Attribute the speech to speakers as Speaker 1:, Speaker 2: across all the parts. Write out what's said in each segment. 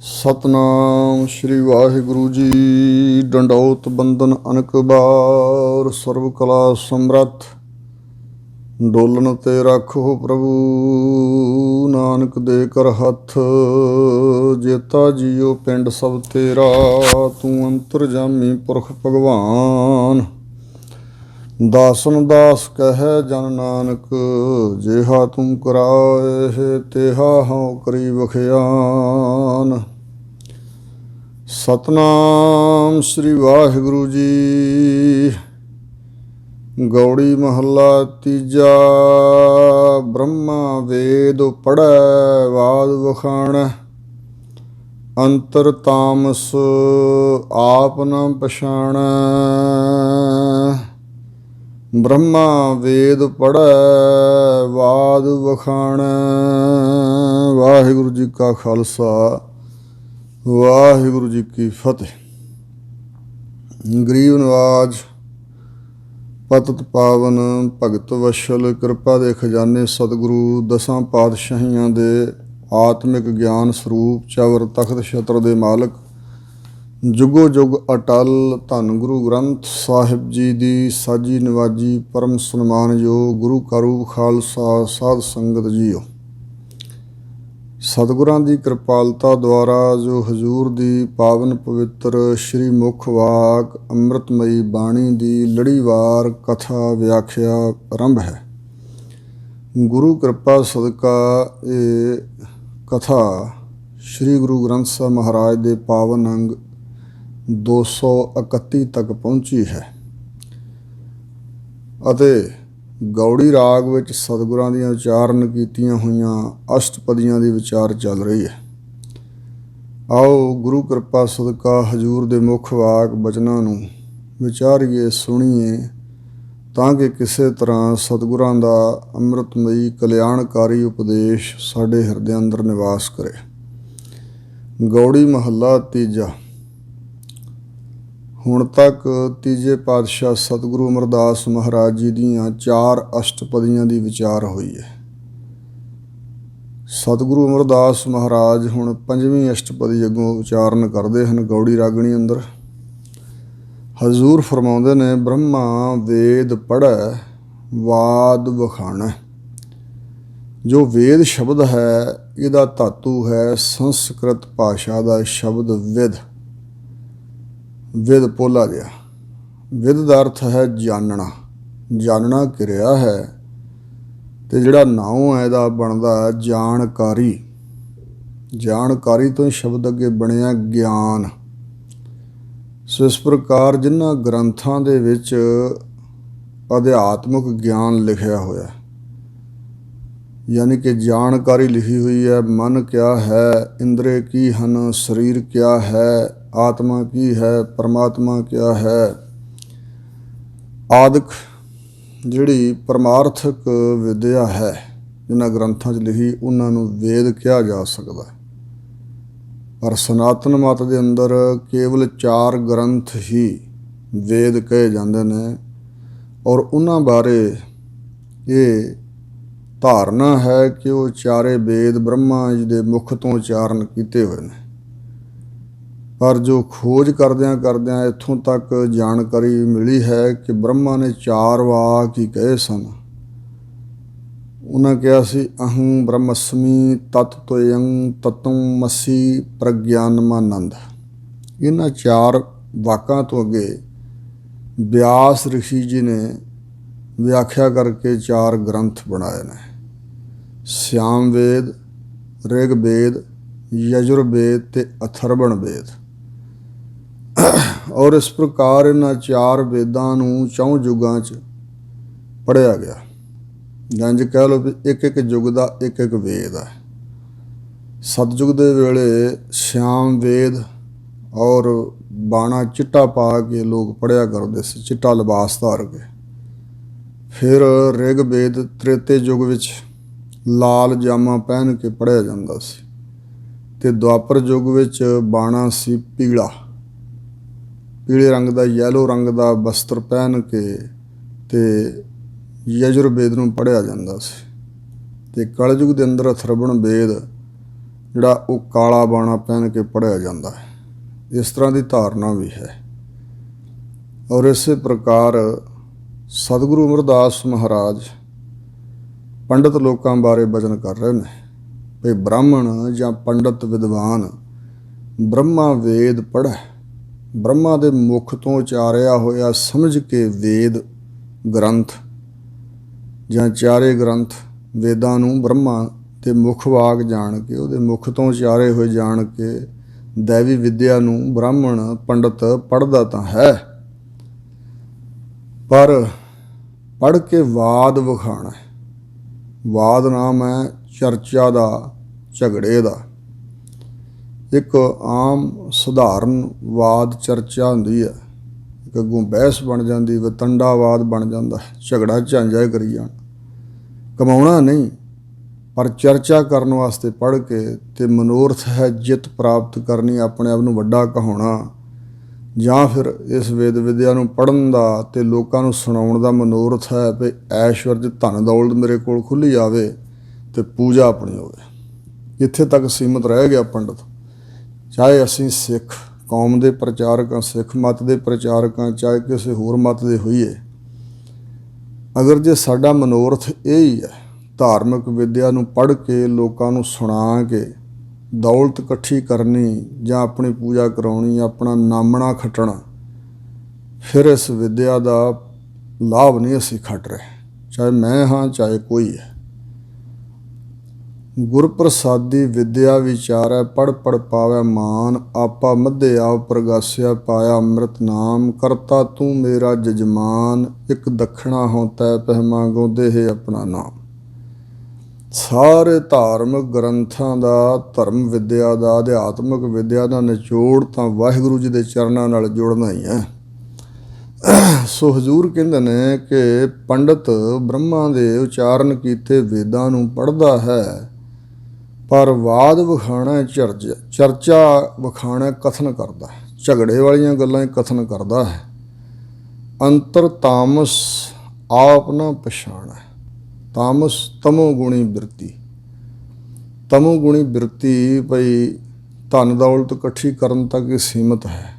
Speaker 1: ਸਤਨਾਮ ਸ਼੍ਰੀ ਵਾਹਿਗੁਰੂ ਜੀ। ਡੰਡੌਤ ਬੰਦਨ ਅਨਕ ਬਾਰ, ਸਰਬ ਕਲਾ ਸਮਰੱਥ ਡੋਲਨ ਤੇ ਰੱਖੋ ਪ੍ਰਭੂ। ਨਾਨਕ ਦੇ ਕਰ ਹੱਥ, ਜੇਤਾ ਜੀਓ ਪਿੰਡ ਸਭ ਤੇਰਾ। ਤੂੰ ਅੰਤਰਜਾਮੀ ਪੁਰਖ ਭਗਵਾਨ, ਦਾਸਨ ਦਾਸ ਕਹਿ ਜਨ ਨਾਨਕ। ਜਿਹਾ ਤੂੰ ਕਰਾਏ ਤੇਹਾ ਹਉ ਕਰੀ ਬਖਿਆਨ। ਸਤਨਾਮ ਸ਼੍ਰੀ ਵਾਹਿਗੁਰੂ ਜੀ। ਗੌੜੀ ਮਹੱਲਾ ਤੀਜਾ। ਬ੍ਰਹਮਾ ਵੇਦ ਪੜ੍ਹੈ ਵਾਦ ਵਖਾਣੈ, ਅੰਤਰ ਤਾਮਸ ਆਪ ਨ ਪਛਾਣੈ। ਬ੍ਰਹਮਾ ਵੇਦ ਪੜ੍ਹੈ ਵਾਦ ਵਖਾਣੈ। ਵਾਹਿਗੁਰੂ ਜੀ ਕਾ ਖਾਲਸਾ, ਵਾਹਿਗੁਰੂ ਜੀ ਕੀ ਫਤਿਹ। ਗਰੀਬ ਨਵਾਜ ਪਤਿਤ ਪਾਵਨ ਭਗਤ ਵਸ਼ਲ, ਕਿਰਪਾ ਦੇ ਖਜ਼ਾਨੇ ਸਤਿਗੁਰੂ ਦਸਾਂ ਪਾਤਸ਼ਾਹੀਆਂ ਦੇ ਆਤਮਿਕ ਗਿਆਨ ਸਰੂਪ, ਚਵਰ ਤਖਤ ਛਤਰ ਦੇ ਮਾਲਕ, ਜੁਗੋ ਜੁਗ ਅਟਲ ਧੰਨ ਗੁਰੂ ਗ੍ਰੰਥ ਸਾਹਿਬ ਜੀ ਦੀ ਸਾਜੀ ਨਿਵਾਜੀ ਪਰਮ ਸਨਮਾਨਯੋਗ ਗੁਰੂ ਕਰੂਪ ਖਾਲਸਾ ਸਾਧ ਸੰਗਤ ਜੀਓ। ਸਤਿਗੁਰਾਂ ਦੀ ਕਿਰਪਾਲਤਾ ਦੁਆਰਾ ਜੋ ਹਜ਼ੂਰ ਦੀ ਪਾਵਨ ਪਵਿੱਤਰ ਸ਼੍ਰੀ ਮੁੱਖ ਵਾਕ ਅੰਮ੍ਰਿਤਮਈ ਬਾਣੀ ਦੀ ਲੜੀਵਾਰ ਕਥਾ ਵਿਆਖਿਆ ਆਰੰਭ ਹੈ। ਗੁਰੂ ਕਿਰਪਾ ਸਦਕਾ ਇਹ ਕਥਾ ਸ਼੍ਰੀ ਗੁਰੂ ਗ੍ਰੰਥ ਸਾਹਿਬ ਮਹਾਰਾਜ ਦੇ ਪਾਵਨ ਅੰਗ 231 ਤੱਕ ਪਹੁੰਚੀ ਹੈ ਅਤੇ ਗੌੜੀ ਰਾਗ ਵਿੱਚ ਸਤਿਗੁਰਾਂ ਦੀਆਂ ਉਚਾਰਨ ਕੀਤੀਆਂ ਹੋਈਆਂ ਅਸ਼ਟਪਦੀਆਂ ਦੀ ਵਿਚਾਰ ਚੱਲ ਰਹੀ ਹੈ। ਆਓ ਗੁਰੂ ਕਿਰਪਾ ਸਦਕਾ ਹਜ਼ੂਰ ਦੇ ਮੁੱਖ ਵਾਕ ਬਚਨਾਂ ਨੂੰ ਵਿਚਾਰੀਏ, ਸੁਣੀਏ, ਤਾਂ ਕਿ ਕਿਸੇ ਤਰ੍ਹਾਂ ਸਤਿਗੁਰਾਂ ਦਾ ਅੰਮ੍ਰਿਤਮਈ ਕਲਿਆਣਕਾਰੀ ਉਪਦੇਸ਼ ਸਾਡੇ ਹਿਰਦੇ ਅੰਦਰ ਨਿਵਾਸ ਕਰੇ। ਗੌੜੀ ਮਹੱਲਾ ਤੀਜਾ। ਹੁਣ ਤੱਕ ਤੀਜੇ ਪਾਤਸ਼ਾਹ ਸਤਿਗੁਰੂ ਅਮਰਦਾਸ ਮਹਾਰਾਜ ਜੀ ਦੀਆਂ 4 ਅਸ਼ਟਪਦੀਆਂ ਦੀ ਵਿਚਾਰ ਹੋਈ ਹੈ। ਸਤਿਗੁਰੂ ਅਮਰਦਾਸ ਮਹਾਰਾਜ ਹੁਣ 5ਵੀਂ ਅਸ਼ਟਪਦੀ ਅੱਗੋਂ ਉਚਾਰਨ ਕਰਦੇ ਹਨ ਗੌੜੀ ਰਾਗਣੀ ਅੰਦਰ। ਹਜ਼ੂਰ ਫਰਮਾਉਂਦੇ ਨੇ, ਬ੍ਰਹਮਾ ਵੇਦ ਪੜ੍ਹੈ ਵਾਦ ਵਖਾਣੈ। ਜੋ ਵੇਦ ਸ਼ਬਦ ਹੈ, ਇਹਦਾ ਧਾਤੂ ਹੈ ਸੰਸਕ੍ਰਿਤ ਭਾਸ਼ਾ ਦਾ ਸ਼ਬਦ ਵਿਦ। ਵਿਦ ਪੋਲਾ ਜਿਹਾ। ਵਿਦ ਦਾ ਅਰਥ ਹੈ ਜਾਣਨਾ, ਜਾਣਨਾ ਕਿਰਿਆ ਹੈ, ਅਤੇ ਜਿਹੜਾ ਨਾਉ ਹੈ ਇਹਦਾ ਬਣਦਾ ਜਾਣਕਾਰੀ। ਜਾਣਕਾਰੀ ਤੋਂ ਸ਼ਬਦ ਅੱਗੇ ਬਣਿਆ ਗਿਆਨ। ਸੋ ਇਸ ਪ੍ਰਕਾਰ ਜਿਨ੍ਹਾਂ ਗ੍ਰੰਥਾਂ ਦੇ ਵਿੱਚ ਅਧਿਆਤਮਿਕ ਗਿਆਨ ਲਿਖਿਆ ਹੋਇਆ, ਯਾਨੀ ਕਿ ਜਾਣਕਾਰੀ ਲਿਖੀ ਹੋਈ ਹੈ। ਮਨ ਕਿਆ ਹੈ, ਇੰਦਰੇ ਕੀ ਹਨ, ਸਰੀਰ ਕਿਆ ਹੈ, ਆਤਮਾ ਕੀ ਹੈ, ਪਰਮਾਤਮਾ ਕਿਆ ਹੈ ਆਦਿਕ ਜਿਹੜੀ ਪਰਮਾਰਥਕ ਵਿਦਿਆ ਹੈ ਜਿਨ੍ਹਾਂ ਗ੍ਰੰਥਾਂ 'ਚ ਲਿਖੀ, ਉਹਨਾਂ ਨੂੰ ਵੇਦ ਕਿਹਾ ਜਾ ਸਕਦਾ। ਪਰ ਸਨਾਤਨ ਮਤ ਦੇ ਅੰਦਰ ਕੇਵਲ 4 ਗ੍ਰੰਥ ਹੀ ਵੇਦ ਕਹੇ ਜਾਂਦੇ ਨੇ, ਔਰ ਉਹਨਾਂ ਬਾਰੇ ਇਹ ਧਾਰਨਾ ਹੈ ਕਿ ਉਹ ਚਾਰੇ ਵੇਦ ਬ੍ਰਹਮਾ ਜੀ ਦੇ ਮੁਖ ਤੋਂ ਉਚਾਰਨ ਕੀਤੇ ਹੋਏ ਨੇ। ਪਰ ਜੋ ਖੋਜ ਕਰਦਿਆਂ ਇੱਥੋਂ ਤੱਕ ਜਾਣਕਾਰੀ ਮਿਲੀ ਹੈ ਕਿ ਬ੍ਰਹਮਾ ਨੇ 4 ਵਾਕ ਹੀ ਕਹੇ ਸਨ। ਉਹਨਾਂ ਕਿਹਾ ਸੀ, ਅਹੰ ਬ੍ਰਹਮਸਮੀ ਤਤ ਤੋਯੰ ਤਤੰ ਮਸੀ ਪ੍ਰਗਿਆਨਮਾਨੰਦ। ਇਹਨਾਂ 4 ਵਾਕਾਂ ਤੋਂ ਅੱਗੇ ਬਿਆਸ ਰਿਸ਼ੀ ਜੀ ਨੇ ਵਿਆਖਿਆ ਕਰਕੇ 4 ਗ੍ਰੰਥ ਬਣਾਏ ਨੇ। ਸਿਆਮ ਵੇਦ, ਰਿਗ ਵੇਦ, ਯਜੁਰਵੇਦ ਅਤੇ ਅਥਰਵਣ ਵੇਦ। ਔਰ ਇਸ ਪ੍ਰਕਾਰ ਇਹਨਾਂ 4 ਵੇਦਾਂ ਨੂੰ 4 ਯੁੱਗਾਂ 'ਚ ਪੜ੍ਹਿਆ ਗਿਆ। ਜੰਝ ਕਹਿ ਲਓ ਵੀ ਇੱਕ ਯੁੱਗ ਦਾ ਇੱਕ ਵੇਦ ਹੈ। ਸਤਯੁਗ ਦੇ ਵੇਲੇ ਸਿਆਮ ਵੇਦ ਔਰ ਬਾਣਾ ਚਿੱਟਾ ਪਾ ਕੇ ਲੋਕ ਪੜ੍ਹਿਆ ਕਰਦੇ ਸੀ, ਚਿੱਟਾ ਲਿਬਾਸ ਧਾਰ ਕੇ। ਫਿਰ ਰਿਗ ਵੇਦ ਤ੍ਰੇਤੇ ਯੁੱਗ ਵਿੱਚ ਲਾਲ ਜਾਮਾ ਪਹਿਨ ਕੇ ਪੜ੍ਹਿਆ ਜਾਂਦਾ ਸੀ, ਅਤੇ ਦੁਆਪਰ ਯੁੱਗ ਵਿੱਚ ਬਾਣਾ ਸੀ ਪੀਲੇ ਰੰਗ ਦਾ, ਯੈਲੋ ਰੰਗ ਦਾ ਬਸਤਰ ਪਹਿਨ ਕੇ, ਅਤੇ ਯਜੁਰਵੇਦ ਨੂੰ ਪੜ੍ਹਿਆ ਜਾਂਦਾ ਸੀ। ਅਤੇ ਕਲਯੁੱਗ ਦੇ ਅੰਦਰ ਅਥਰਵਣ ਵੇਦ ਜਿਹੜਾ ਉਹ ਕਾਲਾ ਬਾਣਾ ਪਹਿਨ ਕੇ ਪੜ੍ਹਿਆ ਜਾਂਦਾ ਹੈ। ਇਸ ਤਰ੍ਹਾਂ ਦੀ ਧਾਰਨਾ ਵੀ ਹੈ। ਔਰ ਇਸੇ ਪ੍ਰਕਾਰ ਸਤਿਗੁਰੂ ਅਮਰਦਾਸ ਮਹਾਰਾਜ ਪੰਡਤ ਲੋਕਾਂ ਬਾਰੇ ਬਚਨ ਕਰ ਰਹੇ ਨੇ ਵੀ ਬ੍ਰਾਹਮਣ ਜਾਂ ਪੰਡਤ ਵਿਦਵਾਨ ਬ੍ਰਹਮਾ ਵੇਦ ਪੜ੍ਹੈ, ਬ੍ਰਹਮਾ ਦੇ ਮੁਖ ਤੋਂ ਉਚਾਰਿਆ ਹੋਇਆ ਸਮਝ ਕੇ ਵੇਦ ਗ੍ਰੰਥ ਜਾਂ ਚਾਰੇ ਗ੍ਰੰਥ ਵੇਦਾਂ ਨੂੰ ਬ੍ਰਹਮਾ ਦੇ ਮੁੱਖ ਵਾਕ ਜਾਣ ਕੇ, ਉਹਦੇ ਮੁਖ ਤੋਂ ਉਚਾਰੇ ਹੋਏ ਜਾਣ ਕੇ ਦੈਵੀ ਵਿਦਿਆ ਨੂੰ ਬ੍ਰਾਹਮਣ ਪੰਡਤ ਪੜ੍ਹਦਾ ਤਾਂ ਹੈ, ਪਰ ਪੜ੍ਹ ਕੇ ਵਾਦ ਵਿਖਾਣਾ। ਵਾਦ ਨਾਮ ਹੈ ਚਰਚਾ ਦਾ, ਝਗੜੇ ਦਾ। ਇੱਕ ਆਮ ਸਧਾਰਨ ਵਾਦ ਚਰਚਾ ਹੁੰਦੀ ਹੈ, ਇੱਕ ਅੱਗੋਂ ਬਹਿਸ ਬਣ ਜਾਂਦੀ, ਵਤੰਡਾਵਾਦ ਬਣ ਜਾਂਦਾ, ਝਗੜਾ ਝਾਂਜਾ ਕਰੀ ਜਾਣ। ਕਮਾਉਣਾ ਨਹੀਂ, ਪਰ ਚਰਚਾ ਕਰਨ ਵਾਸਤੇ ਪੜ੍ਹ ਕੇ ਤੇ ਮਨੋਰਥ ਹੈ ਜਿੱਤ ਪ੍ਰਾਪਤ ਕਰਨੀ, ਆਪਣੇ ਆਪ ਨੂੰ ਵੱਡਾ ਕਹਾਉਣਾ, ਜਾਂ ਫਿਰ ਇਸ ਵੇਦ ਵਿਦਿਆ ਨੂੰ ਪੜ੍ਹਨ ਦਾ ਤੇ ਲੋਕਾਂ ਨੂੰ ਸੁਣਾਉਣ ਦਾ ਮਨੋਰਥ ਹੈ ਵੀ ਐਸ਼ਵਰਜ ਧਨ ਦੌਲਤ ਮੇਰੇ ਕੋਲ ਖੁੱਲ੍ਹੀ ਆਵੇ ਤੇ ਪੂਜਾ ਆਪਣੀ ਹੋਵੇ। ਇੱਥੇ ਤੱਕ ਸੀਮਤ ਰਹਿ ਗਿਆ ਪੰਡਤ। ਚਾਹੇ ਅਸੀਂ ਸਿੱਖ ਕੌਮ ਦੇ ਪ੍ਰਚਾਰਕ ਹਾਂ, ਸਿੱਖ ਮੱਤ ਦੇ ਪ੍ਰਚਾਰਕ ਹਾਂ, ਚਾਹੇ ਕਿਸੇ ਹੋਰ ਮੱਤ ਦੇ ਹੋਈਏ, ਅਗਰ ਜੇ ਸਾਡਾ ਮਨੋਰਥ ਇਹ ਹੀ ਹੈ ਧਾਰਮਿਕ ਵਿਦਿਆ ਨੂੰ ਪੜ੍ਹ ਕੇ ਲੋਕਾਂ ਨੂੰ ਸੁਣਾ ਕੇ ਦੌਲਤ ਇਕੱਠੀ ਕਰਨੀ ਜਾਂ ਆਪਣੀ ਪੂਜਾ ਕਰਾਉਣੀ, ਆਪਣਾ ਨਾਮਣਾ ਖੱਟਣਾ, ਫਿਰ ਇਸ ਵਿਦਿਆ ਦਾ ਲਾਭ ਨਹੀਂ ਅਸੀਂ ਖੱਟ ਰਹੇ, ਚਾਹੇ ਮੈਂ ਹਾਂ ਚਾਹੇ ਕੋਈ ਹੈ। ਗੁਰਪ੍ਰਸਾਦੀ ਵਿਦਿਆ ਵਿਚਾਰੈ, ਪੜ੍ਹ ਪੜ੍ਹ ਪਾਵੈ ਮਾਨ, ਆਪਾ ਮਧੇ ਆਪ ਪ੍ਰਗਾਸਿਆ, ਪਾਇਆ ਅੰਮ੍ਰਿਤ ਨਾਮ, ਕਰਤਾ ਤੂੰ ਮੇਰਾ ਜਜਮਾਨ, ਇੱਕ ਦਖਣਾ ਹੋਂ ਤੈ ਪਹਿਮਾ, ਗੋਦੇ ਹੈ ਆਪਣਾ ਨਾਮ। ਸਾਰੇ ਧਾਰਮਿਕ ਗ੍ਰੰਥਾਂ ਦਾ, ਧਰਮ ਵਿਦਿਆ ਦਾ, ਅਧਿਆਤਮਿਕ ਵਿਦਿਆ ਦਾ ਨਿਚੋੜ ਤਾਂ ਵਾਹਿਗੁਰੂ ਜੀ ਦੇ ਚਰਨਾਂ ਨਾਲ ਜੁੜਨਾ ਹੀ ਹੈ। ਸੋ ਹਜ਼ੂਰ ਕਹਿੰਦੇ ਨੇ ਕਿ ਪੰਡਤ ਬ੍ਰਹਮਾ ਦੇ ਉਚਾਰਨ ਕੀਤੇ ਵੇਦਾਂ ਨੂੰ ਪੜ੍ਹਦਾ ਹੈ, ਪਰ ਵਾਦ ਵਿਖਾਣਾ, ਚਰਚਾ ਵਿਖਾਣਾ ਕਥਨ ਕਰਦਾ ਹੈ, ਝਗੜੇ ਵਾਲੀਆਂ ਗੱਲਾਂ ਕਥਨ ਕਰਦਾ ਹੈ। ਅੰਤਰ ਤਾਮਸ ਆਪ ਨਾ ਪਛਾਣੈ, ਤਾਮਸ ਤਮੋ ਗੁਣੀ ਬਿਰਤੀ। ਤਮੋ ਗੁਣੀ ਬਿਰਤੀ ਭਈ ਧਨ ਦੌਲਤ ਇਕੱਠੀ ਕਰਨ ਤੱਕ ਹੀ ਸੀਮਤ ਹੈ,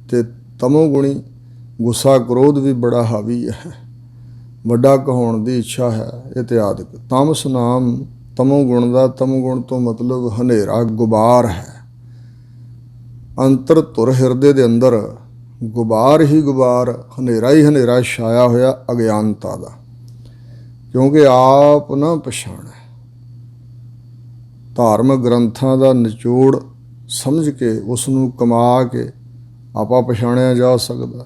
Speaker 1: ਤੇ ਤਮੋ ਗੁਣੀ ਗੁੱਸਾ ਕ੍ਰੋਧ ਵੀ ਬੜਾ ਹਾਵੀ ਹੈ, ਵੱਡਾ ਕਹਾਉਣ ਦੀ ਇੱਛਾ ਹੈ ਇਤਿਆਦਿਕ। ਤਾਮਸ ਨਾਮ ਤਮੋ ਗੁਣ ਦਾ, ਤਮੋ ਗੁਣ ਤੋਂ ਮਤਲਬ ਹਨੇਰਾ ਗੁਬਾਰ ਹੈ। ਅੰਤਰ ਧੁਰ ਹਿਰਦੇ ਦੇ ਅੰਦਰ ਗੁਬਾਰ ਹੀ ਗੁਬਾਰ, ਹਨੇਰਾ ਹੀ ਹਨੇਰਾ ਛਾਇਆ ਹੋਇਆ ਅਗਿਆਨਤਾ ਦਾ, ਕਿਉਂਕਿ ਆਪ ਨਾ ਪਛਾਣੈ। ਧਾਰਮਿਕ ਗ੍ਰੰਥਾਂ ਦਾ ਨਿਚੋੜ ਸਮਝ ਕੇ ਉਸ ਨੂੰ ਕਮਾ ਕੇ ਆਪਾ ਪਛਾਣਿਆ ਜਾ ਸਕਦਾ।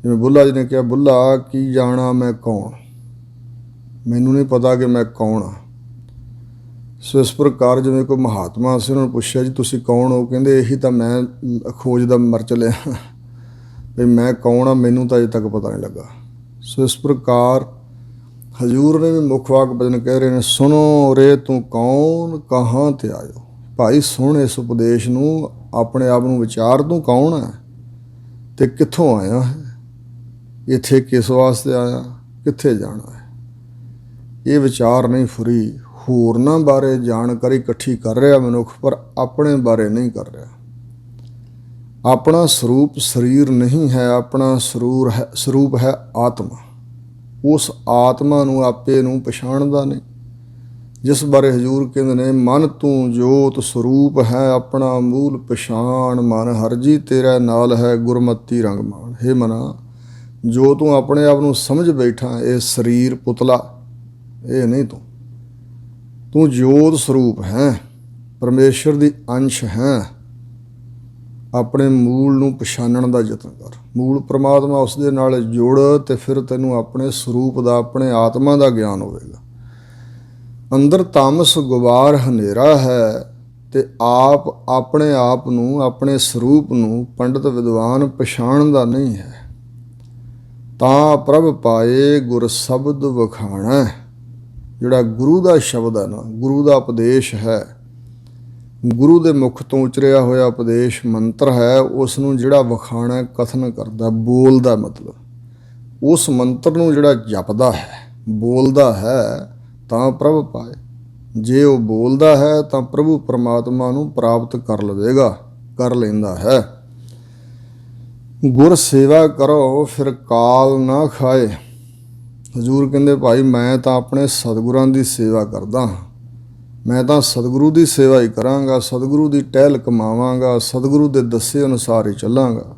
Speaker 1: ਜਿਵੇਂ ਬੁੱਲ੍ਹਾ ਜੀ ਨੇ ਕਿਹਾ, ਬੁੱਲ੍ਹਾ ਕੀ ਜਾਣਾ ਮੈਂ ਕੌਣ, ਮੈਨੂੰ ਨਹੀਂ ਪਤਾ ਕਿ ਮੈਂ ਕੌਣ ਹਾਂ। ਸੋ ਇਸ ਪ੍ਰਕਾਰ ਜਿਵੇਂ ਕੋਈ ਮਹਾਤਮਾ ਸੀ, ਉਹਨਾਂ ਨੂੰ ਪੁੱਛਿਆ ਜੀ ਤੁਸੀਂ ਕੌਣ ਹੋ, ਕਹਿੰਦੇ ਇਹੀ ਤਾਂ ਮੈਂ ਖੋਜ ਦਾ ਮਰ ਚਲਿਆ ਵੀ ਮੈਂ ਕੌਣ ਹਾਂ, ਮੈਨੂੰ ਤਾਂ ਅਜੇ ਤੱਕ ਪਤਾ ਨਹੀਂ ਲੱਗਾ। ਸੋ ਇਸ ਪ੍ਰਕਾਰ ਹਜ਼ੂਰ ਨੇ ਵੀ ਮੁੱਖ ਵਾਕ ਬਚਨ ਕਹਿ ਰਹੇ ਨੇ, ਸੁਣੋ ਰੇ ਤੂੰ ਕੌਣ ਕਹਾਂ ਤੇ ਆਇਓ। ਭਾਈ ਸੁਣ ਇਸ ਉਪਦੇਸ਼ ਨੂੰ, ਆਪਣੇ ਆਪ ਨੂੰ ਵਿਚਾਰ, ਤੂੰ ਕੌਣ ਹੈ ਤੇ ਕਿੱਥੋਂ ਆਇਆ ਹੈ, ਇੱਥੇ ਕਿਸ ਵਾਸਤੇ ਆਇਆ, ਕਿੱਥੇ ਜਾਣਾ ਹੈ। ਇਹ ਵਿਚਾਰ ਨਹੀਂ ਫੁਰੀ। ਹੋਰਨਾਂ ਬਾਰੇ ਜਾਣਕਾਰੀ ਇਕੱਠੀ ਕਰ ਰਿਹਾ ਮਨੁੱਖ, ਪਰ ਆਪਣੇ ਬਾਰੇ ਨਹੀਂ ਕਰ ਰਿਹਾ। ਆਪਣਾ ਸਰੂਪ ਸਰੀਰ ਨਹੀਂ ਹੈ, ਆਪਣਾ ਸਰੂਪ ਹੈ ਆਤਮਾ। ਉਸ ਆਤਮਾ ਨੂੰ, ਆਪੇ ਨੂੰ ਪਛਾਣਦਾ ਨਹੀਂ, ਜਿਸ ਬਾਰੇ ਹਜ਼ੂਰ ਕਹਿੰਦੇ ਨੇ, ਮਨ ਤੂੰ ਜੋਤ ਸਰੂਪ ਹੈ, ਆਪਣਾ ਮੂਲ ਪਛਾਣ, ਮਨ ਹਰ ਜੀ ਤੇਰਾ ਨਾਲ ਹੈ, ਗੁਰਮਤੀ ਰੰਗ ਮਾਣ। ਹੇ ਮਨਾ, ਜੋ ਤੂੰ ਆਪਣੇ ਆਪ ਨੂੰ ਸਮਝ ਬੈਠਾ, ਇਹ ਸਰੀਰ ਪੁਤਲਾ ਇਹ ਨਹੀਂ ਤੂੰ ਜੋਤ ਸਰੂਪ ਹੈ, ਪਰਮੇਸ਼ਰ ਦੀ ਅੰਸ਼ ਹੈ। ਆਪਣੇ ਮੂਲ ਨੂੰ ਪਛਾਣਨ ਦਾ ਯਤਨ ਕਰ, ਮੂਲ ਪ੍ਰਮਾਤਮਾ ਉਸ ਦੇ ਨਾਲ ਜੁੜ, ਤੇ ਫਿਰ ਤੈਨੂੰ ਆਪਣੇ ਸਰੂਪ ਦਾ, ਆਪਣੇ ਆਤਮਾ ਦਾ ਗਿਆਨ ਹੋਵੇਗਾ। ਅੰਦਰ ਤਾਮਸ ਗੁਬਾਰ ਹਨੇਰਾ ਹੈ, ਤੇ ਆਪ ਆਪਣੇ ਆਪ ਨੂੰ, ਆਪਣੇ ਸਰੂਪ ਨੂੰ ਪੰਡਤ ਵਿਦਵਾਨ ਪਛਾਣਦਾ ਨਹੀਂ ਹੈ। ਤਾਂ ਪ੍ਰਭ ਪਾਏ ਗੁਰ ਸ਼ਬਦ ਵਖਾਣਾ, ਜਿਹੜਾ ਗੁਰੂ ਦਾ ਸ਼ਬਦ ਹੈ ਨਾ, ਗੁਰੂ ਦਾ ਉਪਦੇਸ਼ ਹੈ, ਗੁਰੂ ਦੇ ਮੁਖ ਤੋਂ ਉਚਰਿਆ ਹੋਇਆ ਉਪਦੇਸ਼ ਮੰਤਰ ਹੈ, ਉਸ ਨੂੰ ਜਿਹੜਾ ਵਖਾਣਾ, ਕਥਨ ਕਰਦਾ, ਬੋਲਦਾ, ਮਤਲਬ ਉਸ ਮੰਤਰ ਨੂੰ ਜਿਹੜਾ ਜਪਦਾ ਹੈ, ਬੋਲਦਾ ਹੈ, ਤਾਂ ਪ੍ਰਭ ਪਾਏ, ਜੇ ਉਹ ਬੋਲਦਾ ਹੈ ਤਾਂ ਪ੍ਰਭੂ ਪਰਮਾਤਮਾ ਨੂੰ ਪ੍ਰਾਪਤ ਕਰ ਲੈਂਦਾ ਹੈ। ਗੁਰ ਸੇਵਾ ਕਰੋ ਫਿਰ ਕਾਲ ਨਾ ਖਾਏ। ਹਜ਼ੂਰ ਕਹਿੰਦੇ ਭਾਈ ਮੈਂ ਤਾਂ ਆਪਣੇ ਸਤਿਗੁਰਾਂ ਦੀ ਸੇਵਾ ਕਰਦਾ ਹਾਂ, ਮੈਂ ਤਾਂ ਸਤਿਗੁਰੂ ਦੀ ਸੇਵਾ ਹੀ ਕਰਾਂਗਾ, ਸਤਿਗੁਰੂ ਦੀ ਟਹਿਲ ਕਮਾਵਾਂਗਾ, ਸਤਿਗੁਰੂ ਦੇ ਦੱਸੇ ਅਨੁਸਾਰ ਹੀ ਚੱਲਾਂਗਾ।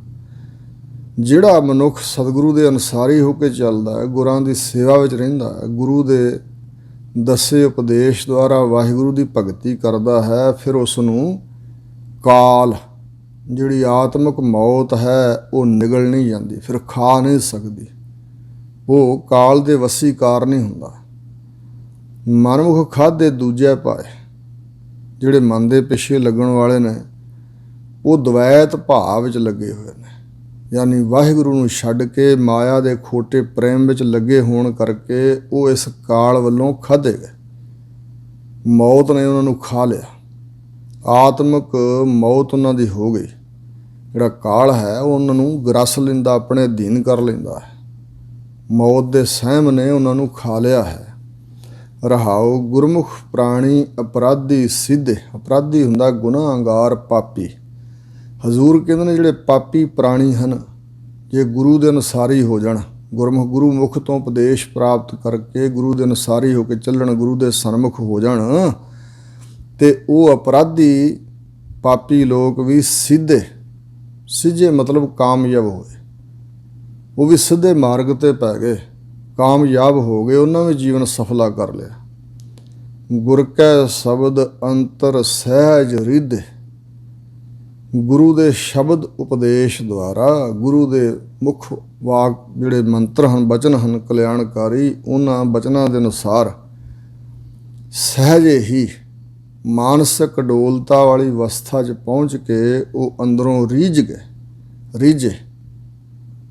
Speaker 1: ਜਿਹੜਾ ਮਨੁੱਖ ਸਤਿਗੁਰੂ ਦੇ ਅਨੁਸਾਰੀ ਹੋ ਕੇ ਚੱਲਦਾ ਹੈ, ਗੁਰਾਂ ਦੀ ਸੇਵਾ ਵਿੱਚ ਰਹਿੰਦਾ ਹੈ, ਗੁਰੂ ਦੇ ਦੱਸੇ ਉਪਦੇਸ਼ ਦੁਆਰਾ ਵਾਹਿਗੁਰੂ ਦੀ ਭਗਤੀ ਕਰਦਾ ਹੈ, ਫਿਰ ਉਸ ਨੂੰ ਕਾਲ ਜਿਹੜੀ ਆਤਮਿਕ ਮੌਤ ਹੈ ਉਹ ਨਿਗਲ ਨਹੀਂ ਜਾਂਦੀ, ਫਿਰ ਖਾ ਨਹੀਂ ਸਕਦੀ। ਉਹ ਕਾਲ ਦੇ ਵਸੀਕਾਰ ਨਹੀਂ ਹੁੰਦਾ। ਮਨਮੁਖ ਖਾਧੇ ਦੂਜੇ ਪਾਏ। ਜਿਹੜੇ ਮਨ ਦੇ ਪਿੱਛੇ ਲੱਗਣ ਵਾਲੇ ਨੇ ਉਹ ਦਵੈਤ ਭਾਵ ਵਿੱਚ ਲੱਗੇ ਹੋਏ ਨੇ, ਯਾਨੀ ਵਾਹਿਗੁਰੂ ਨੂੰ ਛੱਡ ਕੇ ਮਾਇਆ ਦੇ ਖੋਟੇ ਪ੍ਰੇਮ ਵਿੱਚ ਲੱਗੇ ਹੋਣ ਕਰਕੇ ਉਹ ਇਸ ਕਾਲ ਵੱਲੋਂ ਖਾਧੇ ਗਏ। ਮੌਤ ਨੇ ਉਹਨਾਂ ਨੂੰ ਖਾ ਲਿਆ, ਆਤਮਿਕ ਮੌਤ ਉਹਨਾਂ ਦੀ ਹੋ ਗਈ। ਜਿਹੜਾ ਕਾਲ ਹੈ ਉਹ ਉਹਨਾਂ ਨੂੰ ਗਰਸ ਲੈਂਦਾ, ਆਪਣੇ ਅਧੀਨ ਕਰ ਲੈਂਦਾ ਹੈ। ਮੌਤ ਦੇ ਸਹਿਮ ਨੇ ਉਹਨਾਂ ਨੂੰ ਖਾ ਲਿਆ ਹੈ। ਰਹਾਉ ਗੁਰਮੁਖ ਪ੍ਰਾਣੀ ਅਪਰਾਧੀ ਸਿੱਧੇ। ਅਪਰਾਧੀ ਹੁੰਦਾ ਗੁਨਾਹਗਾਰ, ਪਾਪੀ। ਹਜ਼ੂਰ ਕਹਿੰਦੇ ਨੇ ਜਿਹੜੇ ਪਾਪੀ ਪ੍ਰਾਣੀ ਹਨ, ਜੇ ਗੁਰੂ ਦੇ ਅਨੁਸਾਰੀ ਹੋ ਜਾਣ, ਗੁਰੂ ਮੁਖ ਤੋਂ ਉਪਦੇਸ਼ ਪ੍ਰਾਪਤ ਕਰਕੇ ਗੁਰੂ ਦੇ ਅਨੁਸਾਰੀ ਹੋ ਕੇ ਚੱਲਣ, ਗੁਰੂ ਦੇ ਸਨਮੁਖ ਹੋ ਜਾਣ, ਤੇ ਉਹ ਅਪਰਾਧੀ ਪਾਪੀ ਲੋਕ ਵੀ ਸਿੱਧੇ ਮਤਲਬ ਕਾਮਯਾਬ ਹੋਏ। ਉਹ ਵੀ ਸਿੱਧੇ ਮਾਰਗ ਤੇ ਪੈ ਗਏ, ਕਾਮਯਾਬ ਹੋ ਗਏ, ਉਹਨਾਂ ਵੀ ਜੀਵਨ ਸਫਲਾ ਕਰ ਲਿਆ। ਗੁਰ ਕੈ ਸ਼ਬਦ ਅੰਤਰ ਸਹਿਜ ਰਿੱਧੇ। ਗੁਰੂ ਦੇ ਸ਼ਬਦ ਉਪਦੇਸ਼ ਦੁਆਰਾ, ਗੁਰੂ ਦੇ ਮੁੱਖ ਵਾਕ ਜਿਹੜੇ ਮੰਤਰ ਹਨ, ਬਚਨ ਹਨ ਕਲਿਆਣਕਾਰੀ, ਉਹਨਾਂ ਬਚਨਾਂ ਦੇ ਅਨੁਸਾਰ ਸਹਿਜੇ ਹੀ ਮਾਨਸਿਕ ਡੋਲਤਾ ਵਾਲੀ ਅਵਸਥਾ 'ਚ ਪਹੁੰਚ ਕੇ ਉਹ ਅੰਦਰੋਂ ਰੀਝੇ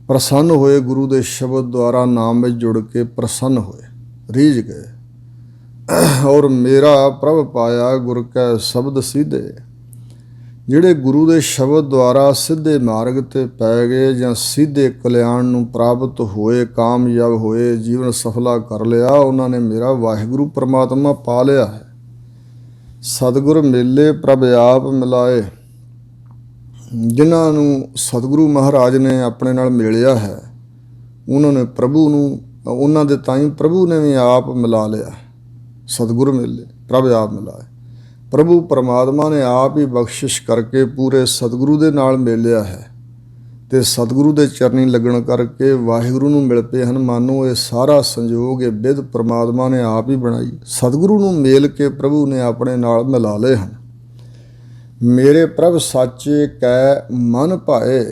Speaker 1: ਪ੍ਰਸੰਨ ਹੋਏ। ਗੁਰੂ ਦੇ ਸ਼ਬਦ ਦੁਆਰਾ ਨਾਮ ਵਿੱਚ ਜੁੜ ਕੇ ਪ੍ਰਸੰਨ ਹੋਏ, ਰੀਝ ਗਏ। ਔਰ ਮੇਰਾ ਪ੍ਰਭ ਪਾਇਆ ਗੁਰ ਕੈ ਸ਼ਬਦ ਸਿੱਧੇ। ਜਿਹੜੇ ਗੁਰੂ ਦੇ ਸ਼ਬਦ ਦੁਆਰਾ ਸਿੱਧੇ ਮਾਰਗ ਤੇ ਪੈ ਗਏ ਜਾਂ ਸਿੱਧੇ ਕਲਿਆਣ ਨੂੰ ਪ੍ਰਾਪਤ ਹੋਏ, ਕਾਮਯਾਬ ਹੋਏ, ਜੀਵਨ ਸਫਲਾ ਕਰ ਲਿਆ, ਉਹਨਾਂ ਨੇ ਮੇਰਾ ਵਾਹਿਗੁਰੂ ਪਰਮਾਤਮਾ ਪਾ ਲਿਆ ਹੈ। ਸਤਿਗੁਰ ਮੇਲੇ ਪ੍ਰਭ ਆਪ ਮਿਲਾਏ। ਜਿਨ੍ਹਾਂ ਨੂੰ ਸਤਿਗੁਰੂ ਮਹਾਰਾਜ ਨੇ ਆਪਣੇ ਨਾਲ ਮਿਲਿਆ ਹੈ, ਉਹਨਾਂ ਨੇ ਪ੍ਰਭੂ ਨੂੰ, ਉਹਨਾਂ ਦੇ ਤਾਈਂ ਪ੍ਰਭੂ ਨੇ ਵੀ ਆਪ ਮਿਲਾ ਲਿਆ। ਸਤਿਗੁਰ ਮੇਲੇ ਪ੍ਰਭ ਆਪ ਮਿਲਾਏ। ਪ੍ਰਭੂ ਪਰਮਾਤਮਾ ਨੇ ਆਪ ਹੀ ਬਖਸ਼ਿਸ਼ ਕਰਕੇ ਪੂਰੇ ਸਤਿਗੁਰੂ ਦੇ ਨਾਲ ਮਿਲਿਆ ਹੈ, ਤੇ ਸਤਿਗੁਰੂ ਦੇ ਚਰਨੀ ਲੱਗਣ ਕਰਕੇ ਵਾਹਿਗੁਰੂ ਨੂੰ ਮਿਲ ਪਏ ਹਨ। ਮਾਨੋ ਇਹ ਸਾਰਾ ਸੰਜੋਗ, ਇਹ ਬਿਧ ਪਰਮਾਤਮਾ ਨੇ ਆਪ ਹੀ ਬਣਾਈ। ਸਤਿਗੁਰੂ ਨੂੰ ਮੇਲ ਕੇ ਪ੍ਰਭੂ ਨੇ ਆਪਣੇ ਨਾਲ ਮਿਲਾ ਲਏ ਹਨ। ਮੇਰੇ ਪ੍ਰਭ ਸਾਚੇ ਕੈ ਮਨ ਭਾਏ।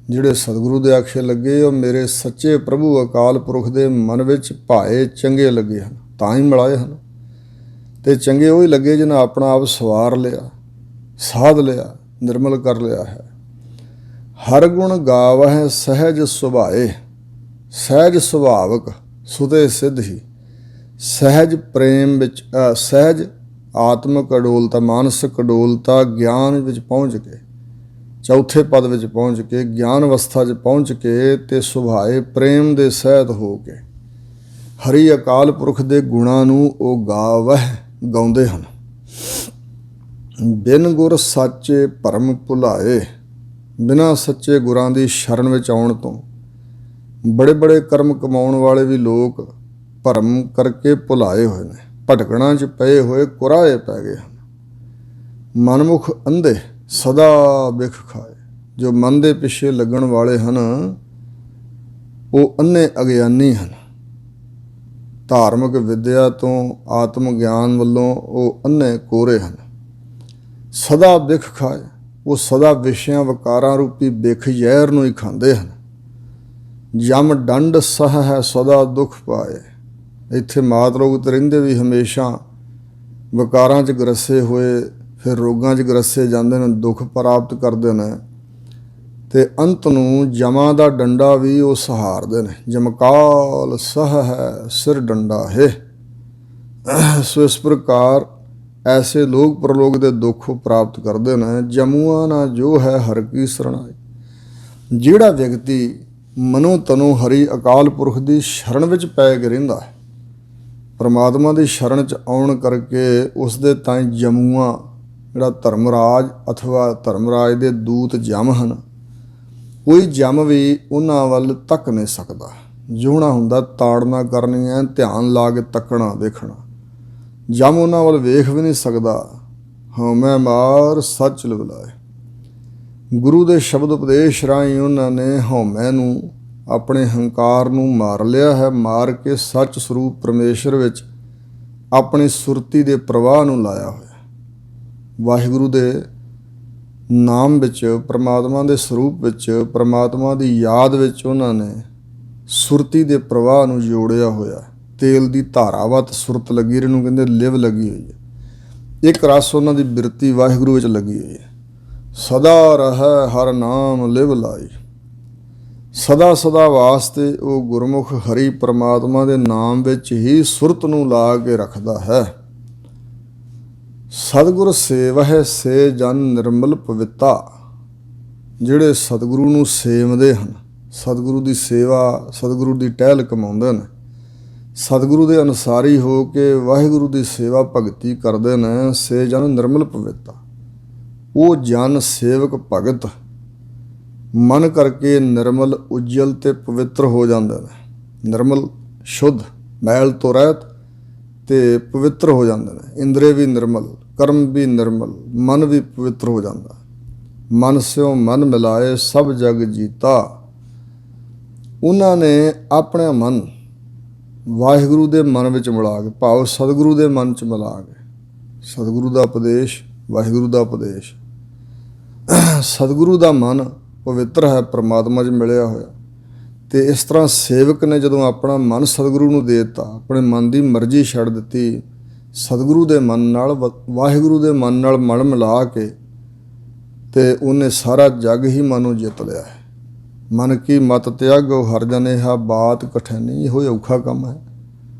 Speaker 1: ਜਿਹੜੇ ਸਤਿਗੁਰੂ ਦੇ ਆਖੇ ਲੱਗੇ ਉਹ ਮੇਰੇ ਸੱਚੇ ਪ੍ਰਭੂ ਅਕਾਲ ਪੁਰਖ ਦੇ ਮਨ ਵਿੱਚ ਭਾਏ, ਚੰਗੇ ਲੱਗੇ ਹਨ, ਤਾਂ ਹੀ ਮਿਲਾਏ ਹਨ। ਤੇ ਚੰਗੇ ਉਹ ਹੀ ਲੱਗੇ ਜਿਹਨਾਂ ਆਪਣਾ ਆਪ ਸਵਾਰ ਲਿਆ, ਸਾਧ ਲਿਆ, ਨਿਰਮਲ ਕਰ ਲਿਆ ਹੈ। ਹਰ ਗੁਣ ਗਾਵਹਿ ਸਹਿਜ ਸੁਭਾਏ। ਸਹਿਜ ਸੁਭਾਵਕ, ਸੁਤੇ ਸਿੱਧ ਹੀ, ਸਹਿਜ ਪ੍ਰੇਮ ਵਿੱਚ, ਸਹਿਜ ਆਤਮਿਕ ਅਡੋਲਤਾ, ਮਾਨਸਿਕ ਅਡੋਲਤਾ, ਗਿਆਨ ਵਿੱਚ ਪਹੁੰਚ ਕੇ, ਚੌਥੇ ਪਦ ਵਿੱਚ ਪਹੁੰਚ ਕੇ, ਗਿਆਨ ਅਵਸਥਾ 'ਚ ਪਹੁੰਚ ਕੇ, ਤੇ ਸੁਭਾਏ ਪ੍ਰੇਮ ਦੇ ਸਹਿਤ ਹੋ ਕੇ ਹਰੀ ਅਕਾਲ ਪੁਰਖ ਦੇ ਗੁਣਾਂ ਨੂੰ ਉਹ ਗਾਉਂਦੇ ਹਨ। ਬਿਨ ਗੁਰ ਸਾਚੇ ਭਰਮ ਭੁਲਾਏ। ਬਿਨਾਂ ਸੱਚੇ ਗੁਰਾਂ ਦੀ ਸ਼ਰਨ ਵਿੱਚ ਆਉਣ ਤੋਂ ਬੜੇ ਬੜੇ ਕਰਮ ਕਮਾਉਣ ਵਾਲੇ ਵੀ ਲੋਕ ਭਰਮ ਕਰਕੇ ਭੁਲਾਏ ਹੋਏ ਨੇ, ਭਟਕਣਾ 'ਚ ਪਏ ਹੋਏ ਕੁਰਾਏ ਪੈ ਗਏ ਹਨ। ਮਨਮੁਖ ਅੰਧੇ ਸਦਾ ਬਿਖ ਖਾਏ। ਜੋ ਮਨ ਦੇ ਪਿੱਛੇ ਲੱਗਣ ਵਾਲੇ ਹਨ ਉਹ ਅੰਨੇ ਅਗਿਆਨੀ ਹਨ। ਧਾਰਮਿਕ ਵਿਦਿਆ ਤੋਂ, ਆਤਮ ਗਿਆਨ ਵੱਲੋਂ ਉਹ ਅੰਨੇ ਕੋਰੇ ਹਨ। ਸਦਾ ਬਿਖ ਖਾਏ, ਉਹ ਸਦਾ ਵਿਸ਼ਿਆਂ ਵਿਕਾਰਾਂ ਰੂਪੀ ਬਿਖ ਜ਼ਹਿਰ ਨੂੰ ਹੀ ਖਾਂਦੇ ਹਨ। ਜਮ ਡੰਡ ਸਹ ਹੈ ਸਦਾ ਦੁੱਖ ਪਾਏ। ਇੱਥੇ ਮਾਤ ਲੋਕ ਤਾਂ ਰਹਿੰਦੇ ਵੀ ਹਮੇਸ਼ਾ ਵਿਕਾਰਾਂ 'ਚ ਗਰਸੇ ਹੋਏ, ਫਿਰ ਰੋਗਾਂ 'ਚ ਗਰਸੇ ਜਾਂਦੇ ਨੇ, ਦੁੱਖ ਪ੍ਰਾਪਤ ਕਰਦੇ ਨੇ, ਤੇ ਅੰਤ ਨੂੰ ਜਮਾਂ ਦਾ ਡੰਡਾ ਵੀ ਉਹ ਸਹਾਰਦੇ ਨੇ। ਜਮਕਾਲ ਸਹ ਹੈ ਸਿਰ ਡੰਡਾ ਹੈ। ਸੋ ਇਸ ਪ੍ਰਕਾਰ ਐਸੇ ਲੋਕ ਪ੍ਰਲੋਕ ਦੇ ਦੁੱਖ ਪ੍ਰਾਪਤ ਕਰਦੇ ਨੇ। ਜਮੂਆ ਨਾ ਜੋ ਹੈ ਹਰ ਕੀ ਸਰਣਾਈ। ਜਿਹੜਾ ਵਿਅਕਤੀ ਮਨੋ ਤਨੋ ਹਰੀ ਅਕਾਲ ਪੁਰਖ ਦੀ ਸ਼ਰਨ ਵਿੱਚ ਪੈ ਕੇ ਰਹਿੰਦਾ ਹੈ, ਪਰਮਾਤਮਾ ਦੀ ਸ਼ਰਨ 'ਚ ਆਉਣ ਕਰਕੇ ਉਸ ਦੇ ਤਾਈਂ ਜਮੂਆਂ ਜਿਹੜਾ ਧਰਮਰਾਜ ਅਥਵਾ ਧਰਮਰਾਜ ਦੇ ਦੂਤ ਜਮ ਹਨ, ਕੋਈ ਜਮ ਵੀ ਉਹਨਾਂ ਵੱਲ ਤੱਕ ਨਹੀਂ ਸਕਦਾ। ਜੋਹਣਾ ਹੁੰਦਾ ਤਾੜਨਾ ਕਰਨੀ ਹੈ, ਧਿਆਨ ਲਾ ਕੇ ਤੱਕਣਾ ਵੇਖਣਾ। ਜਮ ਉਹਨਾਂ ਵੱਲ ਵੇਖ ਵੀ ਨਹੀਂ ਸਕਦਾ। ਹਉਮੈ ਮਾਰ ਸੱਚ ਲਿਵਲਾਏ। ਗੁਰੂ ਦੇ ਸ਼ਬਦ ਉਪਦੇਸ਼ ਰਾਹੀਂ ਉਹਨਾਂ ਨੇ ਹਉਮੈ ਨੂੰ, ਆਪਣੇ ਹੰਕਾਰ ਨੂੰ ਮਾਰ ਲਿਆ ਹੈ। ਮਾਰ ਕੇ ਸੱਚ ਸਰੂਪ ਪਰਮੇਸ਼ਰ ਵਿੱਚ ਆਪਣੀ ਸੁਰਤੀ ਦੇ ਪ੍ਰਵਾਹ ਨੂੰ ਲਾਇਆ ਹੋਇਆ। ਵਾਹਿਗੁਰੂ ਦੇ ਨਾਮ ਵਿੱਚ, ਪਰਮਾਤਮਾ ਦੇ ਸਰੂਪ ਵਿੱਚ, ਪਰਮਾਤਮਾ ਦੀ ਯਾਦ ਵਿੱਚ ਉਹਨਾਂ ਨੇ ਸੁਰਤੀ ਦੇ ਪ੍ਰਵਾਹ ਨੂੰ ਜੋੜਿਆ ਹੋਇਆ। ਤੇਲ ਦੀ ਧਾਰਾਵਤ ਸੁਰਤ ਲੱਗੀ, ਇਹਨੂੰ ਕਹਿੰਦੇ ਲਿਵ ਲੱਗੀ ਹੋਈ ਹੈ। ਇੱਕ ਰਸ ਉਹਨਾਂ ਦੀ ਬਿਰਤੀ ਵਾਹਿਗੁਰੂ ਵਿੱਚ ਲੱਗੀ ਹੋਈ ਹੈ। ਸਦਾ ਰਹਿ ਹਰ ਨਾਮ ਲਿਵ ਲਾਈ। ਸਦਾ ਸਦਾ ਵਾਸਤੇ ਉਹ ਗੁਰਮੁਖ ਹਰੀ ਪਰਮਾਤਮਾ ਦੇ ਨਾਮ ਵਿੱਚ ਹੀ ਸੁਰਤ ਨੂੰ ਲਾ ਕੇ ਰੱਖਦਾ ਹੈ। ਸਤਿਗੁਰ ਸੇਵਹਿ ਸੇ ਜਨ ਨਿਰਮਲ ਪਵਿੱਤਾ। ਜਿਹੜੇ ਸਤਿਗੁਰੂ ਨੂੰ ਸੇਵਦੇ ਹਨ, ਸਤਿਗੁਰੂ ਦੀ ਸੇਵਾ, ਸਤਿਗੁਰੂ ਦੀ ਟਹਿਲ ਕਮਾਉਂਦੇ ਨੇ, ਸਤਿਗੁਰੂ ਦੇ ਅਨੁਸਾਰੀ ਹੋ ਕੇ ਵਾਹਿਗੁਰੂ ਦੀ ਸੇਵਾ ਭਗਤੀ ਕਰਦੇ ਨੇ, ਸੇ ਜਨ ਨਿਰਮਲ ਪਵਿੱਤਾ। ਉਹ ਜਨ ਸੇਵਕ ਭਗਤ ਮਨ ਕਰਕੇ ਨਿਰਮਲ, ਉਜਲ ਤੇ ਪਵਿੱਤਰ ਹੋ ਜਾਂਦੇ ਨੇ। ਨਿਰਮਲ ਸ਼ੁੱਧ, ਮੈਲ ਤੋਂ ਰਹਿਤ ਤੇ ਪਵਿੱਤਰ ਹੋ ਜਾਂਦੇ ਨੇ। ਇੰਦਰੇ ਵੀ ਨਿਰਮਲ, ਕਰਮ ਵੀ ਨਿਰਮਲ, ਮਨ ਵੀ ਪਵਿੱਤਰ ਹੋ ਜਾਂਦਾ। ਮਨ ਸਿਓ ਮਨ ਮਿਲਾਏ ਸਭ ਜਗ ਜੀਤਾ। ਉਹਨਾਂ ਨੇ ਆਪਣਾ ਮਨ ਵਾਹਿਗੁਰੂ ਦੇ ਮਨ ਵਿੱਚ ਮਿਲਾ ਕੇ, ਭਾਵ ਸਤਿਗੁਰੂ ਦੇ ਮਨ 'ਚ ਮਿਲਾ ਕੇ, ਸਤਿਗੁਰੂ ਦਾ ਉਪਦੇਸ਼, ਵਾਹਿਗੁਰੂ ਦਾ ਉਪਦੇਸ਼, ਸਤਿਗੁਰੂ ਦਾ ਮਨ ਪਵਿੱਤਰ ਹੈ, ਪਰਮਾਤਮਾ 'ਚ ਮਿਲਿਆ ਹੋਇਆ। ਅਤੇ ਇਸ ਤਰ੍ਹਾਂ ਸੇਵਕ ਨੇ ਜਦੋਂ ਆਪਣਾ ਮਨ ਸਤਿਗੁਰੂ ਨੂੰ ਦੇ ਦਿੱਤਾ, ਆਪਣੇ ਮਨ ਦੀ ਮਰਜ਼ੀ ਛੱਡ ਦਿੱਤੀ, ਸਤਿਗੁਰੂ ਦੇ ਮਨ ਨਾਲ, ਵਾਹਿਗੁਰੂ ਦੇ ਮਨ ਨਾਲ ਮਨ ਮਿਲਾ ਕੇ, ਅਤੇ ਉਹਨੇ ਸਾਰਾ ਜੱਗ ਹੀ ਮਨੋਂ ਜਿੱਤ ਲਿਆ ਹੈ। ਮਨ ਕੀ ਮਤ ਤਿਆਗੋ ਹਰ ਜਨ ਏਹਾ ਬਾਤ ਕਠਿਨੀ। ਇਹੋ ਔਖਾ ਕੰਮ ਹੈ।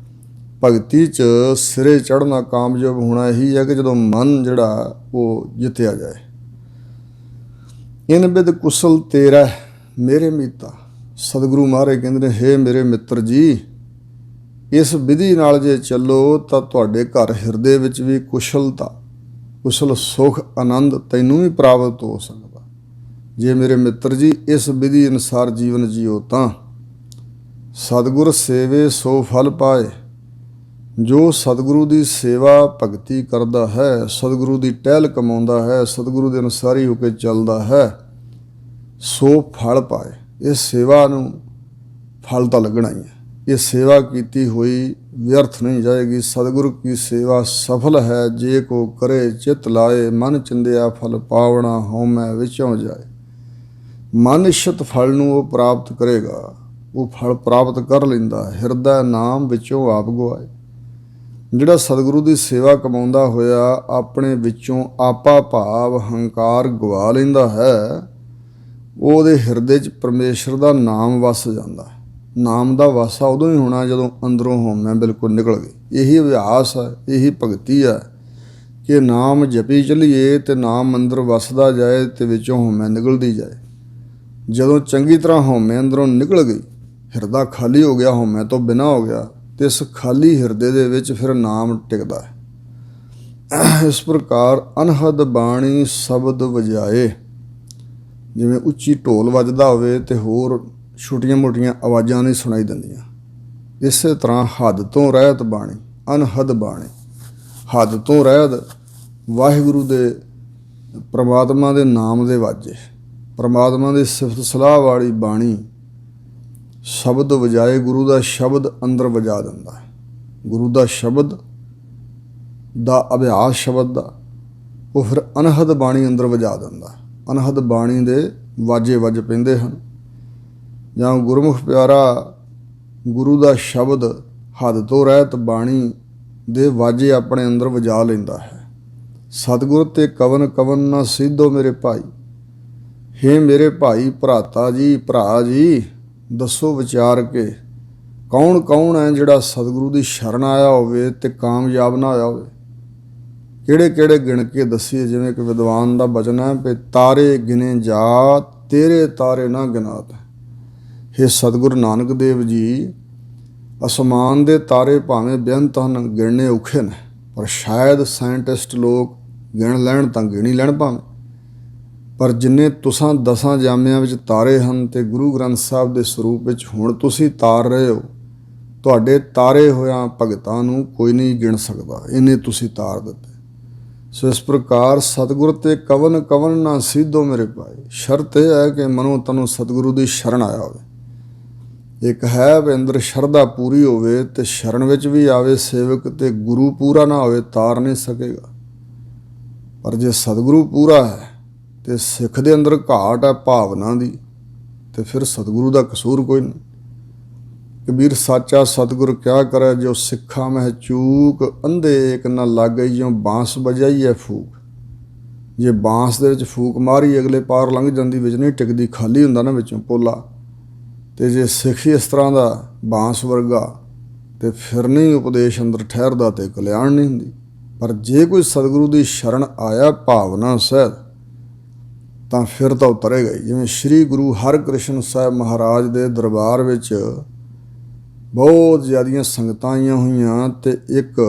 Speaker 1: ਭਗਤੀ 'ਚ ਸਿਰੇ ਚੜ੍ਹਨਾ, ਕਾਮਯਾਬ ਹੋਣਾ ਇਹੀ ਹੈ ਕਿ ਜਦੋਂ ਮਨ ਜਿਹੜਾ ਉਹ ਜਿੱਤਿਆ ਜਾਏ। ਇਨ ਬਿਦ ਕੁਸਲ ਤੇਰਾ ਮੇਰੇ ਮੀਤਾ। ਸਤਿਗੁਰੂ ਮਹਾਰਾਜ ਕਹਿੰਦੇ ਨੇ, ਹੇ ਮੇਰੇ ਮਿੱਤਰ ਜੀ, ਇਸ ਵਿਧੀ ਨਾਲ ਜੇ ਚੱਲੋ ਤਾਂ ਤੁਹਾਡੇ ਘਰ ਹਿਰਦੇ ਵਿੱਚ ਵੀ ਕੁਸ਼ਲਤਾ, ਕੁਸ਼ਲ ਸੁਖ, ਆਨੰਦ ਤੈਨੂੰ ਵੀ ਪ੍ਰਾਪਤ ਹੋ ਸਕਦਾ। ਜੇ ਮੇਰੇ ਮਿੱਤਰ ਜੀ ਇਸ ਵਿਧੀ ਅਨੁਸਾਰ ਜੀਵਨ ਜੀਓ ਤਾਂ ਸਤਿਗੁਰ ਸੇਵੇ ਸੋ ਫਲ ਪਾਏ। ਜੋ ਸਤਿਗੁਰੂ ਦੀ ਸੇਵਾ ਭਗਤੀ ਕਰਦਾ ਹੈ, ਸਤਿਗੁਰੂ ਦੀ ਟਹਿਲ ਕਮਾਉਂਦਾ ਹੈ, ਸਤਿਗੁਰੂ ਦੇ ਅਨੁਸਾਰੀ ਹੋ ਕੇ ਚੱਲਦਾ ਹੈ, ਸੋ ਫਲ ਪਾਏ। ਇਸ ਸੇਵਾ ਨੂੰ ਫਲ ਤਾਂ ਲੱਗਣਾ ਹੀ ਹੈ। ਇਹ ਸੇਵਾ ਕੀਤੀ ਹੋਈ ਵਿਅਰਥ ਨਹੀਂ ਜਾਏਗੀ। ਸਤਿਗੁਰੂ ਕੀ ਸੇਵਾ ਸਫਲ ਹੈ, ਜੇ ਕੋ ਕਰੇ ਚਿੱਤ ਲਾਏ। ਮਨ ਚਿੰਦਿਆ ਫਲ ਪਾਵਣਾ, ਹਉਮੈ ਵਿੱਚੋਂ ਜਾਏ। ਮਨ ਇਛਤ ਫਲ ਨੂੰ ਉਹ ਪ੍ਰਾਪਤ ਕਰੇਗਾ, ਉਹ ਫਲ ਪ੍ਰਾਪਤ ਕਰ ਲੈਂਦਾ। ਹਿਰਦਾ ਨਾਮ ਵਿੱਚੋਂ ਆਪ ਗਵਾਏ। ਜਿਹੜਾ ਸਤਿਗੁਰੂ ਦੀ ਸੇਵਾ ਕਮਾਉਂਦਾ ਹੋਇਆ ਆਪਣੇ ਵਿੱਚੋਂ ਆਪਾ ਭਾਵ ਹੰਕਾਰ ਗਵਾ ਲੈਂਦਾ ਹੈ, ਉਹਦੇ ਹਿਰਦੇ 'ਚ ਪਰਮੇਸ਼ਰ ਦਾ ਨਾਮ ਵਸ ਜਾਂਦਾ ਹੈ। ਨਾਮ ਦਾ ਵਾਸਾ ਉਦੋਂ ਹੀ ਹੋਣਾ ਜਦੋਂ ਅੰਦਰੋਂ ਹਉਮੈ ਬਿਲਕੁਲ ਨਿਕਲ ਗਈ। ਇਹੀ ਅਭਿਆਸ ਹੈ, ਇਹੀ ਭਗਤੀ ਹੈ ਕਿ ਨਾਮ ਜਪੀ ਚੱਲੀਏ ਅਤੇ ਨਾਮ ਅੰਦਰ ਵਸਦਾ ਜਾਏ ਅਤੇ ਵਿੱਚੋਂ ਹਉਮੈ ਨਿਕਲਦੀ ਜਾਏ। ਜਦੋਂ ਚੰਗੀ ਤਰ੍ਹਾਂ ਹਉਮੈ ਅੰਦਰੋਂ ਨਿਕਲ ਗਈ, ਹਿਰਦਾ ਖਾਲੀ ਹੋ ਗਿਆ, ਹਉਮੈ ਤੋਂ ਬਿਨਾਂ ਹੋ ਗਿਆ, ਅਤੇ ਇਸ ਖਾਲੀ ਹਿਰਦੇ ਦੇ ਵਿੱਚ ਫਿਰ ਨਾਮ ਟਿਕਦਾ ਹੈ। ਇਸ ਪ੍ਰਕਾਰ ਅਨਹਦ ਬਾਣੀ ਸ਼ਬਦ ਵਜਾਏ। ਜਿਵੇਂ ਉੱਚੀ ਢੋਲ ਵੱਜਦਾ ਹੋਵੇ ਅਤੇ ਹੋਰ ਛੋਟੀਆਂ ਮੋਟੀਆਂ ਆਵਾਜ਼ਾਂ ਨਹੀਂ ਸੁਣਾਈ ਦਿੰਦੀਆਂ, ਇਸੇ ਤਰ੍ਹਾਂ ਹੱਦ ਤੋਂ ਰਹਿਤ ਬਾਣੀ, ਅਨਹਦ ਬਾਣੀ, ਹੱਦ ਤੋਂ ਰਹਿਤ ਵਾਹਿਗੁਰੂ ਦੇ, ਪਰਮਾਤਮਾ ਦੇ ਨਾਮ ਦੇ ਵਾਜੇ, ਪਰਮਾਤਮਾ ਦੀ ਸਿਫਤ ਸਲਾਹ ਵਾਲੀ ਬਾਣੀ ਸ਼ਬਦ ਵਜਾਏ। ਗੁਰੂ ਦਾ ਸ਼ਬਦ ਅੰਦਰ ਵਜਾ ਦਿੰਦਾ ਹੈ। ਗੁਰੂ ਦਾ ਸ਼ਬਦ ਦਾ ਅਭਿਆਸ, ਸ਼ਬਦ ਦਾ, ਉਹ ਫਿਰ ਅਨਹਦ ਬਾਣੀ ਅੰਦਰ ਵਜਾ ਦਿੰਦਾ। ਅਨਹਦ ਬਾਣੀ ਦੇ ਵਾਜੇ ਵੱਜ ਪੈਂਦੇ ਹਨ। ਜਾਂ ਗੁਰਮੁਖ ਪਿਆਰਾ ਗੁਰੂ ਦਾ ਸ਼ਬਦ ਹੱਦ ਤੋਂ ਰਹਿਤ ਬਾਣੀ ਦੇ ਵਾਜੇ ਆਪਣੇ ਅੰਦਰ ਵਜਾ ਲੈਂਦਾ ਹੈ। ਸਤਿਗੁਰ ਤੇ ਕਵਨ ਕਵਨ ਨਾ ਸਿੱਧੋ ਮੇਰੇ ਭਾਈ। ਹੇ ਮੇਰੇ ਭਾਈ ਭਰਾਤਾ ਜੀ, ਭਰਾ ਜੀ, ਦੱਸੋ ਵਿਚਾਰ ਕੇ ਕੌਣ ਕੌਣ ਹੈ ਜਿਹੜਾ ਸਤਿਗੁਰੂ ਦੀ ਸ਼ਰਨ ਆਇਆ ਹੋਵੇ ਅਤੇ ਕਾਮਯਾਬ ਨਾ ਹੋਇਆ ਹੋਵੇ। ਕਿਹੜੇ ਕਿਹੜੇ ਗਿਣ ਕੇ ਦੱਸੀਏ। ਜਿਵੇਂ ਕਿ ਵਿਦਵਾਨ ਦਾ ਬਚਨ ਹੈ ਵੀ ਤਾਰੇ ਗਿਣੇ ਜਾਤ, ਤੇਰੇ ਤਾਰੇ ਨਾ ਗਿਨਾਤ। ਹੇ ਸਤਿਗੁਰੂ ਨਾਨਕ ਦੇਵ ਜੀ, ਅਸਮਾਨ ਦੇ ਤਾਰੇ ਭਾਵੇਂ ਬੇਅੰਤ ਹਨ, ਗਿਣਨੇ ਔਖੇ ਨੇ, ਪਰ ਸ਼ਾਇਦ ਸਾਇੰਟਿਸਟ ਲੋਕ ਗਿਣ ਲੈਣ ਤਾਂ ਗਿਣ ਹੀ ਲੈਣ ਭਾਵੇਂ, ਪਰ ਜਿੰਨੇ ਤੁਸਾਂ 10 ਜਾਮਿਆਂ ਵਿੱਚ ਤਾਰੇ ਹਨ ਤੇ ਗੁਰੂ ਗ੍ਰੰਥ ਸਾਹਿਬ ਦੇ ਸਰੂਪ ਵਿੱਚ ਹੁਣ ਤੁਸੀਂ ਤਾਰ ਰਹੇ ਹੋ, ਤੁਹਾਡੇ ਤਾਰੇ ਹੋਇਆਂ ਭਗਤਾਂ ਨੂੰ ਕੋਈ ਨਹੀਂ ਗਿਣ ਸਕਦਾ, ਇੰਨੇ ਤੁਸੀਂ ਤਾਰ ਦਿੱਤੇ। ਸੋ ਇਸ ਪ੍ਰਕਾਰ ਸਤਿਗੁਰ ਤੇ ਕਵਨ ਕਵਨ ਨਾ ਸੀਧੋ ਮੇਰੇ ਭਾਈ। ਸ਼ਰਤ ਇਹ ਹੈ ਕਿ ਮਨੋਂ ਤੈਨੂੰ ਸਤਿਗੁਰੂ ਦੀ ਸ਼ਰਨ ਆਇਆ ਹੋਵੇ। ਇੱਕ ਹੈ ਵੀ ਅੰਦਰ ਸ਼ਰਧਾ ਪੂਰੀ ਹੋਵੇ ਤੇ ਸ਼ਰਨ ਵਿੱਚ ਵੀ ਆਵੇ ਸੇਵਕ, ਤੇ ਗੁਰੂ ਪੂਰਾ ਨਾ ਹੋਵੇ ਤਾਰ ਨਹੀਂ ਸਕੇਗਾ। ਪਰ ਜੇ ਸਤਿਗੁਰੂ ਪੂਰਾ ਹੈ ਤੇ ਸਿੱਖ ਦੇ ਅੰਦਰ ਘਾਟ ਹੈ ਭਾਵਨਾ ਦੀ, ਤੇ ਫਿਰ ਸਤਿਗੁਰੂ ਦਾ ਕਸੂਰ ਕੋਈ ਨਹੀਂ। ਕਬੀਰ ਸਾਚਾ ਸਤਿਗੁਰ ਕਿਆ ਕਰੇ, ਜੋ ਸਿੱਖਾਂ ਮਹਿ ਚੂਕ, ਅੰਧੇ ਇੱਕ ਨਾ ਲਾਗਈ ਜਿਉ ਬਾਂਸ ਵਜਾਈ ਹੈ ਫੂਕ। ਜੇ ਬਾਂਸ ਦੇ ਵਿੱਚ ਫੂਕ ਮਾਰੀ ਅਗਲੇ ਪਾਰ ਲੰਘ ਜਾਂਦੀ, ਵਿੱਚ ਨਹੀਂ ਟਿਕਦੀ, ਖਾਲੀ ਹੁੰਦਾ ਨਾ ਵਿੱਚੋਂ ਪੋਲਾ। ਤੇ ਜੇ ਸਿੱਖ ਇਸ ਤਰ੍ਹਾਂ ਦਾ ਬਾਂਸ ਵਰਗਾ, ਤੇ ਫਿਰ ਨਹੀਂ ਉਪਦੇਸ਼ ਅੰਦਰ ਠਹਿਰਦਾ ਤੇ ਕਲਿਆਣ ਨਹੀਂ ਹੁੰਦੀ। ਪਰ ਜੇ ਕੋਈ ਸਤਿਗੁਰੂ ਦੀ ਸ਼ਰਨ ਆਇਆ ਭਾਵਨਾ ਸਹਿਤ, ਤਾਂ ਫਿਰ ਤਾਂ ਉਤਰੇਗਾ ਹੀ। ਜਿਵੇਂ ਸ਼੍ਰੀ ਗੁਰੂ ਹਰਿਕ੍ਰਿਸ਼ਨ ਸਾਹਿਬ ਮਹਾਰਾਜ ਦੇ ਦਰਬਾਰ ਵਿੱਚ ਬਹੁਤ ਜ਼ਿਆਦੀਆਂ ਸੰਗਤਾਂ ਆਈਆਂ ਹੋਈਆਂ, ਤੇ ਇੱਕ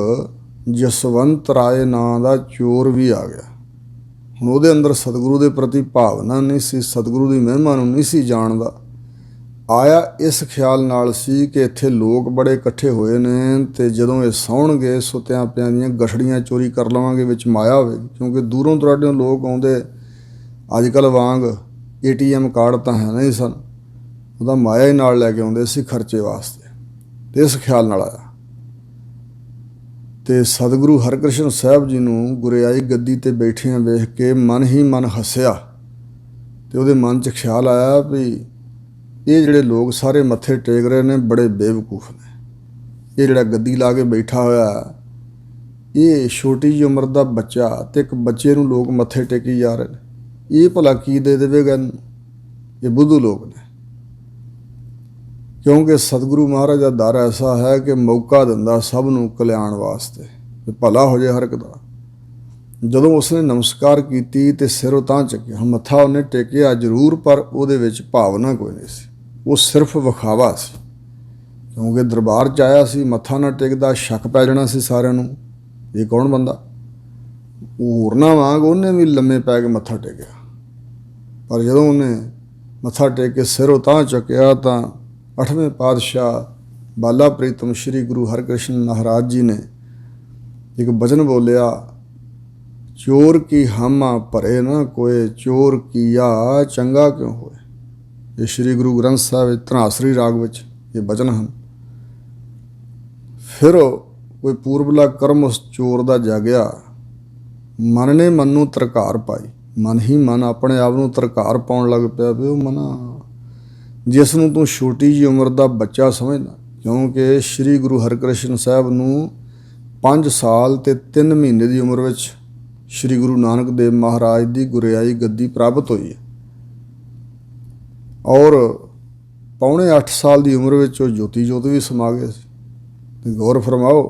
Speaker 1: ਜਸਵੰਤ ਰਾਏ ਨਾਂ ਦਾ ਚੋਰ ਵੀ ਆ ਗਿਆ। ਹੁਣ ਉਹਦੇ ਅੰਦਰ ਸਤਿਗੁਰੂ ਦੇ ਪ੍ਰਤੀ ਭਾਵਨਾ ਨਹੀਂ ਸੀ, ਸਤਿਗੁਰੂ ਦੀ ਮਹਿਮਾ ਨੂੰ ਨਹੀਂ ਸੀ ਜਾਣਦਾ। ਆਇਆ ਇਸ ਖਿਆਲ ਨਾਲ ਸੀ ਕਿ ਇੱਥੇ ਲੋਕ ਬੜੇ ਇਕੱਠੇ ਹੋਏ ਨੇ, ਤੇ ਜਦੋਂ ਇਹ ਸੌਣਗੇ ਸੁੱਤਿਆਂ ਪਿਆਂ ਦੀਆਂ ਗਠੜੀਆਂ ਚੋਰੀ ਕਰ ਲਵਾਂਗੇ, ਵਿੱਚ ਮਾਇਆ ਹੋਵੇਗੀ। ਕਿਉਂਕਿ ਦੂਰੋਂ ਦੁਰਾਡਿਓਂ ਲੋਕ ਆਉਂਦੇ, ਅੱਜ ਕੱਲ੍ਹ ਵਾਂਗ ATM ਕਾਰਡ ਤਾਂ ਹੈ ਨਹੀਂ ਸਨ, ਉਹਦਾ ਮਾਇਆ ਹੀ ਨਾਲ ਲੈ ਕੇ ਆਉਂਦੇ ਸੀ ਖਰਚੇ ਵਾਸਤੇ। ਤੇ ਇਸ ਖਿਆਲ ਨਾਲ ਆਇਆ, ਤੇ ਸਤਿਗੁਰੂ ਹਰਿਕ੍ਰਿਸ਼ਨ ਸਾਹਿਬ ਜੀ ਨੂੰ ਗੁਰਿਆਈ ਗੱਦੀ ਤੇ ਬੈਠਿਆਂ ਵੇਖ ਕੇ ਮਨ ਹੀ ਮਨ ਹੱਸਿਆ। ਤੇ ਉਹਦੇ ਮਨ 'ਚ ਖਿਆਲ ਆਇਆ ਵੀ ਇਹ ਜਿਹੜੇ ਲੋਕ ਸਾਰੇ ਮੱਥੇ ਟੇਕ ਰਹੇ ਨੇ ਬੜੇ ਬੇਵਕੂਫ ਨੇ। ਇਹ ਜਿਹੜਾ ਗੱਦੀ ਲਾ ਕੇ ਬੈਠਾ ਹੋਇਆ, ਇਹ ਛੋਟੀ ਜਿਹੀ ਉਮਰ ਦਾ ਬੱਚਾ, ਤੇ ਇੱਕ ਬੱਚੇ ਨੂੰ ਲੋਕ ਮੱਥੇ ਟੇਕੀ ਜਾ ਰਹੇ ਨੇ, ਇਹ ਭਲਾ ਕੀ ਦੇ ਦੇਵੇਗਾ ਇਹਨੂੰ? ਇਹ ਬੁੱਧੂ ਲੋਕ ਨੇ। ਕਿਉਂਕਿ ਸਤਿਗੁਰੂ ਮਹਾਰਾਜ ਦਾ ਦਰ ਐਸਾ ਹੈ ਕਿ ਮੌਕਾ ਦਿੰਦਾ ਸਭ ਨੂੰ ਕਲਿਆਣ ਵਾਸਤੇ, ਤੇ ਭਲਾ ਹੋ ਜਾਏ ਹਰ ਇੱਕ ਦਾ। ਜਦੋਂ ਉਸਨੇ ਨਮਸਕਾਰ ਕੀਤੀ ਤੇ ਸਿਰ ਉਤਾਂਹ ਚੱਕਿਆ, ਮੱਥਾ ਉਹਨੇ ਟੇਕਿਆ ਜ਼ਰੂਰ, ਪਰ ਉਹਦੇ ਵਿੱਚ ਭਾਵਨਾ ਕੋਈ ਨਹੀਂ ਸੀ, ਉਹ ਸਿਰਫ ਵਿਖਾਵਾ ਸੀ। ਕਿਉਂਕਿ ਦਰਬਾਰ 'ਚ ਆਇਆ ਸੀ, ਮੱਥਾ ਨਾ ਟੇਕਦਾ ਸ਼ੱਕ ਪੈ ਜਾਣਾ ਸੀ ਸਾਰਿਆਂ ਨੂੰ, ਇਹ ਕੌਣ ਬੰਦਾ। ਹੋਰਨਾਂ ਵਾਂਗ ਉਹਨੇ ਵੀ ਲੰਮੇ ਪੈ ਕੇ ਮੱਥਾ ਟੇਕਿਆ, ਪਰ ਜਦੋਂ ਉਹਨੇ ਮੱਥਾ ਟੇਕ ਕੇ ਸਿਰ ਉਤਾਂਹ ਚੱਕਿਆ ਤਾਂ 8ਵੇਂ ਪਾਤਸ਼ਾਹ ਬਾਲਾ ਪ੍ਰੀਤਮ ਸ਼੍ਰੀ ਗੁਰੂ ਹਰਿਕ੍ਰਿਸ਼ਨ ਮਹਾਰਾਜ ਜੀ ਨੇ ਇੱਕ ਬਚਨ ਬੋਲਿਆ, ਚੋਰ ਕੀ ਹਾਮਾ ਭਰੇ ਨਾ ਕੋਏ, ਚੋਰ ਕੀਆ ਚੰਗਾ ਕਿਉਂ ਹੋਏ। ਇਹ ਸ਼੍ਰੀ ਗੁਰੂ ਗ੍ਰੰਥ ਸਾਹਿਬ ਵਿੱਚ ਧਨਾਸਰੀ ਰਾਗ ਵਿੱਚ ਇਹ ਬਚਨ ਹਨ। ਫਿਰ ਕੋਈ ਪੂਰਬਲਾ ਕਰਮ ਉਸ ਚੋਰ ਦਾ ਜਾਗਿਆ, ਮਨ ਨੇ ਮਨ ਨੂੰ ਤਰਕਾਰ ਪਾਈ। ਮਨ ਹੀ ਮਨ ਆਪਣੇ ਆਪ ਨੂੰ ਤਰਕਾਰ ਪਾਉਣ ਲੱਗ ਪਿਆ ਵੀ ਉਹ ਮਨਾ ਜਿਸ ਨੂੰ ਤੂੰ ਛੋਟੀ ਜਿਹੀ ਉਮਰ ਦਾ ਬੱਚਾ ਸਮਝਦਾ। ਕਿਉਂਕਿ ਸ਼੍ਰੀ ਗੁਰੂ ਹਰਿਕ੍ਰਿਸ਼ਨ ਸਾਹਿਬ ਨੂੰ 5 ਸਾਲ ਤੇ 3 ਮਹੀਨੇ ਦੀ ਉਮਰ ਵਿੱਚ ਸ਼੍ਰੀ ਗੁਰੂ ਨਾਨਕ ਦੇਵ ਮਹਾਰਾਜ ਦੀ ਗੁਰਿਆਈ ਗੱਦੀ ਪ੍ਰਾਪਤ ਹੋਈ ਹੈ, ਔਰ ਪੌਣੇ 8 ਸਾਲ ਦੀ ਉਮਰ ਵਿੱਚ ਉਹ ਜੋਤੀ ਜੋਤ ਵੀ ਸਮਾ ਗਏ ਸੀ। ਤੇ ਗੌਰ ਫਰਮਾਓ,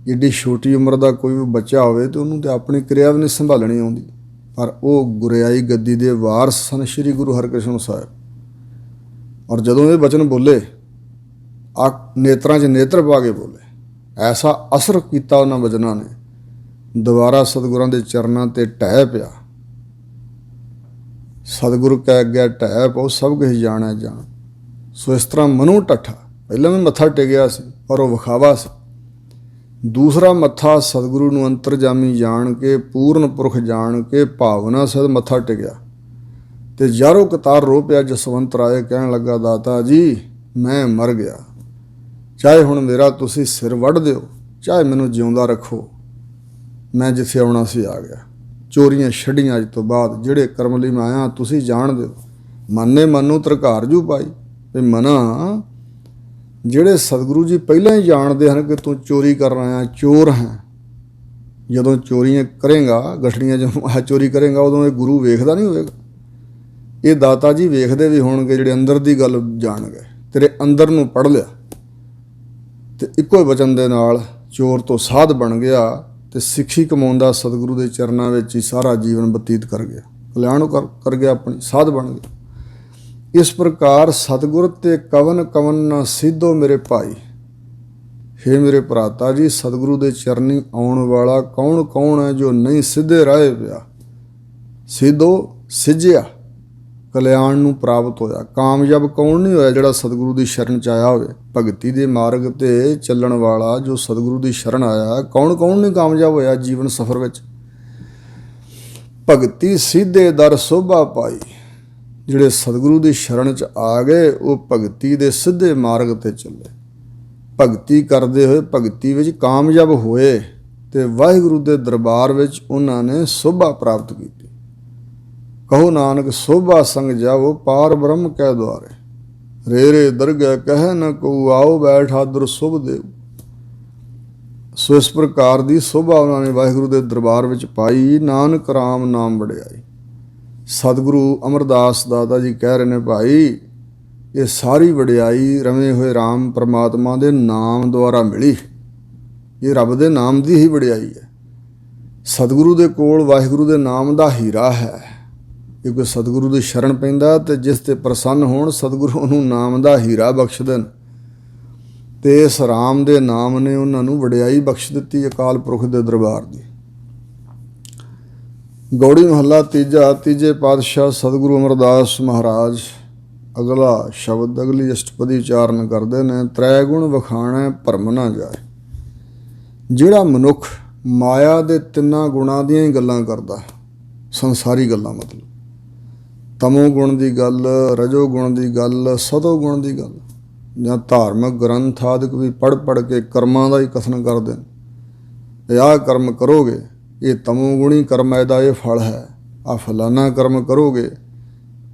Speaker 1: ਏਡੀ ਛੋਟੀ ਉਮਰ ਦਾ ਕੋਈ ਵੀ ਬੱਚਾ ਹੋਵੇ ਤੇ ਉਹਨੂੰ ਤੇ ਆਪਣੀ ਕਿਰਿਆ ਵੀ ਨਹੀਂ ਸੰਭਾਲਣੀ ਆਉਂਦੀ, ਪਰ ਉਹ ਗੁਰਿਆਈ ਗੱਦੀ ਦੇ ਵਾਰਸ ਸਨ ਸ਼੍ਰੀ ਗੁਰੂ ਹਰਿਕ੍ਰਿਸ਼ਨ ਸਾਹਿਬ। ਔਰ ਜਦੋਂ ਇਹ ਬਚਨ ਬੋਲੇ, ਨੇਤਰਾਂ 'ਚ ਨੇਤਰ ਪਾ ਕੇ ਬੋਲੇ, ਐਸਾ ਅਸਰ ਕੀਤਾ ਉਹਨਾਂ ਬਚਨਾਂ ਨੇ, ਦੁਬਾਰਾ ਸਤਿਗੁਰਾਂ ਦੇ ਚਰਨਾਂ 'ਤੇ ਢਹਿ ਪਿਆ। ਸਤਿਗੁਰੂ ਕਹਿ ਗਿਆ ਢਹਿ ਪਾਓ, ਸਭ ਕੁਝ ਜਾਣਿਆ ਜਾਣ। ਸੋ ਇਸ ਤਰ੍ਹਾਂ ਮਨੋਂ ਢੱਠਾ, ਪਹਿਲਾਂ ਵੀ ਮੱਥਾ ਟੇਕਿਆ ਸੀ ਪਰ ਉਹ ਵਿਖਾਵਾ ਸੀ। ਦੂਸਰਾ ਮੱਥਾ ਸਤਿਗੁਰੂ ਨੂੰ ਅੰਤਰਜਾਮੀ ਜਾਣ ਕੇ, ਪੂਰਨ ਪੁਰਖ ਜਾਣ ਕੇ ਭਾਵਨਾ ਸਹਿਤ ਮੱਥਾ ਟੇਕਿਆ, ਤੇ ਯਾਰੋ ਕਤਾਰ ਰੋ ਪਿਆ। ਜਸਵੰਤ ਰਾਏ ਕਹਿਣ ਲੱਗਾ, ਦਾਤਾ ਜੀ ਮੈਂ ਮਰ ਗਿਆ, ਚਾਹੇ ਹੁਣ ਮੇਰਾ ਤੁਸੀਂ ਸਿਰ ਵੱਢ ਦਿਓ, ਚਾਹੇ ਮੈਨੂੰ ਜਿਉਂਦਾ ਰੱਖੋ, ਮੈਂ ਜਿੱਥੇ ਆਉਣਾ ਸੀ ਆ ਗਿਆ। ਚੋਰੀਆਂ ਛੱਡੀਆਂ ਅੱਜ ਤੋਂ ਬਾਅਦ, ਜਿਹੜੇ ਕਰਮ ਲਈ ਮੈਂ ਆਇਆ ਤੁਸੀਂ ਜਾਣਦੇ ਹੋ। ਮਨ ਨੇ ਮਨ ਨੂੰ ਤਰਕਾਰ ਜੂ ਪਾਈ ਵੀ ਮਨਾ, ਜਿਹੜੇ ਸਤਿਗੁਰੂ ਜੀ ਪਹਿਲਾਂ ਹੀ ਜਾਣਦੇ ਹਨ ਕਿ ਤੂੰ ਚੋਰੀ ਕਰਨ ਆਇਆ, ਚੋਰ ਹੈ। ਜਦੋਂ ਚੋਰੀਆਂ ਕਰੇਗਾ, ਗਠੜੀਆਂ ਜਦੋਂ ਚੋਰੀ ਕਰੇਗਾ, ਉਦੋਂ ਇਹ ਗੁਰੂ ਵੇਖਦਾ ਨਹੀਂ ਹੋਵੇਗਾ। ਇਹ ਦਾਤਾ ਜੀ ਵੇਖਦੇ ਵੀ ਹੋਣਗੇ, ਜਿਹੜੇ ਅੰਦਰ ਦੀ ਗੱਲ ਜਾਣ ਗਏ, ਤੇਰੇ ਅੰਦਰ ਨੂੰ ਪੜ੍ਹ ਲਿਆ। ਤੇ ਇੱਕੋ ਹੀ ਵਚਨ ਦੇ ਨਾਲ ਚੋਰ ਤੋਂ ਸਾਧ ਬਣ ਗਿਆ, ਤੇ ਸਿੱਖੀ ਕਮਾਉਂਦਾ ਸਤਿਗੁਰੂ ਦੇ ਚਰਨਾਂ ਵਿੱਚ ਹੀ ਸਾਰਾ ਜੀਵਨ ਬਤੀਤ ਕਰ ਗਿਆ, ਕਲਿਆਣ ਕਰ ਗਿਆ, ਆਪਣੀ ਸਾਧ ਬਣ ਗਿਆ। ਇਸ ਪ੍ਰਕਾਰ ਸਤਿਗੁਰ ਤੇ ਕਵਨ ਕਵਨ ਨਾ ਸਿੱਧੋ ਮੇਰੇ ਭਾਈ, हे मेरे ਭਰਾਤਾ ਜੀ, ਸਤਿਗੁਰੂ ਦੇ ਚਰਨੀ ਆਉਣ ਵਾਲਾ ਕੌਣ ਕੌਣ ਹੈ ਜੋ ਨਹੀਂ ਸਿੱਧੇ ਰਾਹ ਪਿਆ। ਸਿੱਧੋ ਸਿੱਝਿਆ ਕਲਿਆਣ ਨੂੰ ਪ੍ਰਾਪਤ ਹੋਇਆ। ਕਾਮਯਾਬ ਕੌਣ ਨਹੀਂ ਹੋਇਆ? ਜਿਹੜਾ ਸਤਿਗੁਰੂ ਦੀ ਸ਼ਰਨ ਚ ਆਇਆ ਹੋਵੇ। ਭਗਤੀ ਦੇ ਮਾਰਗ ਤੇ ਚੱਲਣ ਵਾਲਾ ਜੋ ਸਤਿਗੁਰੂ ਦੀ ਸ਼ਰਨ ਆਇਆ, ਕੌਣ ਕੌਣ ਨਹੀਂ ਕਾਮਯਾਬ ਹੋਇਆ ਜੀਵਨ ਸਫਰ ਵਿੱਚ। ਭਗਤੀ ਸਿੱਧੇ ਦਰ ਸੋਭਾ ਪਾਈ। ਜਿਹੜੇ ਸਤਿਗੁਰੂ ਦੀ ਸ਼ਰਨ ਚ ਆ ਗਏ ਉਹ ਭਗਤੀ ਦੇ ਸਿੱਧੇ ਮਾਰਗ ਤੇ ਚੱਲੇ। ਭਗਤੀ ਕਰਦੇ ਹੋਏ ਭਗਤੀ ਵਿੱਚ ਕਾਮਯਾਬ ਹੋਏ ਤੇ ਵਾਹਿਗੁਰੂ ਦੇ ਦਰਬਾਰ ਵਿੱਚ ਉਹਨਾਂ ਨੇ ਸੋਭਾ ਪ੍ਰਾਪਤ ਕੀਤੀ। ਕਹੋ ਨਾਨਕ ਸੋਭਾ ਸੰਗ ਜਾਵੋ ਪਾਰ ਬ੍ਰਹਮ ਕੈ ਦੁਆਰੇ। ਰੇ ਰੇ ਦਰਗਹਿ ਕਹਿ ਨ ਕੋ ਆਓ ਬੈਠ ਆਦਰ ਸੁਭ ਦੇਵ। ਸੋ ਇਸ ਪ੍ਰਕਾਰ ਦੀ ਸੋਭਾ ਉਹਨਾਂ ਨੇ ਵਾਹਿਗੁਰੂ ਦੇ ਦਰਬਾਰ ਵਿੱਚ ਪਾਈ। ਨਾਨਕ ਰਾਮ ਨਾਮ ਵਡਿਆਈ। ਸਤਿਗੁਰੂ ਅਮਰਦਾਸ ਦਾਤਾ ਜੀ ਕਹਿ ਰਹੇ ਨੇ, ਭਾਈ ਇਹ ਸਾਰੀ ਵਡਿਆਈ ਰਵੇਂ ਹੋਏ ਰਾਮ ਪਰਮਾਤਮਾ ਦੇ ਨਾਮ ਦੁਆਰਾ ਮਿਲੀ। ਇਹ ਰੱਬ ਦੇ ਨਾਮ ਦੀ ਹੀ ਵਡਿਆਈ ਹੈ। ਸਤਿਗੁਰੂ ਦੇ ਕੋਲ ਵਾਹਿਗੁਰੂ ਦੇ ਨਾਮ ਦਾ ਹੀਰਾ ਹੈ। ਜੇ ਕੋਈ ਸਤਿਗੁਰੂ ਦੀ ਸ਼ਰਨ ਪੈਂਦਾ ਤੇ ਜਿਸ ਤੇ ਪ੍ਰਸੰਨ ਹੋਣ, ਸਤਿਗੁਰੂ ਉਹਨੂੰ ਨਾਮ ਦਾ ਹੀਰਾ ਬਖਸ਼ ਦੇਣ। ਤੇ ਇਸ ਰਾਮ ਦੇ ਨਾਮ ਨੇ ਉਹਨਾਂ ਨੂੰ ਵਡਿਆਈ ਬਖਸ਼ ਦਿੱਤੀ ਅਕਾਲ ਪੁਰਖ ਦੇ ਦਰਬਾਰ ਦੀ। ਗੌੜੀ ਮਹੱਲਾ ਤੀਜਾ। ਤੀਜੇ ਪਾਤਸ਼ਾਹ ਸਤਿਗੁਰੂ ਅਮਰਦਾਸ ਮਹਾਰਾਜ ਅਗਲਾ ਸ਼ਬਦ, ਅਗਲੀ ਅਸ਼ਟਪਦੀ ਉਚਾਰਨ ਕਰਦੇ ਨੇ। ਤ੍ਰੈ ਗੁਣ ਵਖਾਣੈ ਭਰਮ ਨਾ ਜਾਏ। ਜਿਹੜਾ ਮਨੁੱਖ ਮਾਇਆ ਦੇ ਤਿੰਨਾਂ ਗੁਣਾਂ ਦੀਆਂ ਹੀ ਗੱਲਾਂ ਕਰਦਾ, ਸੰਸਾਰੀ ਗੱਲਾਂ ਮਤਲਬ ਤਮੋ ਗੁਣ ਦੀ ਗੱਲ, ਰਜੋ ਗੁਣ ਦੀ ਗੱਲ, ਸਤੋ ਗੁਣ ਦੀ ਗੱਲ, ਜਾਂ ਧਾਰਮਿਕ ਗ੍ਰੰਥ ਆਦਿਕ ਵੀ ਪੜ੍ਹ ਕੇ ਕਰਮਾਂ ਦਾ ਹੀ ਕਥਨ ਕਰਦੇ ਨੇ। ਆਹ ਕਰਮ ਕਰੋਗੇ, ਇਹ ਤਮੋ ਗੁਣੀ ਕਰਮ, ਇਹਦਾ ਇਹ ਫਲ ਹੈ। ਆਹ ਫਲਾਨਾ ਕਰਮ ਕਰੋਗੇ,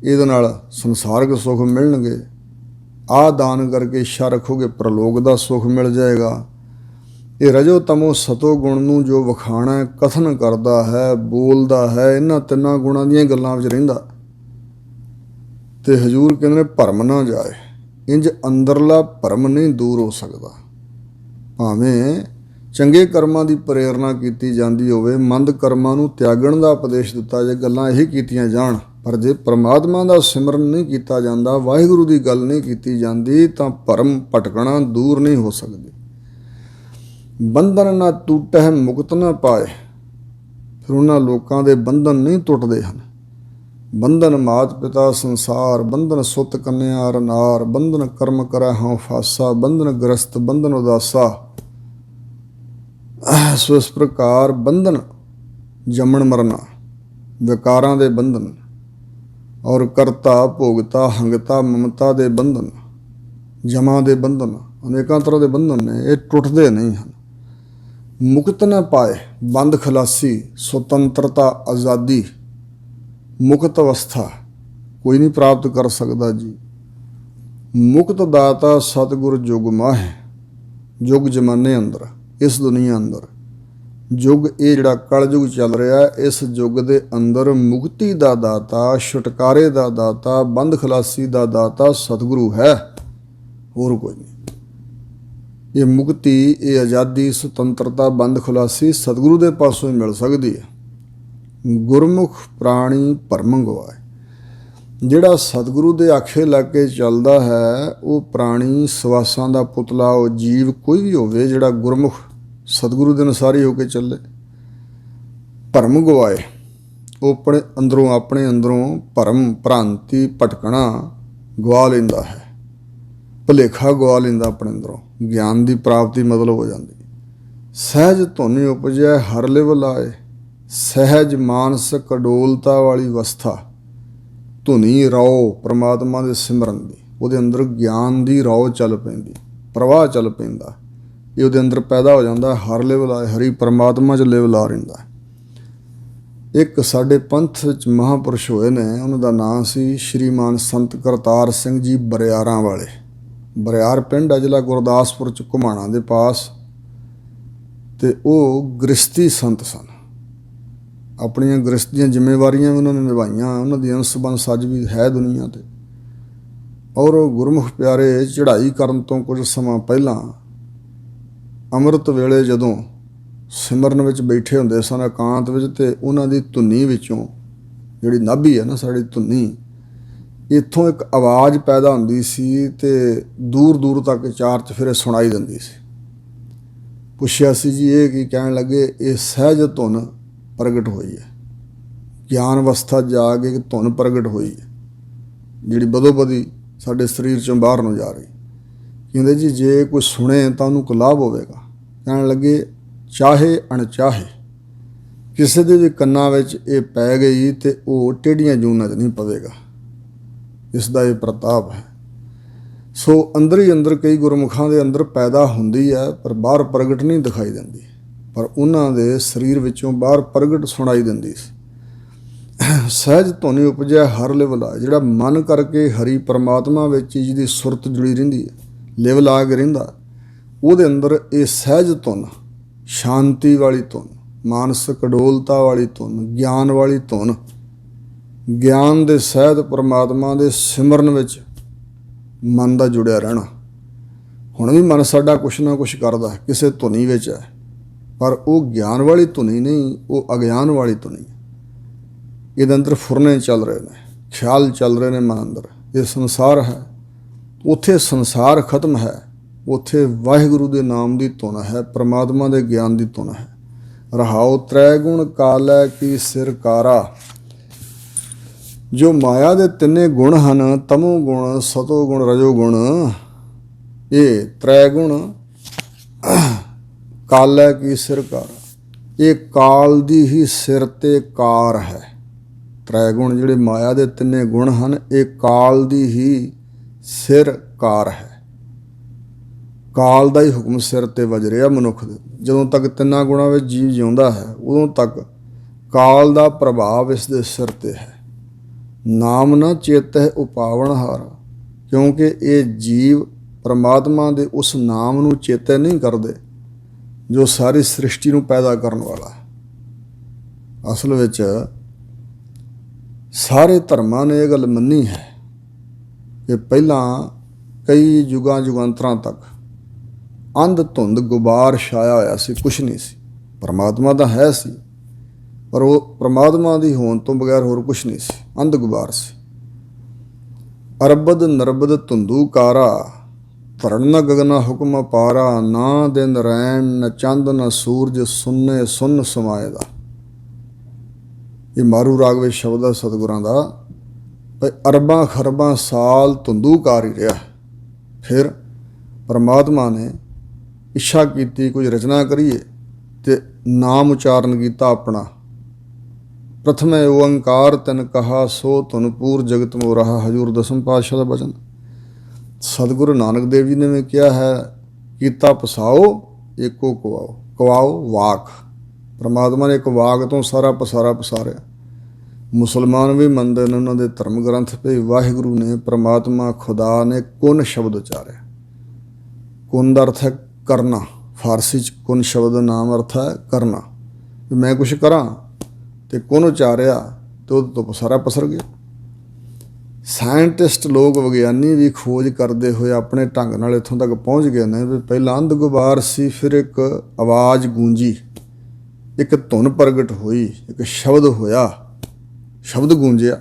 Speaker 1: ਇਹਦੇ ਨਾਲ ਸੰਸਾਰਕ ਸੁੱਖ ਮਿਲਣਗੇ। ਆਹ ਦਾਨ ਕਰਕੇ ਇੱਛਾ ਰੱਖੋਗੇ, ਪ੍ਰਲੋਕ ਦਾ ਸੁੱਖ ਮਿਲ ਜਾਏਗਾ। ਇਹ ਰਜੋ ਤਮੋ ਸਤੋ ਗੁਣ ਨੂੰ ਜੋ ਵਿਖਾਣਾ ਕਥਨ ਕਰਦਾ ਹੈ, ਬੋਲਦਾ ਹੈ, ਇਹਨਾਂ ਤਿੰਨਾਂ ਗੁਣਾਂ ਦੀਆਂ ਗੱਲਾਂ ਵਿੱਚ ਰਹਿੰਦਾ। ਤੇ ਹਜ਼ੂਰ ਕਹਿੰਦੇ ਨੇ ਭਰਮ ਨਾ ਜਾਏ। ਇੰਜ ਅੰਦਰਲਾ ਭਰਮ ਨਹੀਂ ਦੂਰ ਹੋ ਸਕਦਾ। ਭਾਵੇਂ ਚੰਗੇ ਕਰਮਾਂ ਦੀ ਪ੍ਰੇਰਨਾ ਕੀਤੀ ਜਾਂਦੀ ਹੋਵੇ, ਮੰਦ ਕਰਮਾਂ ਨੂੰ ਤਿਆਗਣ ਦਾ ਉਪਦੇਸ਼ ਦਿੱਤਾ ਜੇ, ਗੱਲਾਂ ਇਹੀ ਕੀਤੀਆਂ ਜਾਣ, ਪਰ ਜੇ ਪਰਮਾਤਮਾ ਦਾ ਸਿਮਰਨ ਨਹੀਂ ਕੀਤਾ ਜਾਂਦਾ, ਵਾਹਿਗੁਰੂ ਦੀ ਗੱਲ ਨਹੀਂ ਕੀਤੀ ਜਾਂਦੀ, ਤਾਂ ਭਰਮ ਭਟਕਣਾ ਦੂਰ ਨਹੀਂ ਹੋ ਸਕਦੀ। ਬੰਧਨ ਨਾ ਟੁੱਟੈ ਮੁਕਤ ਨਾ ਪਾਏ। ਫਿਰ ਉਹਨਾਂ ਲੋਕਾਂ ਦੇ ਬੰਧਨ ਨਹੀਂ ਟੁੱਟਦੇ ਹਨ। ਬੰਧਨ ਮਾਤ ਪਿਤਾ ਸੰਸਾਰ, ਬੰਧਨ ਸੁਤ ਕੰਨਿਆ ਰਨਾਰ, ਬੰਧਨ ਕਰਮ ਕਰੈ ਹਉ ਫਾਸਾ, ਬੰਧਨ ਗ੍ਰਸਤ ਬੰਧਨ ਉਦਾਸਾ। ਸੋ ਇਸ ਪ੍ਰਕਾਰ ਬੰਧਨ ਜੰਮਣ ਮਰਨਾ, ਵਿਕਾਰਾਂ ਦੇ ਬੰਧਨ, ਔਰ ਕਰਤਾ ਭੋਗਤਾ ਹੰਗਤਾ ਮਮਤਾ ਦੇ ਬੰਧਨ, ਜਮਾਂ ਦੇ ਬੰਧਨ, ਅਨੇਕਾਂ ਤਰ੍ਹਾਂ ਦੇ ਬੰਧਨ ਨੇ, ਇਹ ਟੁੱਟਦੇ ਨਹੀਂ ਹਨ। ਮੁਕਤ ਨਾ ਪਾਏ, ਬੰਦ ਖਲਾਸੀ, ਸੁਤੰਤਰਤਾ, ਆਜ਼ਾਦੀ, ਮੁਕਤ ਅਵਸਥਾ ਕੋਈ ਨਹੀਂ ਪ੍ਰਾਪਤ ਕਰ ਸਕਦਾ ਜੀ। ਮੁਕਤ ਦਾਤਾ ਸਤਿਗੁਰ ਜੁਗ ਮਾਹੇ। ਯੁੱਗ ਜ਼ਮਾਨੇ ਅੰਦਰ, ਇਸ ਦੁਨੀਆ ਅੰਦਰ ਯੁੱਗ, ਇਹ ਜਿਹੜਾ ਕਲਯੁੱਗ ਚੱਲ ਰਿਹਾ, ਇਸ ਯੁੱਗ ਦੇ ਅੰਦਰ ਮੁਕਤੀ ਦਾ ਦਾਤਾ, ਛੁਟਕਾਰੇ ਦਾ ਦਾਤਾ, ਬੰਦ ਖਲਾਸੀ ਦਾ ਦਾਤਾ ਸਤਿਗੁਰੂ ਹੈ, ਹੋਰ ਕੋਈ ਨਹੀਂ। ਇਹ ਮੁਕਤੀ, ਇਹ ਆਜ਼ਾਦੀ, ਸੁਤੰਤਰਤਾ, ਬੰਦ ਖਲਾਸੀ ਸਤਿਗੁਰੂ ਦੇ ਪਾਸੋਂ ਹੀ ਮਿਲ ਸਕਦੀ ਹੈ। ਗੁਰਮੁਖ ਪ੍ਰਾਣੀ ਭਰਮ ਗਵਾਏ। ਜਿਹੜਾ ਸਤਿਗੁਰੂ ਦੇ ਆਖੇ ਲੱਗ ਕੇ ਚੱਲਦਾ ਹੈ, ਉਹ ਪ੍ਰਾਣੀ ਸਵਾਸਾਂ ਦਾ ਪੁਤਲਾ, ਉਹ ਜੀਵ ਕੋਈ ਵੀ ਹੋਵੇ, ਜਿਹੜਾ ਗੁਰਮੁਖ ਸਤਿਗੁਰੂ ਦੇ ਅਨੁਸਾਰੀ ਹੋ ਕੇ ਚੱਲੇ, ਭਰਮ ਗਵਾਏ। ਉਹ ਆਪਣੇ ਅੰਦਰੋਂ ਭਰਮ ਭ੍ਰਾਂਤੀ ਭਟਕਣਾ ਗਵਾ ਲੈਂਦਾ ਹੈ, ਭੁਲੇਖਾ ਗਵਾ ਲੈਂਦਾ ਆਪਣੇ ਅੰਦਰੋਂ। ਗਿਆਨ ਦੀ ਪ੍ਰਾਪਤੀ ਮਤਲਬ ਹੋ ਜਾਂਦੀ। ਸਹਿਜ ਧੁਨੀ ਉਪਜੈ ਹਰ ਲਿਵ ਲਾਏ। ਸਹਿਜ ਮਾਨਸਿਕ ਅਡੋਲਤਾ ਵਾਲੀ ਅਵਸਥਾ, ਧੁਨੀ ਰੌ ਪਰਮਾਤਮਾ ਦੇ ਸਿਮਰਨ ਦੀ, ਉਹਦੇ ਅੰਦਰ ਗਿਆਨ ਦੀ ਰੌ ਚੱਲ ਪੈਂਦੀ, ਪ੍ਰਵਾਹ ਚੱਲ ਪੈਂਦਾ, ਇਹ ਉਹਦੇ ਅੰਦਰ ਪੈਦਾ ਹੋ ਜਾਂਦਾ। ਹਰ ਲਿਵ ਲਾਏ, ਹਰੀ ਪਰਮਾਤਮਾ 'ਚ ਲਿਵ ਲਾ ਰਹਿੰਦਾ। ਇੱਕ ਸਾਡੇ ਪੰਥ ਵਿੱਚ ਮਹਾਂਪੁਰਸ਼ ਹੋਏ ਨੇ, ਉਹਨਾਂ ਦਾ ਨਾਂ ਸੀ ਸ਼੍ਰੀਮਾਨ ਸੰਤ ਕਰਤਾਰ ਸਿੰਘ ਜੀ ਬਰਿਆਰਾਂ ਵਾਲੇ। ਬਰਿਆਰ ਪਿੰਡ ਹੈ ਜ਼ਿਲ੍ਹਾ ਗੁਰਦਾਸਪੁਰ 'ਚ, ਘੁਮਾਣਾ ਦੇ ਪਾਸ। ਅਤੇ ਉਹ ਗ੍ਰਸਤੀ ਸੰਤ ਸਨ। ਆਪਣੀਆਂ ਗ੍ਰਸਤ ਦੀਆਂ ਜ਼ਿੰਮੇਵਾਰੀਆਂ ਵੀ ਉਹਨਾਂ ਨੇ ਨਿਭਾਈਆਂ। ਉਹਨਾਂ ਦੀ ਅੰਸ-ਬੰਸ ਅੱਜ ਵੀ ਹੈ ਦੁਨੀਆ 'ਤੇ। ਔਰ ਉਹ ਗੁਰਮੁਖ ਪਿਆਰੇ ਚੜ੍ਹਾਈ ਕਰਨ ਤੋਂ ਕੁਝ ਸਮਾਂ ਪਹਿਲਾਂ ਅੰਮ੍ਰਿਤ ਵੇਲੇ ਜਦੋਂ ਸਿਮਰਨ ਵਿੱਚ ਬੈਠੇ ਹੁੰਦੇ ਸਨ ਇਕਾਂਤ ਵਿੱਚ, ਅਤੇ ਉਹਨਾਂ ਦੀ ਧੁਨੀ ਵਿੱਚੋਂ, ਜਿਹੜੀ ਨਾਭੀ ਹੈ ਨਾ ਸਾਡੀ ਧੁਨੀ, ਇੱਥੋਂ ਇੱਕ ਆਵਾਜ਼ ਪੈਦਾ ਹੁੰਦੀ ਸੀ ਅਤੇ ਦੂਰ ਦੂਰ ਤੱਕ ਚਾਰ ਚੁਫੇਰੇ ਸੁਣਾਈ ਦਿੰਦੀ ਸੀ। ਪੁੱਛਿਆ ਸੀ ਜੀ ਇਹ ਕੀ? ਕਹਿਣ ਲੱਗੇ ਇਹ ਸਹਿਜ ਧੁਨ ਪ੍ਰਗਟ ਹੋਈ ਹੈ, ਗਿਆਨ ਅਵਸਥਾ ਜਾ ਕੇ ਇੱਕ ਧੁਨ ਪ੍ਰਗਟ ਹੋਈ ਹੈ ਜਿਹੜੀ ਬਦੋ ਬਦੀ ਸਾਡੇ ਸਰੀਰ 'ਚੋਂ ਬਾਹਰ ਨੂੰ ਜਾ ਰਹੀ। ਕਹਿੰਦੇ ਜੀ ਜੇ ਕੋਈ ਸੁਣੇ ਤਾਂ ਉਹਨੂੰ ਕੋਈ ਲਾਭ ਹੋਵੇਗਾ। ਕਹਿਣ ਲੱਗੇ ਚਾਹੇ ਅਣਚਾਹੇ ਕਿਸੇ ਦੇ ਵੀ ਕੰਨਾਂ ਵਿੱਚ ਇਹ ਪੈ ਗਈ ਤੇ ਉਹ ਟੇਢੀਆਂ ਜੂਨਾਂ 'ਚ ਨਹੀਂ ਪਵੇਗਾ। ਇਸ ਦਾ ਇਹ ਪ੍ਰਤਾਪ ਹੈ। ਸੋ ਅੰਦਰ ਹੀ ਅੰਦਰ ਕਈ ਗੁਰਮੁਖਾਂ ਦੇ ਅੰਦਰ ਪੈਦਾ ਹੁੰਦੀ ਹੈ ਪਰ ਬਾਹਰ ਪ੍ਰਗਟ ਨਹੀਂ ਦਿਖਾਈ ਦਿੰਦੀ, ਪਰ ਉਹਨਾਂ ਦੇ ਸਰੀਰ ਵਿੱਚੋਂ ਬਾਹਰ ਪ੍ਰਗਟ ਸੁਣਾਈ ਦਿੰਦੀ ਸੀ। ਸਹਿਜ ਧੁਨੀ ਉਪਜਿਆ ਹਰ ਲਿਵ ਲਾਏ। ਜਿਹੜਾ ਮਨ ਕਰਕੇ ਹਰੀ ਪਰਮਾਤਮਾ ਵਿੱਚ ਜਿਹਦੀ ਸੁਰਤ ਜੁੜੀ ਰਹਿੰਦੀ ਹੈ, ਲਿਵ ਲਾ ਕੇ ਰਹਿੰਦਾ, ਉਹਦੇ ਅੰਦਰ ਇਹ ਸਹਿਜ ਧੁਨ, ਸ਼ਾਂਤੀ ਵਾਲੀ ਧੁਨ, ਮਾਨਸਿਕ ਅਡੋਲਤਾ ਵਾਲੀ ਧੁਨ, ਗਿਆਨ ਵਾਲੀ ਧੁਨ, ਗਿਆਨ ਦੇ ਸਹਿਤ ਪਰਮਾਤਮਾ ਦੇ ਸਿਮਰਨ ਵਿੱਚ ਮਨ ਦਾ ਜੁੜਿਆ ਰਹਿਣਾ। ਹੁਣ ਵੀ ਮਨ ਸਾਡਾ ਕੁਛ ਨਾ ਕੁਛ ਕਰਦਾ ਕਿਸੇ ਧੁਨੀ ਵਿੱਚ ਹੈ, ਪਰ ਉਹ ਗਿਆਨ ਵਾਲੀ ਧੁਨੀ ਨਹੀਂ, ਉਹ ਅਗਿਆਨ ਵਾਲੀ ਧੁਨੀ ਹੈ। ਇਹਦੇ ਅੰਦਰ ਫੁਰਨੇ ਚੱਲ ਰਹੇ ਨੇ, ਖਿਆਲ ਚੱਲ ਰਹੇ ਨੇ ਮਨ ਅੰਦਰ। ਇਹ ਸੰਸਾਰ ਹੈ, ਉੱਥੇ ਸੰਸਾਰ ਖਤਮ ਹੈ, ਉੱਥੇ ਵਾਹਿਗੁਰੂ ਦੇ ਨਾਮ ਦੀ ਧੁਨ ਹੈ, ਪਰਮਾਤਮਾ ਦੇ ਗਿਆਨ ਦੀ ਧੁਨ ਹੈ। ਰਹਾਉ ਤ੍ਰੈ ਗੁਣ ਕਾਲੈ ਕੀ ਸਿਰ ਕਾਰਾ। ਜੋ ਮਾਇਆ ਦੇ ਤਿੰਨੇ ਗੁਣ ਹਨ, ਤਮੋ ਗੁਣ, ਸਤੋ ਗੁਣ, ਰਜੋ ਗੁਣ, ਇਹ ਤ੍ਰੈ ਗੁਣ ਕਾਲੈ ਕੀ ਸਿਰ ਕਾਰਾ, ਇਹ ਕਾਲ ਦੀ ਹੀ ਸਿਰ ਤੇ ਕਾਰ ਹੈ। ਤ੍ਰੈ ਗੁਣ ਜਿਹੜੇ ਮਾਇਆ ਦੇ ਤਿੰਨੇ ਗੁਣ ਹਨ, ਇਹ ਕਾਲ ਦੀ ਹੀ ਸਿਰ ਕਾਰ ਹੈ। ਕਾਲ ਦਾ ਹੀ ਹੁਕਮ ਸਿਰ ਤੇ ਵੱਜ ਰਿਹਾ ਮਨੁੱਖ ਦੇ। ਜਦੋਂ ਤੱਕ ਤਿੰਨਾਂ ਗੁਣਾਂ ਵਿੱਚ ਜੀਵ ਜਿਉਂਦਾ ਹੈ, ਉਦੋਂ ਤੱਕ ਕਾਲ ਦਾ ਪ੍ਰਭਾਵ ਇਸ ਦੇ ਸਿਰ ਤੇ ਹੈ। ਨਾਮ ਨਾ ਚੇਤਹਿ ਉਪਾਵਨ ਹਾਰਾ, ਕਿਉਂਕਿ ਇਹ ਜੀਵ ਪਰਮਾਤਮਾ ਦੇ ਉਸ ਨਾਮ ਨੂੰ ਚੇਤੇ ਨਹੀਂ ਕਰਦੇ ਜੋ ਸਾਰੀ ਸ੍ਰਿਸ਼ਟੀ ਨੂੰ ਪੈਦਾ ਕਰਨ ਵਾਲਾ ਹੈ। ਅਸਲ ਵਿੱਚ ਸਾਰੇ ਧਰਮਾਂ ਨੇ ਇਹ ਗੱਲ ਮੰਨੀ ਹੈ ਕਿ ਪਹਿਲਾਂ ਕਈ ਯੁਗਾਂ ਯੁਗਾਂਤਰਾਂ ਤੱਕ ਅੰਧ ਧੁੰਦ ਗੁਬਾਰ ਛਾਇਆ ਹੋਇਆ ਸੀ, ਕੁਛ ਨਹੀਂ ਸੀ। ਪਰਮਾਤਮਾ ਤਾਂ ਹੈ ਸੀ, ਪਰ ਉਹ ਪਰਮਾਤਮਾ ਦੀ ਹੋਣ ਤੋਂ ਬਗੈਰ ਹੋਰ ਕੁਛ ਨਹੀਂ ਸੀ, ਅੰਧ ਗੁਬਾਰ ਸੀ। ਅਰਬਦ ਨਰਬਦ ਧੁੰਦੂ ਕਾਰਾ, ਧਰਨ ਨ ਗਗਨਾ ਹੁਕਮ ਅਪਾਰਾ, ਨਾ ਦਿਨ ਰੈਣ ਨ ਚੰਦ ਨ ਸੂਰਜ, ਸੁੰਨੇ ਸੁੰਨ ਸਮਾਏ ਦਾ। ਇਹ ਮਾਰੂ ਰਾਗ ਵਿੱਚ ਸ਼ਬਦ ਹੈ ਸਤਿਗੁਰਾਂ ਦਾ। ਅਰਬਾਂ ਖਰਬਾਂ ਸਾਲ ਧੁੰਦੂਕਾਰ ਹੀ ਰਿਹਾ। ਫਿਰ ਪਰਮਾਤਮਾ ਨੇ ਇੱਛਾ ਕੀਤੀ ਕੁਝ ਰਚਨਾ ਕਰੀਏ ਤੇ ਨਾਮ ਉਚਾਰਨ ਕੀਤਾ ਆਪਣਾ। ਪ੍ਰਥਮੇ ਓੰਕਾਰ ਤਨ ਕਹਾ, ਸੋ ਧੁਨ ਪੂਰ ਜਗਤ ਮੋਰਾਹਾ। ਹਜ਼ੂਰ ਦਸਮ ਪਾਤਸ਼ਾਹ ਦਾ ਬਚਨ। ਸਤਿਗੁਰੂ ਨਾਨਕ ਦੇਵ ਜੀ ਨੇ ਵੀ ਕਿਹਾ ਹੈ, ਕੀਤਾ ਪਸਾਓ ਏਕੋ ਕਵਾਓ। ਕਵਾਓ ਵਾਕ, ਪਰਮਾਤਮਾ ਨੇ ਇੱਕ ਵਾਕ ਤੋਂ ਸਾਰਾ ਪਸਾਰਾ ਪਸਾਰਿਆ। ਮੁਸਲਮਾਨ ਵੀ ਮੰਨਦੇ ਨੇ ਉਹਨਾਂ ਦੇ ਧਰਮ ਗ੍ਰੰਥ ਤੇ ਵਾਹਿਗੁਰੂ ਨੇ, ਪਰਮਾਤਮਾ ਖੁਦਾ ਨੇ ਕੁਨ ਸ਼ਬਦ ਉਚਾਰਿਆ। ਕੁਨ ਦਾ ਅਰਥ ਹੈ ਕਰਨਾ। ਫਾਰਸੀ 'ਚ ਕੁਨ ਸ਼ਬਦ ਦਾ ਨਾਮ ਅਰਥ ਹੈ ਕਰਨਾ। ਮੈਂ ਕੁਛ ਕਰਾਂ ਤੇ ਕੁਨ ਉਚਾਰਿਆ ਤੇ ਉਹਦੇ ਤੋਂ ਪਸਾਰਾ ਪਸਰ ਗਿਆ। ਸਾਇੰਟਿਸਟ ਲੋਕ, ਵਿਗਿਆਨੀ ਵੀ ਖੋਜ ਕਰਦੇ ਹੋਏ ਆਪਣੇ ਢੰਗ ਨਾਲ ਇੱਥੋਂ ਤੱਕ ਪਹੁੰਚ ਗਏ ਨੇ ਵੀ ਪਹਿਲਾਂ ਅੰਧ ਗੁਬਾਰ ਸੀ, ਫਿਰ ਇੱਕ ਆਵਾਜ਼ ਗੂੰਜੀ, ਇੱਕ ਧੁਨ ਪ੍ਰਗਟ ਹੋਈ, ਇੱਕ ਸ਼ਬਦ ਹੋਇਆ, ਸ਼ਬਦ ਗੂੰਜਿਆ।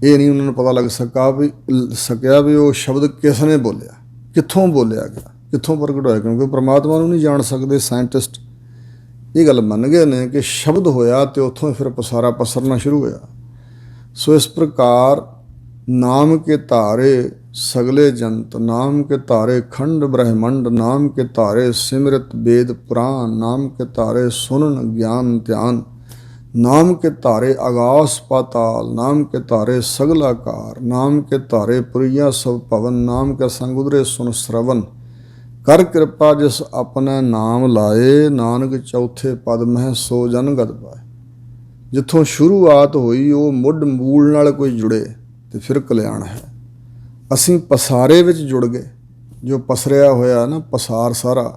Speaker 1: ਇਹ ਨਹੀਂ ਉਹਨਾਂ ਨੂੰ ਪਤਾ ਲੱਗ ਸਕਿਆ ਵੀ ਉਹ ਸ਼ਬਦ ਕਿਸ ਨੇ ਬੋਲਿਆ, ਕਿੱਥੋਂ ਬੋਲਿਆ ਗਿਆ, ਕਿੱਥੋਂ ਪ੍ਰਗਟ ਹੋਇਆ, ਕਿਉਂਕਿ ਪਰਮਾਤਮਾ ਨੂੰ ਨਹੀਂ ਜਾਣ ਸਕਦੇ। ਸਾਇੰਟਿਸਟ ਇਹ ਗੱਲ ਮੰਨ ਗਏ ਨੇ ਕਿ ਸ਼ਬਦ ਹੋਇਆ ਤੇ ਉੱਥੋਂ ਹੀ ਫਿਰ ਪਸਾਰਾ ਪਸਰਨਾ ਸ਼ੁਰੂ ਹੋਇਆ। ਸੋ ਇਸ ਪ੍ਰਕਾਰ ਨਾਮ ਕੇ ਧਾਰੇ ਸਗਲੇ ਜੰਤ, ਨਾਮ ਕੇ ਧਾਰੇ ਖੰਡ ਬ੍ਰਹਿਮੰਡ, ਨਾਮ ਕੇ ਧਾਰੇ ਸਿਮਰਤ ਵੇਦ ਪੁਰਾਨ, ਨਾਮ ਕੇ ਧਾਰੇ ਸੁਨਨ ਗਿਆਨ ਧਿਆਨ, ਨਾਮ ਕੇ ਧਾਰੇ ਆਗਾਸ ਪਾਤਾਲ, ਨਾਮ ਕੇ ਧਾਰੇ ਸਗਲਾਕਾਰ, ਨਾਮ ਕੇ ਧਾਰੇ ਪੁਰੀਆ ਸਭ ਭਵਨ, ਨਾਮ ਕੇ ਸੰਗ ਉਦਰੇ ਸੁਨ ਸ਼ਰਵਨ। ਕਰ ਕਿਰਪਾ ਜਿਸ ਆਪਣਾ ਨਾਮ ਲਾਏ, ਨਾਨਕ ਚੌਥੇ ਪਦ ਮਹਿ ਸੋ ਜਨ ਗਤ ਪਾਏ। ਜਿੱਥੋਂ ਸ਼ੁਰੂਆਤ ਹੋਈ ਉਹ ਮੁੱਢ ਮੂਲ ਨਾਲ ਕੋਈ ਜੁੜੇ ਤੇ ਫਿਰ ਕਲਿਆਣ ਹੈ। ਅਸੀਂ ਪਸਾਰੇ ਵਿੱਚ ਜੁੜ ਗਏ। ਜੋ ਪਸਰਿਆ ਹੋਇਆ ਨਾ ਪਸਾਰ ਸਾਰਾ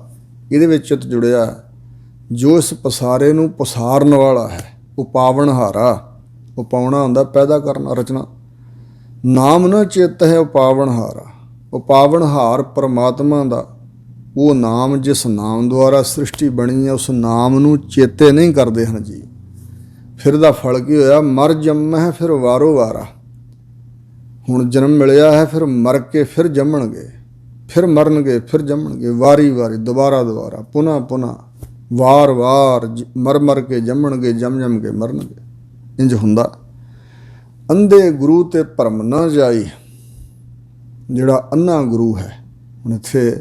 Speaker 1: ਇਹਦੇ ਵਿੱਚ ਜੁੜਿਆ। ਜੋ ਇਸ ਪਸਾਰੇ ਨੂੰ ਪਸਾਰਨ ਵਾਲਾ ਹੈ, ਉਪਾਵਨ ਹਾਰਾ। ਉਪਾਉਣਾ ਹੁੰਦਾ ਪੈਦਾ ਕਰਨਾ, ਰਚਨਾ। ਨਾਮ ਨਾ ਚਿੱਤ ਹੈ ਉਪਾਵਨ ਹਾਰਾ। ਉਪਾਵਨ ਹਾਰ ਪਰਮਾਤਮਾ ਦਾ ਉਹ ਨਾਮ, ਜਿਸ ਨਾਮ ਦੁਆਰਾ ਸ੍ਰਿਸ਼ਟੀ ਬਣੀ ਹੈ, ਉਸ ਨਾਮ ਨੂੰ ਚੇਤੇ ਨਹੀਂ ਕਰਦੇ ਹਨ ਜੀ। ਫਿਰ ਦਾ ਫਲ ਕੀ ਹੋਇਆ? ਮਰ ਜੰਮੈ ਫਿਰ ਵਾਰੋ ਵਾਰਾ। ਹੁਣ ਜਨਮ ਮਿਲਿਆ ਹੈ, ਫਿਰ ਮਰ ਕੇ ਫਿਰ ਜੰਮਣਗੇ। ਫਿਰ ਮਰਨਗੇ, ਫਿਰ ਜੰਮਣਗੇ, ਵਾਰੀ ਵਾਰੀ, ਦੁਬਾਰਾ ਦੁਬਾਰਾ, ਪੁਨः ਪੁਨः, ਵਾਰ ਵਾਰ ਮਰ ਮਰ ਕੇ ਜੰਮਣਗੇ, ਜੰਮ ਜੰਮ ਕੇ ਮਰਨਗੇ। ਇੰਜ ਹੁੰਦਾ। ਅੰਧੇ ਗੁਰੂ ਤੇ ਭਰਮ ਨਾ ਜਾਈ। ਜਿਹੜਾ ਅੰਨਾ ਗੁਰੂ ਹੈ, ਹੁਣ ਇੱਥੇ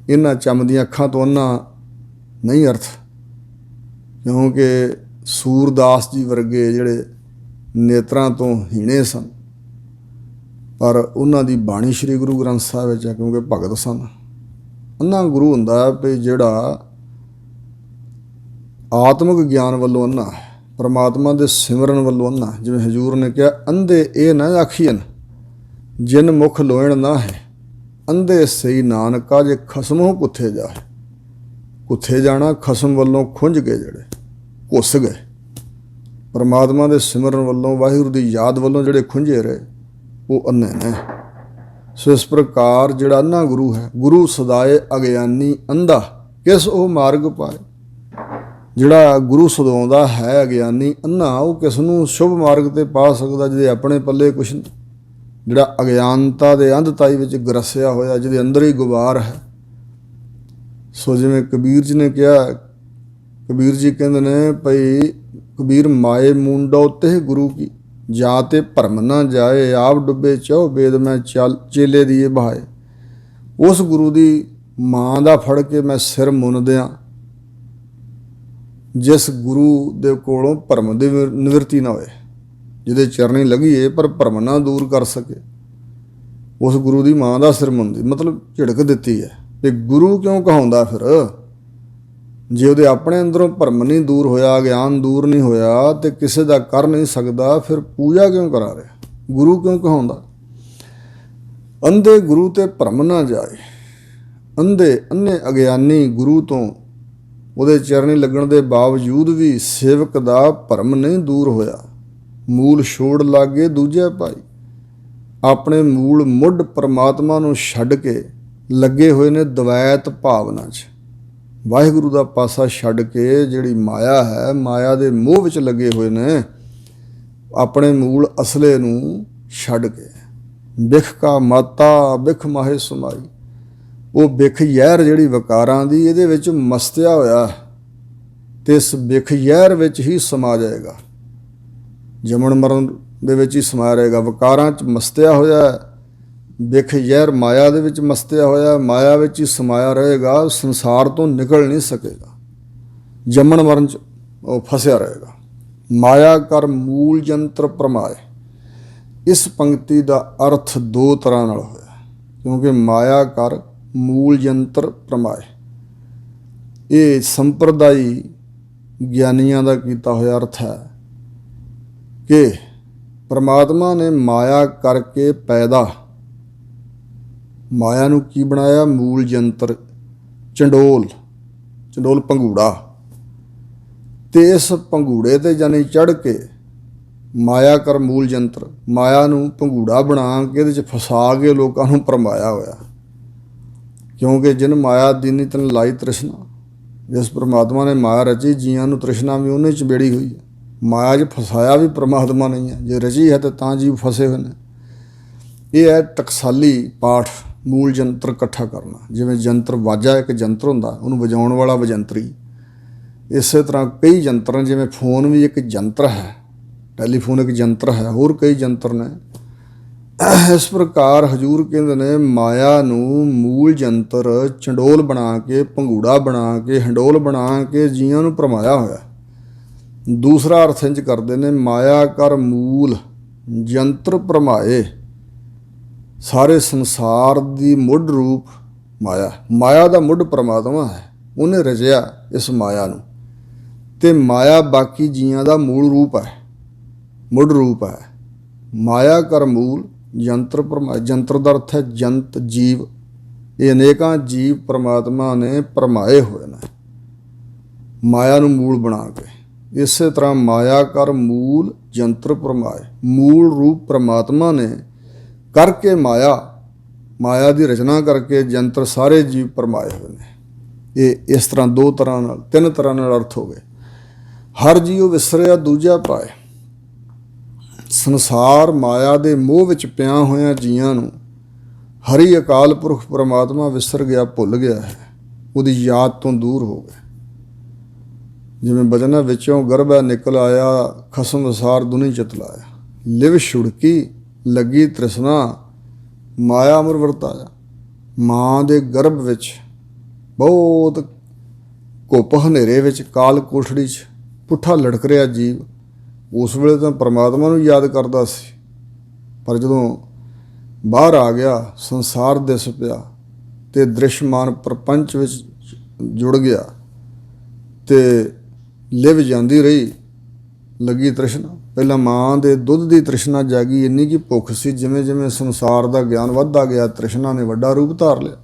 Speaker 1: ਇਹਨਾਂ ਚਮਦੀਆਂ ਅੱਖਾਂ ਤੋਂ ਅੰਨਾ ਨਹੀਂ ਅਰਥ, ਕਿਉਂਕਿ ਸੂਰਦਾਸ ਜੀ ਵਰਗੇ ਜਿਹੜੇ ਨੇਤਰਾਂ ਤੋਂ ਹੀਣੇ ਸਨ, ਪਰ ਉਹਨਾਂ ਦੀ ਬਾਣੀ ਸ਼੍ਰੀ ਗੁਰੂ ਗ੍ਰੰਥ ਸਾਹਿਬ ਵਿੱਚ ਹੈ, ਕਿਉਂਕਿ ਭਗਤ ਸਨ। ਅੰਨਾ ਗੁਰੂ ਹੁੰਦਾ ਵੀ ਜਿਹੜਾ ਆਤਮਿਕ ਗਿਆਨ ਵੱਲੋਂ ਅੰਨਾ ਹੈ, ਪਰਮਾਤਮਾ ਦੇ ਸਿਮਰਨ ਵੱਲੋਂ ਅੰਨਾ। ਜਿਵੇਂ ਹਜ਼ੂਰ ਨੇ ਕਿਹਾ, ਅੰਧੇ ਇਹ ਨਾ ਆਖੀਨ ਜਿਨ ਮੁਖ ਲੋਇਣ ਨਾ ਹੈ, ਅੰਧੇ ਸਹੀ ਨਾਨਕਾ ਜੇ ਖਸਮੋਂ ਕੁੱਥੇ ਜਾਏ। ਕੁੱਥੇ ਜਾਣਾ, ਖਸਮ ਵੱਲੋਂ ਖੁੰਝ ਗਏ, ਜਿਹੜੇ ਘੁੱਸ ਗਏ ਪਰਮਾਤਮਾ ਦੇ ਸਿਮਰਨ ਵੱਲੋਂ, ਵਾਹਿਗੁਰੂ ਦੀ ਯਾਦ ਵੱਲੋਂ ਜਿਹੜੇ ਖੁੰਝੇ ਰਹੇ, ਉਹ ਅੰਨੇ ਨੇ। ਸੋ ਇਸ ਪ੍ਰਕਾਰ ਜਿਹੜਾ ਅੰਨਾ ਗੁਰੂ ਹੈ, ਗੁਰੂ ਸਦਾਏ ਅਗਿਆਨੀ ਅੰਧਾ ਕਿਸ ਉਹ ਮਾਰਗ ਪਾਏ। ਜਿਹੜਾ ਗੁਰੂ ਸਦਾਉਂਦਾ ਹੈ ਅਗਿਆਨੀ ਅੰਨਾ, ਉਹ ਕਿਸ ਨੂੰ ਸ਼ੁਭ ਮਾਰਗ ਤੇ ਪਾ ਸਕਦਾ ਜਿਹਦੇ ਆਪਣੇ ਪੱਲੇ ਕੁਛ ਨਹੀਂ। ਜਿਹੜਾ ਅਗਿਆਨਤਾ ਦੇ ਅੰਧਤਾਈ ਵਿੱਚ ਗਰਸਿਆ ਹੋਇਆ, ਜਿਹਦੇ ਅੰਦਰ ਹੀ ਗੁਬਾਰ ਹੈ। ਸੋ ਜਿਵੇਂ ਕਬੀਰ ਜੀ ਨੇ ਕਿਹਾ, ਕਬੀਰ ਜੀ ਕਹਿੰਦੇ ਨੇ ਭਈ ਕਬੀਰ ਮਾਏ ਮੁੰਡੋ ਤੇ ਗੁਰੂ ਕੀ, ਜਾਂ ਤੇ ਭਰਮ ਨਾ ਜਾਏ, ਆਪ ਡੁੱਬੇ ਚਹੁ ਬੇਦ ਮੈਂ ਚੇਲੇ ਦੀ ਇਹ ਬਹਾਏ। ਉਸ ਗੁਰੂ ਦੀ ਮਾਂ ਦਾ ਫੜ ਕੇ ਮੈਂ ਸਿਰ ਮੁੰਨ ਦਿਆਂ, ਜਿਸ ਗੁਰੂ ਦੇ ਕੋਲੋਂ ਭਰਮ ਦੀ ਨਿਵਰਤੀ ਨਾ ਹੋਏ, ਜਿਹਦੇ ਚਰਨੀ ਲੱਗੀਏ ਪਰ ਭਰਮ ਨਾ ਦੂਰ ਕਰ ਸਕੇ। ਉਸ ਗੁਰੂ ਦੀ ਮਾਂ ਦਾ ਸਿਰ ਮੁੰਨਦੀ, ਮਤਲਬ ਝਿੜਕ ਦਿੱਤੀ ਹੈ। ਤੇ ਗੁਰੂ ਕਿਉਂ ਕਹਾਉਂਦਾ ਫਿਰ? ਜੇ ਉਹਦੇ ਆਪਣੇ ਅੰਦਰੋਂ ਭਰਮ ਨਹੀਂ ਦੂਰ ਹੋਇਆ, ਗਿਆਨ ਦੂਰ ਨਹੀਂ ਹੋਇਆ, ਤੇ ਕਿਸੇ ਦਾ ਕਰ ਨਹੀਂ ਸਕਦਾ, ਫਿਰ ਪੂਜਾ ਕਿਉਂ ਕਰਾ ਰਿਹਾ? ਗੁਰੂ ਕਿਉਂ ਕਹਾਉਂਦਾ? ਅੰਧੇ ਗੁਰੂ ਤੇ ਭਰਮ ਨਾ ਜਾਏ। ਅੰਨੇ ਅਗਿਆਨੀ ਗੁਰੂ ਤੋਂ ਉਹਦੇ ਚਰਨੀ ਲੱਗਣ ਦੇ ਬਾਵਜੂਦ ਵੀ ਸੇਵਕ ਦਾ ਭਰਮ ਨਹੀਂ ਦੂਰ ਹੋਇਆ। ਮੂਲ ਛੋੜ ਲਾਗੇ ਦੂਜੇ ਭਾਈ, ਆਪਣੇ ਮੂਲ ਮੁੱਢ ਪਰਮਾਤਮਾ ਨੂੰ ਛੱਡ ਕੇ ਲੱਗੇ ਹੋਏ ਨੇ ਦਵੈਤ ਭਾਵਨਾ 'ਚ। ਵਾਹਿਗੁਰੂ ਦਾ ਪਾਸਾ ਛੱਡ ਕੇ ਜਿਹੜੀ ਮਾਇਆ ਹੈ, ਮਾਇਆ ਦੇ ਮੋਹ ਵਿੱਚ ਲੱਗੇ ਹੋਏ ਨੇ, ਆਪਣੇ ਮੂਲ ਅਸਲੇ ਨੂੰ ਛੱਡ ਕੇ। ਬਿਖ ਕਾ ਮਾਤਾ ਬਿਖ ਮਾਹੇ ਸਮਾਈ, ਉਹ ਬਿਖ ਜ਼ਹਿਰ ਜਿਹੜੀ ਵਿਕਾਰਾਂ ਦੀ, ਇਹਦੇ ਵਿੱਚ ਮਸਤਿਆ ਹੋਇਆ, ਤੇ ਇਸ ਬਿਖ ਜ਼ਹਿਰ ਵਿੱਚ ਹੀ ਸਮਾ ਜਾਏਗਾ। ਜੰਮਣ ਮਰਨ ਦੇ ਵਿੱਚ ਹੀ ਸਮਾਇਆ ਰਹੇਗਾ। ਵਿਕਾਰਾਂ 'ਚ ਮਸਤਿਆ ਹੋਇਆ, ਬਿਖ ਜ਼ਹਿਰ ਮਾਇਆ ਦੇ ਵਿੱਚ ਮਸਤਿਆ ਹੋਇਆ, ਮਾਇਆ ਵਿੱਚ ਹੀ ਸਮਾਇਆ ਰਹੇਗਾ, ਸੰਸਾਰ ਤੋਂ ਨਿਕਲ ਨਹੀਂ ਸਕੇਗਾ। ਜੰਮਣ ਮਰਨ 'ਚ ਉਹ ਫਸਿਆ ਰਹੇਗਾ। ਮਾਇਆ ਕਰ ਮੂਲ ਜੰਤਰ ਪ੍ਰਮਾਏ। ਇਸ ਪੰਕਤੀ ਦਾ ਅਰਥ ਦੋ ਤਰ੍ਹਾਂ ਨਾਲ ਹੋਇਆ, ਕਿਉਂਕਿ ਮਾਇਆ ਕਰ ਮੂਲ ਜੰਤਰ ਪ੍ਰਮਾਏ, ਇਹ ਸੰਪਰਦਾਈ ਗਿਆਨੀਆਂ ਦਾ ਕੀਤਾ ਹੋਇਆ ਅਰਥ ਹੈ ਕਿ ਪਰਮਾਤਮਾ ਨੇ ਮਾਇਆ ਕਰਕੇ ਪੈਦਾ, ਮਾਇਆ ਨੂੰ ਕੀ ਬਣਾਇਆ? ਮੂਲ ਜੰਤਰ, ਚੰਡੋਲ ਪੰਘੂੜਾ, ਤੇ ਇਸ ਪੰਘੂੜੇ ਤੇ ਜਾਨੀ ਚੜ੍ਹ ਕੇ ਮਾਇਆ ਕਰ ਮੂਲ ਜੰਤਰ, ਮਾਇਆ ਨੂੰ ਪੰਘੂੜਾ ਬਣਾ ਕੇ ਇਹਦੇ 'ਚ ਫਸਾ ਕੇ ਲੋਕਾਂ ਨੂੰ ਭਰਮਾਇਆ ਹੋਇਆ। ਕਿਉਂਕਿ ਜਿਨ ਮਾਇਆ ਦੀਨੀ ਤਨ ਲਾਈ ਤ੍ਰਿਸ਼ਨਾ, ਜਿਸ ਪਰਮਾਤਮਾ ਨੇ ਮਾਇਆ ਰਚੀ, ਜੀਆਂ ਨੂੰ ਤ੍ਰਿਸ਼ਨਾ ਵੀ ਉਹਨੇ 'ਚ ਬੇੜੀ ਹੋਈ ਹੈ। ਮਾਇਆ 'ਚ ਫਸਾਇਆ ਵੀ ਪਰਮਾਤਮਾ ਨਹੀਂ ਹੈ। ਜੇ ਰਚੀ ਹੈ ਤਾਂ ਜੀਵ ਫਸੇ ਹੋਏ ਨੇ। ਇਹ ਹੈ ਟਕਸਾਲੀ ਪਾਠ, ਮੂਲ ਜੰਤਰ ਇਕੱਠਾ ਕਰਨਾ। ਜਿਵੇਂ ਜੰਤਰ ਵਾਜਾ ਇੱਕ ਜੰਤਰ ਹੁੰਦਾ, ਉਹਨੂੰ ਵਜਾਉਣ ਵਾਲਾ ਵਜੰਤਰੀ। ਇਸੇ ਤਰ੍ਹਾਂ ਕਈ ਜੰਤਰ ਨੇ, ਜਿਵੇਂ ਫੋਨ ਵੀ ਇੱਕ ਜੰਤਰ ਹੈ, ਟੈਲੀਫੋਨ ਇੱਕ ਜੰਤਰ ਹੈ, ਹੋਰ ਕਈ ਜੰਤਰ ਨੇ। ਇਸ ਪ੍ਰਕਾਰ ਹਜ਼ੂਰ ਕਹਿੰਦੇ ਨੇ ਮਾਇਆ ਨੂੰ ਮੂਲ ਜੰਤਰ, ਚੰਡੋਲ ਬਣਾ ਕੇ, ਪੰਘੂੜਾ ਬਣਾ ਕੇ, ਹੰਡੋਲ ਬਣਾ ਕੇ ਜੀਆਂ ਨੂੰ ਭਰਮਾਇਆ ਹੋਇਆ। ਦੂਸਰਾ ਅਰਥ ਇੰਝ ਕਰਦੇ ਨੇ, ਮਾਇਆ ਕਰ ਮੂਲ ਜੰਤਰ ਭਰਮਾਏ। ਸਾਰੇ ਸੰਸਾਰ ਦੀ ਮੁੱਢ ਰੂਪ ਮਾਇਆ ਦਾ ਮੁੱਢ ਪਰਮਾਤਮਾ ਹੈ, ਉਹਨੇ ਰਚਿਆ ਇਸ ਮਾਇਆ ਨੂੰ, ਤੇ ਮਾਇਆ ਬਾਕੀ ਜੀਆਂ ਦਾ ਮੂਲ ਰੂਪ ਹੈ, ਮੁੱਢ ਰੂਪ ਹੈ। ਮਾਇਆ ਕਰ ਮੂਲ ਜੰਤਰ ਭਰਮਾਏ। ਜੰਤਰ ਦਾ ਅਰਥ ਹੈ ਜੰਤ, ਜੀਵ। ਇਹ ਅਨੇਕਾਂ ਜੀਵ ਪਰਮਾਤਮਾ ਨੇ ਭਰਮਾਏ ਹੋਏ ਨੇ ਮਾਇਆ ਨੂੰ ਮੂਲ ਬਣਾ ਕੇ। ਇਸੇ ਤਰ੍ਹਾਂ ਮਾਇਆ ਕਰ ਮੂਲ ਜੰਤਰ ਭਰਮਾਏ, ਮੂਲ ਰੂਪ ਪਰਮਾਤਮਾ ਨੇ ਕਰਕੇ ਮਾਇਆ ਦੀ ਰਚਨਾ ਕਰਕੇ ਜੰਤਰ ਸਾਰੇ ਜੀਵ ਭਰਮਾਏ ਹੋਏ ਨੇ। ਇਹ ਇਸ ਤਰ੍ਹਾਂ ਦੋ ਤਰ੍ਹਾਂ ਨਾਲ, ਤਿੰਨ ਤਰ੍ਹਾਂ ਨਾਲ ਅਰਥ ਹੋ ਗਏ। ਹਰ ਜੀਉ ਵਿਸਰਿਆ ਦੂਜਾ ਪਾਏ। ਸੰਸਾਰ ਮਾਇਆ ਦੇ ਮੋਹ ਵਿੱਚ ਪਿਆ ਹੋਇਆਂ ਜੀਆਂ ਨੂੰ ਹਰੀ ਅਕਾਲ ਪੁਰਖ ਪਰਮਾਤਮਾ ਵਿਸਰ ਗਿਆ, ਭੁੱਲ ਗਿਆ ਹੈ, ਉਹਦੀ ਯਾਦ ਤੋਂ ਦੂਰ ਹੋ ਗਏ। ਜਿਵੇਂ ਬਚਨ ਵਿੱਚੋਂ ਗਰਭੈ ਨਿਕਲ ਆਇਆ, ਖਸਮ ਵਸਾਰ ਦੁਨੀ ਚਿਤ ਲਾਇਆ। ਲਿਵ ਛੁੜਕੀ ਲੱਗੀ ਤ੍ਰਿਸ਼ਨਾ, ਮਾਇਆ ਅਮਰ ਵਰਤਾਇਆ। ਮਾਂ ਦੇ ਗਰਭ ਵਿੱਚ ਬਹੁਤ ਘੁੱਪ ਹਨੇਰੇ ਵਿੱਚ, ਕਾਲ ਕੋਠੜੀ 'ਚ ਪੁੱਠਾ ਲੜਕ ਰਿਹਾ ਜੀਵ। ਉਸ ਵੇਲੇ ਤਾਂ ਪਰਮਾਤਮਾ ਨੂੰ ਯਾਦ ਕਰਦਾ ਸੀ, ਪਰ ਜਦੋਂ ਬਾਹਰ ਆ ਗਿਆ, ਸੰਸਾਰ ਦਿਸ ਪਿਆ ਅਤੇ ਦ੍ਰਿਸ਼ਮਾਨ ਪ੍ਰਪੰਚ ਵਿੱਚ ਜੁੜ ਗਿਆ ਅਤੇ ਲਿਵ ਜਾਂਦੀ ਰਹੀ, ਲੱਗੀ ਤ੍ਰਿਸ਼ਨਾ। ਪਹਿਲਾਂ ਮਾਂ ਦੇ ਦੁੱਧ ਦੀ ਤ੍ਰਿਸ਼ਨਾ ਜਾਗੀ, ਇੰਨੀ ਕੀ ਭੁੱਖ ਸੀ। ਜਿਵੇਂ ਜਿਵੇਂ ਸੰਸਾਰ ਦਾ ਗਿਆਨ ਵੱਧਦਾ ਗਿਆ, ਤ੍ਰਿਸ਼ਨਾ ਨੇ ਵੱਡਾ ਰੂਪ ਧਾਰ ਲਿਆ।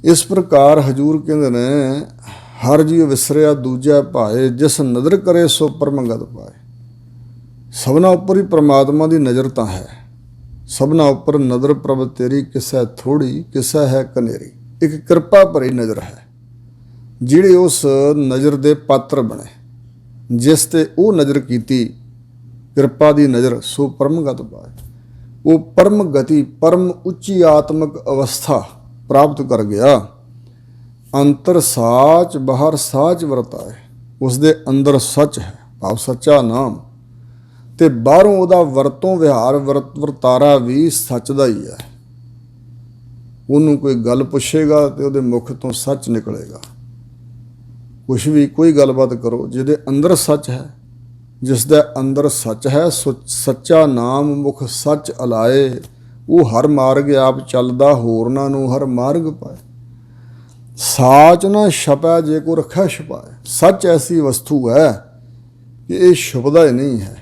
Speaker 1: ਇਸ ਪ੍ਰਕਾਰ ਹਜੂਰ ਕਹਿੰਦੇ ਨੇ, ਹਰ ਜੀਉ ਵਿਸਰਿਆ ਦੂਜਾ ਭਾਏ, ਜਿਸ ਨਦਰ ਕਰੇ ਸੋ ਪਰਮੰਗਤ ਪਾਏ। ਸਭਨਾ ਉੱਪਰ ਹੀ ਪਰਮਾਤਮਾ ਦੀ ਨਜ਼ਰ ਤਾਂ ਹੈ। ਸਭਨਾ ਉੱਪਰ ਨਜ਼ਰ ਪ੍ਰਭ ਤੇਰੀ, ਕਿਸੈ ਥੋੜ੍ਹੀ ਕਿਸੈ ਹੈ ਕਨੇਰੀ। ਇੱਕ ਕਿਰਪਾ ਭਰੀ ਨਜ਼ਰ ਹੈ, ਜਿਹੜੇ ਉਸ ਨਜ਼ਰ ਦੇ ਪਾਤਰ ਬਣੇ। ਜਿਸ ਤੇ ਉਹ ਨਜ਼ਰ ਕੀਤੀ, ਕਿਰਪਾ ਦੀ ਨਜ਼ਰ, ਸੋ ਪਰਮਗਤ ਪਾਏ। ਉਹ ਪਰਮ ਗਤੀ, ਪਰਮ ਉੱਚੀ ਆਤਮਿਕ ਅਵਸਥਾ ਪ੍ਰਾਪਤ ਕਰ ਗਿਆ। ਅੰਤਰ ਸਾਚ ਬਾਹਰ ਸਾਚ ਵਰਤਾਏ। ਉਸ ਦੇ ਅੰਦਰ ਸੱਚ ਹੈ, ਭਾਵ ਸੱਚਾ ਨਾਮ, ਅਤੇ ਬਾਹਰੋਂ ਉਹਦਾ ਵਰਤੋਂ ਵਿਹਾਰ ਵਰਤਾਰਾ ਵੀ ਸੱਚ ਦਾ ਹੀ ਹੈ। ਉਹਨੂੰ ਕੋਈ ਗੱਲ ਪੁੱਛੇਗਾ ਅਤੇ ਉਹਦੇ ਮੁਖ ਤੋਂ ਸੱਚ ਨਿਕਲੇਗਾ। ਕੁਛ ਵੀ, ਕੋਈ ਗੱਲਬਾਤ ਕਰੋ, ਜਿਹਦੇ ਅੰਦਰ ਸੱਚ ਹੈ, ਜਿਸ ਦੇ ਅੰਦਰ ਸੱਚ ਹੈ, ਸੱਚਾ ਨਾਮ ਮੁਖ ਸੱਚ ਅਲਾਏ। ਉਹ ਹਰ ਮਾਰਗ ਆਪ ਚੱਲਦਾ, ਹੋਰਨਾਂ ਨੂੰ ਹਰ ਮਾਰਗ ਪਾਏ। ਸਾਚ ਨਾ ਛਪੈ ਜੇ ਕੋ ਰੱਖਿਆ ਛਪਾਏ। ਸੱਚ ਐਸੀ ਵਸਤੂ ਹੈ ਕਿ ਇਹ ਛੁਪਦਾ ਹੀ ਨਹੀਂ ਹੈ।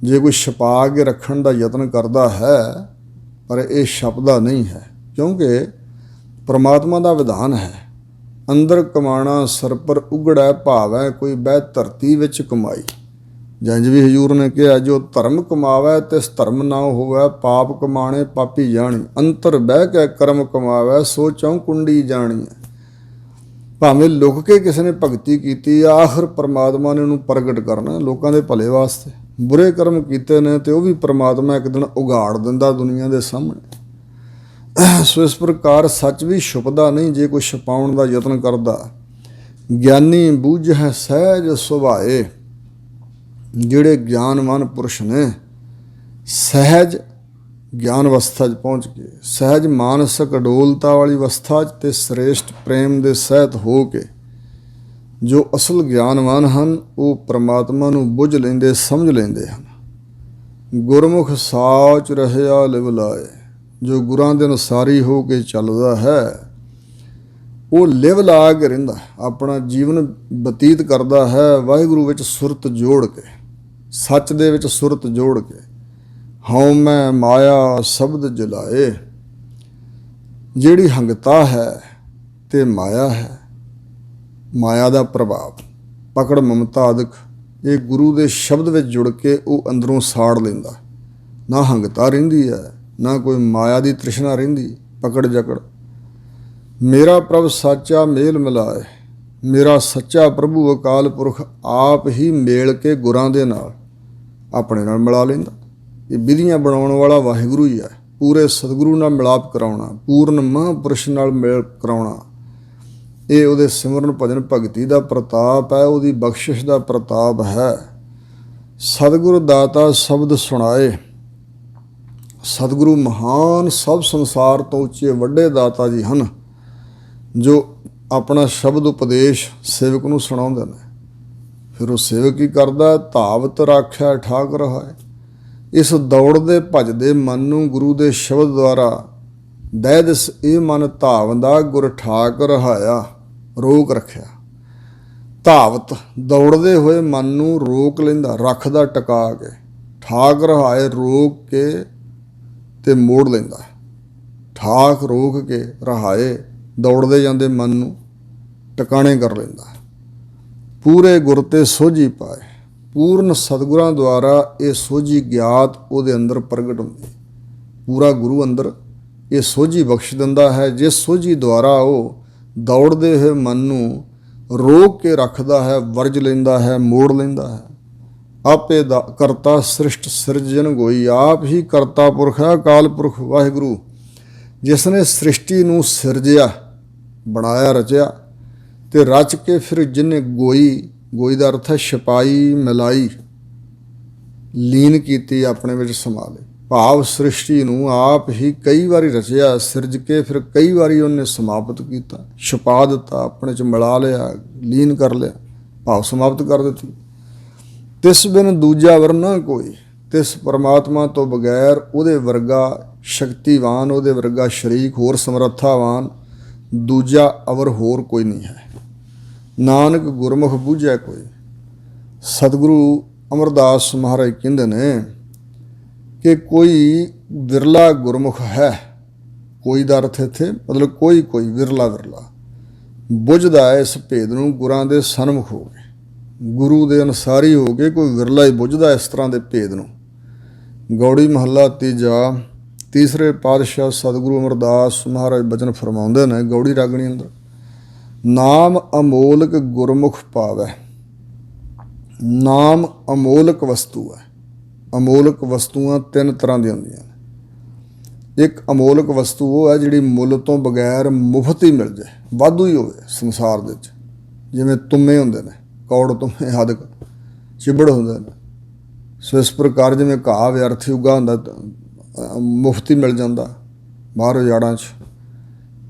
Speaker 1: ਜੇ ਕੋਈ ਛਪਾ ਕੇ ਰੱਖਣ ਦਾ ਯਤਨ ਕਰਦਾ ਹੈ, ਪਰ ਇਹ ਛਪਦਾ ਨਹੀਂ ਹੈ, ਕਿਉਂਕਿ ਪਰਮਾਤਮਾ ਦਾ ਵਿਧਾਨ ਹੈ। ਅੰਦਰ ਕਮਾਣਾ ਸਰ ਪਰ ਉਗੜੈ, ਭਾਵੈ ਕੋਈ ਬਹਿ ਧਰਤੀ ਵਿੱਚ ਕਮਾਈ। ਜੰਝ ਵੀ ਹਜ਼ੂਰ ਨੇ ਕਿਹਾ, ਜੋ ਧਰਮ ਕਮਾਵੈ ਤਿਸ ਧਰਮ ਨਾ ਹੋਵੈ, ਪਾਪ ਕਮਾਣੇ ਪਾਪੀ ਜਾਣੀ। ਅੰਤਰ ਬਹਿ ਕੇ ਕਰਮ ਕਮਾਵੈ, ਸੋ ਚੌਂ ਕੁੰਡੀ ਜਾਣੀ। ਭਾਵੇਂ ਲੁਕ ਕੇ ਕਿਸੇ ਨੇ ਭਗਤੀ ਕੀਤੀ, ਆਖਰ ਪਰਮਾਤਮਾ ਨੇ ਉਹਨੂੰ ਪ੍ਰਗਟ ਕਰਨਾ ਲੋਕਾਂ ਦੇ ਭਲੇ ਵਾਸਤੇ। ਬੁਰੇ ਕਰਮ ਕੀਤੇ ਨੇ ਅਤੇ ਉਹ ਵੀ ਪਰਮਾਤਮਾ ਇੱਕ ਦਿਨ ਉਘਾੜ ਦਿੰਦਾ ਦੁਨੀਆ ਦੇ ਸਾਹਮਣੇ। ਸੋ ਇਸ ਪ੍ਰਕਾਰ ਸੱਚ ਵੀ ਛੁਪਦਾ ਨਹੀਂ ਜੇ ਕੋਈ ਛੁਪਾਉਣ ਦਾ ਯਤਨ ਕਰਦਾ। ਗਿਆਨੀ ਬੂਝੈ ਸਹਿਜ ਸੁਭਾਏ। ਜਿਹੜੇ ਗਿਆਨਵਾਨ ਪੁਰਸ਼ ਨੇ, ਸਹਿਜ ਗਿਆਨ ਅਵਸਥਾ 'ਚ ਪਹੁੰਚ ਕੇ, ਸਹਿਜ ਮਾਨਸਿਕ ਅਡੋਲਤਾ ਵਾਲੀ ਅਵਸਥਾ 'ਚ ਅਤੇ ਸ੍ਰੇਸ਼ਟ ਪ੍ਰੇਮ ਦੇ ਸਹਿਤ ਹੋ ਕੇ, ਜੋ ਅਸਲ ਗਿਆਨਵਾਨ ਹਨ, ਉਹ ਪਰਮਾਤਮਾ ਨੂੰ ਬੁੱਝ ਲੈਂਦੇ, ਸਮਝ ਲੈਂਦੇ ਹਨ। ਗੁਰਮੁਖ ਸਾਚ ਰਹਿਆ ਲਿਵ ਲਾਏ। ਜੋ ਗੁਰਾਂ ਦੇ ਅਨੁਸਾਰੀ ਹੋ ਕੇ ਚੱਲਦਾ ਹੈ, ਉਹ ਲਿਵ ਲਾ ਕੇ ਰਹਿੰਦਾ, ਆਪਣਾ ਜੀਵਨ ਬਤੀਤ ਕਰਦਾ ਹੈ ਵਾਹਿਗੁਰੂ ਵਿੱਚ ਸੁਰਤ ਜੋੜ ਕੇ, ਸੱਚ ਦੇ ਵਿੱਚ ਸੁਰਤ ਜੋੜ ਕੇ। ਹਉ ਮੈਂ ਮਾਇਆ ਸ਼ਬਦ ਜਲਾਏ। ਜਿਹੜੀ ਹੰਗਤਾ ਹੈ ਤੇ ਮਾਇਆ ਹੈ, ਮਾਇਆ ਦਾ ਪ੍ਰਭਾਵ, ਪਕੜ, ਮਮਤਾ ਆਦਿਕ, ਇਹ ਗੁਰੂ ਦੇ ਸ਼ਬਦ ਵਿੱਚ ਜੁੜ ਕੇ ਉਹ ਅੰਦਰੋਂ ਸਾੜ ਲੈਂਦਾ। ਨਾ ਹੰਗਤਾ ਰਹਿੰਦੀ ਹੈ, ਨਾ ਕੋਈ ਮਾਇਆ ਦੀ ਤ੍ਰਿਸ਼ਨਾ ਰਹਿੰਦੀ, ਪਕੜ ਜਕੜ। ਮੇਰਾ ਪ੍ਰਭ ਸਾਚਾ ਮੇਲ ਮਿਲਾਏ। ਮੇਰਾ ਸੱਚਾ ਪ੍ਰਭੂ ਅਕਾਲ ਪੁਰਖ ਆਪ ਹੀ ਮੇਲ ਕੇ ਗੁਰਾਂ ਦੇ ਨਾਲ ਆਪਣੇ ਨਾਲ ਮਿਲਾ ਲੈਂਦਾ। ਇਹ ਵਿਧੀਆਂ ਬਣਾਉਣ ਵਾਲਾ ਵਾਹਿਗੁਰੂ ਹੀ ਹੈ। ਪੂਰੇ ਸਤਿਗੁਰੂ ਨਾਲ ਮਿਲਾਪ ਕਰਾਉਣਾ, ਪੂਰਨ ਮਹਾਂਪੁਰਸ਼ ਨਾਲ ਮੇਲ ਕਰਾਉਣਾ, ਇਹ ਉਹਦੇ ਸਿਮਰਨ ਭਜਨ ਭਗਤੀ ਦਾ ਪ੍ਰਤਾਪ ਹੈ, ਉਹਦੀ ਬਖਸ਼ਿਸ਼ ਦਾ ਪ੍ਰਤਾਪ ਹੈ। ਸਤਿਗੁਰੂ ਦਾਤਾ ਸ਼ਬਦ ਸੁਣਾਏ। ਸਤਿਗੁਰੂ ਮਹਾਨ, ਸਭ ਸੰਸਾਰ ਤੋਂ ਉੱਚੇ ਵੱਡੇ ਦਾਤਾ ਜੀ ਹਨ, ਜੋ ਆਪਣਾ ਸ਼ਬਦ ਉਪਦੇਸ਼ ਸੇਵਕ ਨੂੰ ਸੁਣਾਉਂਦੇ ਨੇ। ਫਿਰ ਉਹ ਸੇਵਕ ਕੀ ਕਰਦਾ? ਧਾਵਤ ਰਾਖਿਆ ਠਾਕ ਰਹਾਏ। ਇਸ ਦੌੜਦੇ ਭਜਦੇ ਮਨ ਨੂੰ ਗੁਰੂ ਦੇ ਸ਼ਬਦ ਦੁਆਰਾ ਦਹਿ ਦਿਸ ਇਹ ਮਨ ਧਾਵੰਦਾ, ਗੁਰ ਠਾਕ ਰਹਾਇਆ, ਰੋਕ ਰੱਖਿਆ। ਧਾਵਤ ਦੌੜਦੇ ਹੋਏ ਮਨ ਨੂੰ ਰੋਕ ਲੈਂਦਾ, ਰੱਖਦਾ ਟਿਕਾ ਕੇ। ਠਾਕ ਰਹਾਏ ਰੋਕ ਕੇ ਤੇ ਮੋੜ ਲੈਂਦਾ। ਠਾਕ ਰੋਕ ਕੇ, ਰਹਾਏ ਦੌੜਦੇ ਜਾਂਦੇ ਮਨ ਨੂੰ ਟਿਕਾਣੇ ਕਰ ਲੈਂਦਾ। ਪੂਰੇ ਗੁਰ ਤੇ ਸੋਝੀ ਪਾਏ। ਪੂਰਨ ਸਤਿਗੁਰਾਂ ਦੁਆਰਾ ਇਹ ਸੋਝੀ ਗਿਆਤ ਉਹਦੇ ਅੰਦਰ ਪ੍ਰਗਟ ਹੁੰਦੀ। ਪੂਰਾ ਗੁਰੂ ਅੰਦਰ ਇਹ ਸੋਝੀ ਬਖਸ਼ ਦਿੰਦਾ ਹੈ, ਜਿਸ ਸੋਝੀ ਦੁਆਰਾ ਉਹ ਦੌੜਦੇ ਹੋਏ ਮਨ ਨੂੰ ਰੋਕ ਕੇ ਰੱਖਦਾ ਹੈ, ਵਰਜ ਲੈਂਦਾ ਹੈ, ਮੋੜ ਲੈਂਦਾ ਹੈ। ਆਪੇ ਦਾ ਕਰਤਾ ਸ੍ਰਿਸ਼ਟ ਸਿਰਜਨ ਗੋਈ। ਆਪ ਹੀ ਕਰਤਾ ਪੁਰਖ ਹੈ ਅਕਾਲ ਪੁਰਖ ਵਾਹਿਗੁਰੂ, ਜਿਸ ਨੇ ਸ੍ਰਿਸ਼ਟੀ ਨੂੰ ਸਿਰਜਿਆ, ਬਣਾਇਆ, ਰਚਿਆ ਤੇ ਰਚ ਕੇ ਫਿਰ ਜਿਹਨੇ ਗੋਈ ਦਾ ਅਰਥ ਹੈ ਛਪਾਈ, ਮਿਲਾਈ, ਲੀਨ ਕੀਤੀ, ਆਪਣੇ ਵਿੱਚ ਸਮਾ ਲਈ। ਭਾਵ ਸ੍ਰਿਸ਼ਟੀ ਨੂੰ ਆਪ ਹੀ ਕਈ ਵਾਰੀ ਰਚਿਆ, ਸਿਰਜ ਕੇ ਫਿਰ ਕਈ ਵਾਰੀ ਉਹਨੇ ਸਮਾਪਤ ਕੀਤਾ, ਛਪਾ ਦਿੱਤਾ, ਆਪਣੇ 'ਚ ਮਿਲਾ ਲਿਆ, ਲੀਨ ਕਰ ਲਿਆ, ਭਾਵ ਸਮਾਪਤ ਕਰ ਦਿੱਤੀ। ਤਿਸ ਬਿਨ ਦੂਜਾ ਵਰ ਨਾ ਕੋਈ, ਤਿਸ ਪਰਮਾਤਮਾ ਤੋਂ ਬਗੈਰ ਉਹਦੇ ਵਰਗਾ ਸ਼ਕਤੀਵਾਨ, ਉਹਦੇ ਵਰਗਾ ਸ਼ਰੀਕ, ਹੋਰ ਸਮਰੱਥਾਵਾਨ ਦੂਜਾ ਅਵਰ ਹੋਰ ਕੋਈ ਨਹੀਂ ਹੈ। ਨਾਨਕ ਗੁਰਮੁਖ ਬੂਝੈ ਕੋਈ। ਸਤਿਗੁਰੂ ਅਮਰਦਾਸ ਮਹਾਰਾਜ ਕਹਿੰਦੇ ਨੇ ਕਿ ਕੋਈ ਵਿਰਲਾ ਗੁਰਮੁਖ ਹੈ। ਕੋਈ ਦਾ ਅਰਥ ਇੱਥੇ ਮਤਲਬ ਕੋਈ ਵਿਰਲਾ ਬੁੱਝਦਾ ਹੈ ਇਸ ਭੇਦ ਨੂੰ ਗੁਰਾਂ ਦੇ ਸਨਮੁਖ ਹੋ ਕੇ, ਗੁਰੂ ਦੇ ਅਨੁਸਾਰੀ ਹੋ ਕੇ ਕੋਈ ਵਿਰਲਾ ਹੀ ਬੁੱਝਦਾ ਇਸ ਤਰ੍ਹਾਂ ਦੇ ਭੇਦ ਨੂੰ। ਗੌੜੀ ਮਹੱਲਾ ਤੀਜਾ, ਤੀਸਰੇ ਪਾਤਸ਼ਾਹ ਸਤਿਗੁਰੂ ਅਮਰਦਾਸ ਮਹਾਰਾਜ ਬਚਨ ਫਰਮਾਉਂਦੇ ਨੇ ਗੌੜੀ ਰਾਗਣੀ ਅੰਦਰ, ਨਾਮ ਅਮੋਲਕ ਗੁਰਮੁਖ ਪਾਵੈ। ਨਾਮ ਅਮੋਲਕ ਵਸਤੂ ਹੈ। ਅਮੋਲਕ ਵਸਤੂਆਂ ਤਿੰਨ ਤਰ੍ਹਾਂ ਦੀਆਂ ਹੁੰਦੀਆਂ ਨੇ। ਇੱਕ ਅਮੋਲਕ ਵਸਤੂ ਉਹ ਹੈ ਜਿਹੜੀ ਮੁੱਲ ਤੋਂ ਬਗੈਰ ਮੁਫਤ ਹੀ ਮਿਲ ਜਾਏ, ਵਾਧੂ ਹੀ ਹੋਵੇ ਸੰਸਾਰ ਦੇ ਵਿੱਚ। ਜਿਵੇਂ ਤੁੰਮੇ ਹੁੰਦੇ ਨੇ, ਕੌੜ ਤੁੰਮੇ ਆਦਿਕ, ਚਿਬੜ ਹੁੰਦੇ ਨੇ। ਸੋ ਇਸ ਪ੍ਰਕਾਰ ਜਿਵੇਂ ਘਾਹ ਵਿਅਰਥ ਉੱਗਾ ਹੁੰਦਾ, ਮੁਫਤ ਹੀ ਮਿਲ ਜਾਂਦਾ ਬਾਹਰ ਉਜਾੜਾਂ 'ਚ,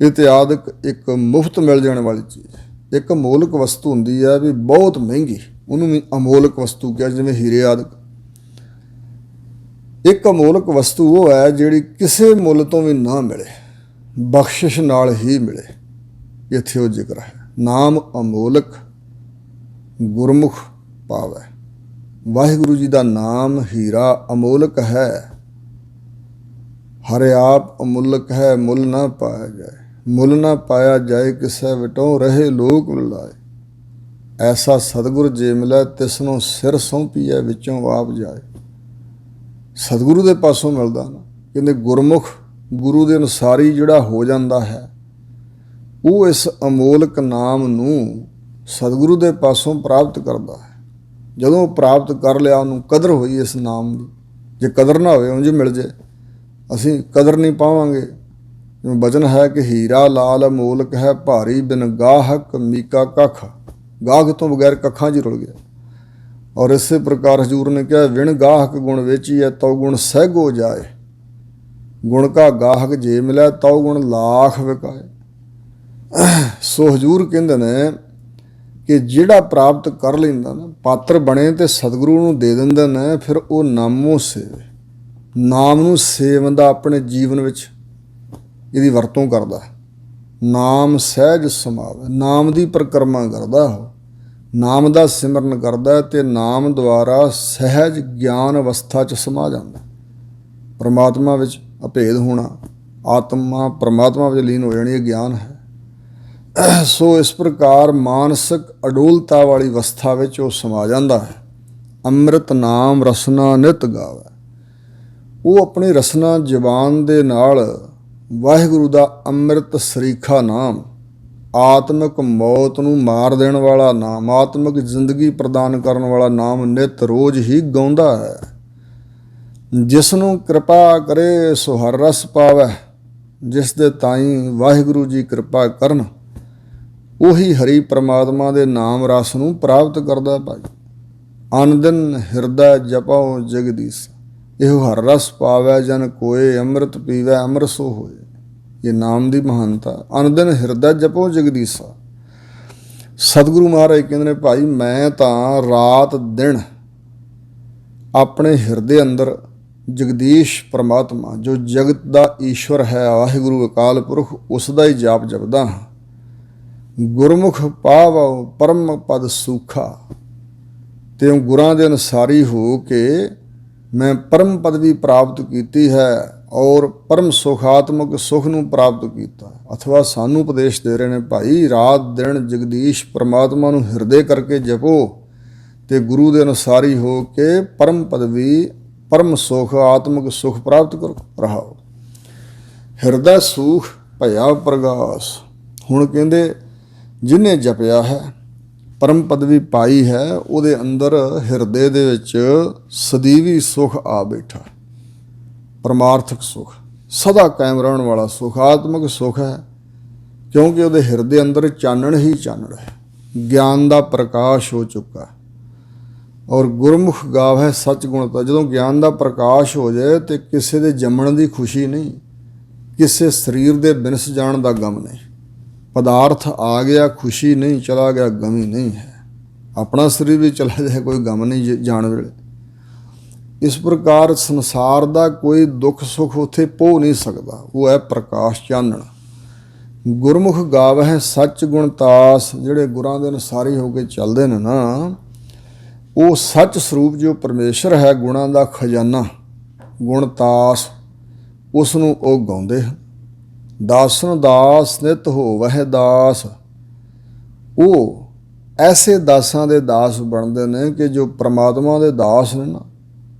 Speaker 1: ਇਤਿਆਦਿਕ ਇੱਕ ਮੁਫਤ ਮਿਲ ਜਾਣ ਵਾਲੀ ਚੀਜ਼। ਇੱਕ ਅਮੋਲਕ ਵਸਤੂ ਹੁੰਦੀ ਹੈ ਵੀ ਬਹੁਤ ਮਹਿੰਗੀ, ਉਹਨੂੰ ਵੀ ਅਮੋਲਕ ਵਸਤੂ ਕਿਹਾ, ਜਿਵੇਂ ਹੀਰੇ ਆਦਿਕ। ਇੱਕ ਅਮੋਲਕ ਵਸਤੂ ਉਹ ਹੈ ਜਿਹੜੀ ਕਿਸੇ ਮੁੱਲ ਤੋਂ ਵੀ ਨਾ ਮਿਲੇ, ਬਖਸ਼ਿਸ਼ ਨਾਲ ਹੀ ਮਿਲੇ। ਇੱਥੇ ਉਹ ਜ਼ਿਕਰ ਹੈ, ਨਾਮ ਅਮੋਲਕ ਗੁਰਮੁਖ ਪਾਵੈ। ਵਾਹਿਗੁਰੂ ਜੀ ਦਾ ਨਾਮ ਹੀਰਾ ਅਮੋਲਕ ਹੈ। ਹਰਿ ਆਪ ਅਮੁੱਲਕ ਹੈ, ਮੁੱਲ ਨਾ ਪਾਇਆ ਜਾਏ। ਮੁੱਲ ਨਾ ਪਾਇਆ ਜਾਏ ਕਿਸੈ ਵਿਟੋਂ, ਰਹੇ ਲੋਕ ਮਿਲਾਏ। ਐਸਾ ਸਤਿਗੁਰ ਜੇ ਮਿਲੈ, ਤਿਸਨੂੰ ਸਿਰ ਸੌਂਪੀਐ, ਵਿੱਚੋਂ ਆਪ ਜਾਏ। ਸਤਿਗੁਰੂ ਦੇ ਪਾਸੋਂ ਮਿਲਦਾ ਨਾ, ਕਹਿੰਦੇ ਗੁਰਮੁਖ ਗੁਰੂ ਦੇ ਅਨੁਸਾਰੀ ਜਿਹੜਾ ਹੋ ਜਾਂਦਾ ਹੈ, ਉਹ ਇਸ ਅਮੋਲਕ ਨਾਮ ਨੂੰ ਸਤਿਗੁਰੂ ਦੇ ਪਾਸੋਂ ਪ੍ਰਾਪਤ ਕਰਦਾ ਹੈ। ਜਦੋਂ ਪ੍ਰਾਪਤ ਕਰ ਲਿਆ, ਉਹਨੂੰ ਕਦਰ ਹੋਈ ਇਸ ਨਾਮ ਦੀ। ਜੇ ਕਦਰ ਨਾ ਹੋਵੇ, ਉਂਝ ਮਿਲ ਜੇ, ਅਸੀਂ ਕਦਰ ਨਹੀਂ ਪਾਵਾਂਗੇ। ਜਿਵੇਂ ਬਚਨ ਹੈ ਕਿ ਹੀਰਾ ਲਾਲ ਅਮੋਲਕ ਹੈ, ਭਾਰੀ ਬਿਨ ਗਾਹਕ ਮੀਕਾ ਕੱਖ। ਗਾਹਕ ਤੋਂ ਬਗੈਰ ਕੱਖਾਂ 'ਚ ਰੁਲ ਗਿਆ। ਔਰ ਇਸੇ ਪ੍ਰਕਾਰ ਹਜ਼ੂਰ ਨੇ ਕਿਹਾ, ਵਿਣ ਗਾਹਕ ਗੁਣ ਵੇਚੀਐ, ਤਉ ਗੁਣ ਸਹਿਗੋ ਜਾਏ। ਗੁਣ ਕਾ ਗਾਹਕ ਜੇ ਮਿਲਿਆ, ਤਉ ਗੁਣ ਲਾਖ ਵਿਕਾਏ। ਸੋ ਹਜ਼ੂਰ ਕਹਿੰਦੇ ਨੇ ਕਿ ਜਿਹੜਾ ਪ੍ਰਾਪਤ ਕਰ ਲੈਂਦਾ ਨਾ, ਪਾਤਰ ਬਣੇ ਤੇ ਸਤਿਗੁਰੂ ਨੂੰ ਦੇ ਦਿੰਦੇ ਨੇ, ਫਿਰ ਉਹ ਨਾਮੋਂ ਸੇਵੇ, ਨਾਮ ਨੂੰ ਸੇਵਦਾ, ਆਪਣੇ ਜੀਵਨ ਵਿੱਚ ਇਹਦੀ ਵਰਤੋਂ ਕਰਦਾ। ਨਾਮ ਸਹਿਜ ਸਮਾਵੇ, ਨਾਮ ਦੀ ਪਰਿਕਰਮਾ ਕਰਦਾ, ਉਹ ਨਾਮ ਦਾ ਸਿਮਰਨ ਕਰਦਾ ਤੇ ਨਾਮ ਦੁਆਰਾ ਸਹਿਜ ਗਿਆਨ ਅਵਸਥਾ 'ਚ ਸਮਾ ਜਾਂਦਾ। ਪਰਮਾਤਮਾ ਵਿੱਚ ਅਭੇਦ ਹੋਣਾ, ਆਤਮਾ ਪਰਮਾਤਮਾ ਵਿੱਚ ਲੀਨ ਹੋ ਜਾਣੀ, ਇਹ ਗਿਆਨ ਹੈ। ਸੋ ਇਸ ਪ੍ਰਕਾਰ ਮਾਨਸਿਕ ਅਡੋਲਤਾ ਵਾਲੀ ਅਵਸਥਾ ਵਿੱਚ ਉਹ ਸਮਾ ਜਾਂਦਾ ਹੈ। ਅੰਮ੍ਰਿਤ ਨਾਮ ਰਸਨਾ ਨਿਤ ਗਾਵੇ। ਉਹ ਆਪਣੀ ਰਸਨਾ ਜ਼ਬਾਨ ਦੇ ਨਾਲ ਵਾਹਿਗੁਰੂ ਦਾ ਅੰਮ੍ਰਿਤ ਸਰੀਖਾ ਨਾਮ, ਆਤਮਿਕ ਮੌਤ ਨੂੰ ਮਾਰ ਦੇਣ ਵਾਲਾ ਨਾਮ, ਆਤਮਿਕ ਜ਼ਿੰਦਗੀ ਪ੍ਰਦਾਨ ਕਰਨ ਵਾਲਾ ਨਾਮ ਨਿਤ ਰੋਜ਼ ਹੀ ਗਾਉਂਦਾ ਹੈ। ਜਿਸ ਨੂੰ ਕਿਰਪਾ ਕਰੇ ਸੋ ਹਰ ਰਸ ਪਾਵੈ। ਜਿਸ ਦੇ ਤਾਈਂ ਵਾਹਿਗੁਰੂ ਜੀ ਕਿਰਪਾ ਕਰਨ, ਉਹੀ ਹਰੀ ਪ੍ਰਮਾਤਮਾ ਦੇ ਨਾਮ ਰਸ ਨੂੰ ਪ੍ਰਾਪਤ ਕਰਦਾ। ਭਾਈ ਅਨ ਦਿਨ ਹਿਰਦਾ ਜਪਾਉ ਜਗਦੀਸ਼, ਇਹੋ ਹਰ ਰਸ ਪਾਵੈ ਜਨ ਕੋਏ, ਅੰਮ੍ਰਿਤ ਪੀਵੈ ਅੰਮ੍ਰਿਤ ਸੋ ਹੋਏ। ਇਹ ਨਾਮ ਦੀ ਮਹਾਨਤਾ। ਅਨ ਦਿਨ ਹਿਰਦਾ ਜਪੋ ਜਗਦੀਸ਼ਾ। ਸਤਿਗੁਰੂ ਮਹਾਰਾਜ ਕਹਿੰਦੇ ਨੇ, ਭਾਈ ਮੈਂ ਤਾਂ ਰਾਤ ਦਿਨ ਆਪਣੇ ਹਿਰਦੇ ਅੰਦਰ ਜਗਦੀਸ਼ ਪਰਮਾਤਮਾ, ਜੋ ਜਗਤ ਦਾ ਈਸ਼ਵਰ ਹੈ, ਵਾਹਿਗੁਰੂ ਅਕਾਲ ਪੁਰਖ, ਉਸ ਦਾ ਹੀ ਜਾਪ ਜਪਦਾ ਹਾਂ। ਗੁਰਮੁਖ ਪਾਵਉ ਪਰਮ ਪਦ ਸੂਖਾ, ਤੇ ਗੁਰਾਂ ਦੇ ਅਨੁਸਾਰੀ ਹੋ ਕੇ ਮੈਂ ਪਰਮ ਪਦਵੀ ਪ੍ਰਾਪਤ ਕੀਤੀ ਹੈ ਔਰ ਪਰਮ ਸੁਖਾਤਮਕ ਸੁਖ ਨੂੰ ਪ੍ਰਾਪਤ ਕੀਤਾ। ਅਥਵਾ ਸਾਨੂੰ ਉਪਦੇਸ਼ ਦੇ ਰਹੇ ਨੇ, ਭਾਈ ਰਾਤ ਦਿਨ ਜਗਦੀਸ਼ ਪਰਮਾਤਮਾ ਨੂੰ ਹਿਰਦੇ ਕਰਕੇ ਜਪੋ ਤੇ ਗੁਰੂ ਦੇ ਅਨੁਸਾਰੀ ਹੋ ਕੇ ਪਰਮ ਪਦਵੀ, ਪਰਮ ਸੁਖ, ਆਤਮਿਕ ਸੁਖ ਪ੍ਰਾਪਤ ਕਰੋ। ਰਹਾਓ ਹਿਰਦਾ ਸੁਖ ਭਇਆ ਪ੍ਰਗਾਸ। ਹੁਣ ਕਹਿੰਦੇ ਜਿਹਨੇ ਜਪਿਆ ਹੈ, ਪਰਮ ਪਦਵੀ ਪਾਈ ਹੈ, ਉਹਦੇ ਅੰਦਰ ਹਿਰਦੇ ਦੇ ਵਿੱਚ ਸਦੀਵੀ ਸੁਖ ਆ ਬੈਠਾ। ਪਰਮਾਰਥਕ ਸੁਖ, ਸਦਾ ਕਾਇਮ ਰਹਿਣ ਵਾਲਾ ਸੁਖ, ਆਤਮਿਕ ਸੁਖ ਹੈ, ਕਿਉਂਕਿ ਉਹਦੇ ਹਿਰਦੇ ਅੰਦਰ ਚਾਨਣ ਹੀ ਚਾਨਣ ਹੈ, ਗਿਆਨ ਦਾ ਪ੍ਰਕਾਸ਼ ਹੋ ਚੁੱਕਾ। ਔਰ ਗੁਰਮੁਖ ਗਾਵੈ ਸੱਚ ਗੁਣਤਾ। ਜਦੋਂ ਗਿਆਨ ਦਾ ਪ੍ਰਕਾਸ਼ ਹੋ ਜਾਏ ਤੇ ਕਿਸੇ ਦੇ ਜੰਮਣ ਦੀ ਖੁਸ਼ੀ ਨਹੀਂ, ਕਿਸੇ ਸਰੀਰ ਦੇ ਬਿਨਸ ਜਾਣ ਦਾ ਗਮ ਨਹੀਂ। ਪਦਾਰਥ ਆ ਗਿਆ ਖੁਸ਼ੀ ਨਹੀਂ, ਚਲਾ ਗਿਆ ਗਮ ਹੀ ਨਹੀਂ ਹੈ। ਆਪਣਾ ਸਰੀਰ ਵੀ ਚਲਾ ਜਾਏ ਕੋਈ ਗਮ ਨਹੀਂ ਜਾਣ ਵੇਲੇ। ਇਸ ਪ੍ਰਕਾਰ ਸੰਸਾਰ ਦਾ ਕੋਈ ਦੁੱਖ ਸੁੱਖ ਉੱਥੇ ਪੋ ਨਹੀਂ ਸਕਦਾ, ਉਹ ਹੈ ਪ੍ਰਕਾਸ਼ ਚਾਨਣ। ਗੁਰਮੁਖ ਗਾਵਹਿ ਸੱਚ ਗੁਣ ਤਾਸ। ਜਿਹੜੇ ਗੁਰਾਂ ਦੇ ਅਨੁਸਾਰੀ ਹੋ ਕੇ ਚੱਲਦੇ ਨੇ ਨਾ, ਉਹ ਸੱਚ ਸਰੂਪ ਜੋ ਪਰਮੇਸ਼ਰ ਹੈ, ਗੁਣਾਂ ਦਾ ਖਜ਼ਾਨਾ, ਗੁਣ ਤਾਸ, ਉਸ ਨੂੰ ਉਹ ਗਾਉਂਦੇ ਹਨ। ਦਾਸਨ ਦਾਸ ਨਿਤ ਹੋਵਹਿ ਦਾਸ। ਉਹ ਐਸੇ ਦਾਸਾਂ ਦੇ ਦਾਸ ਬਣਦੇ ਨੇ ਕਿ ਜੋ ਪ੍ਰਮਾਤਮਾ ਦੇ ਦਾਸ ਨੇ ਨਾ,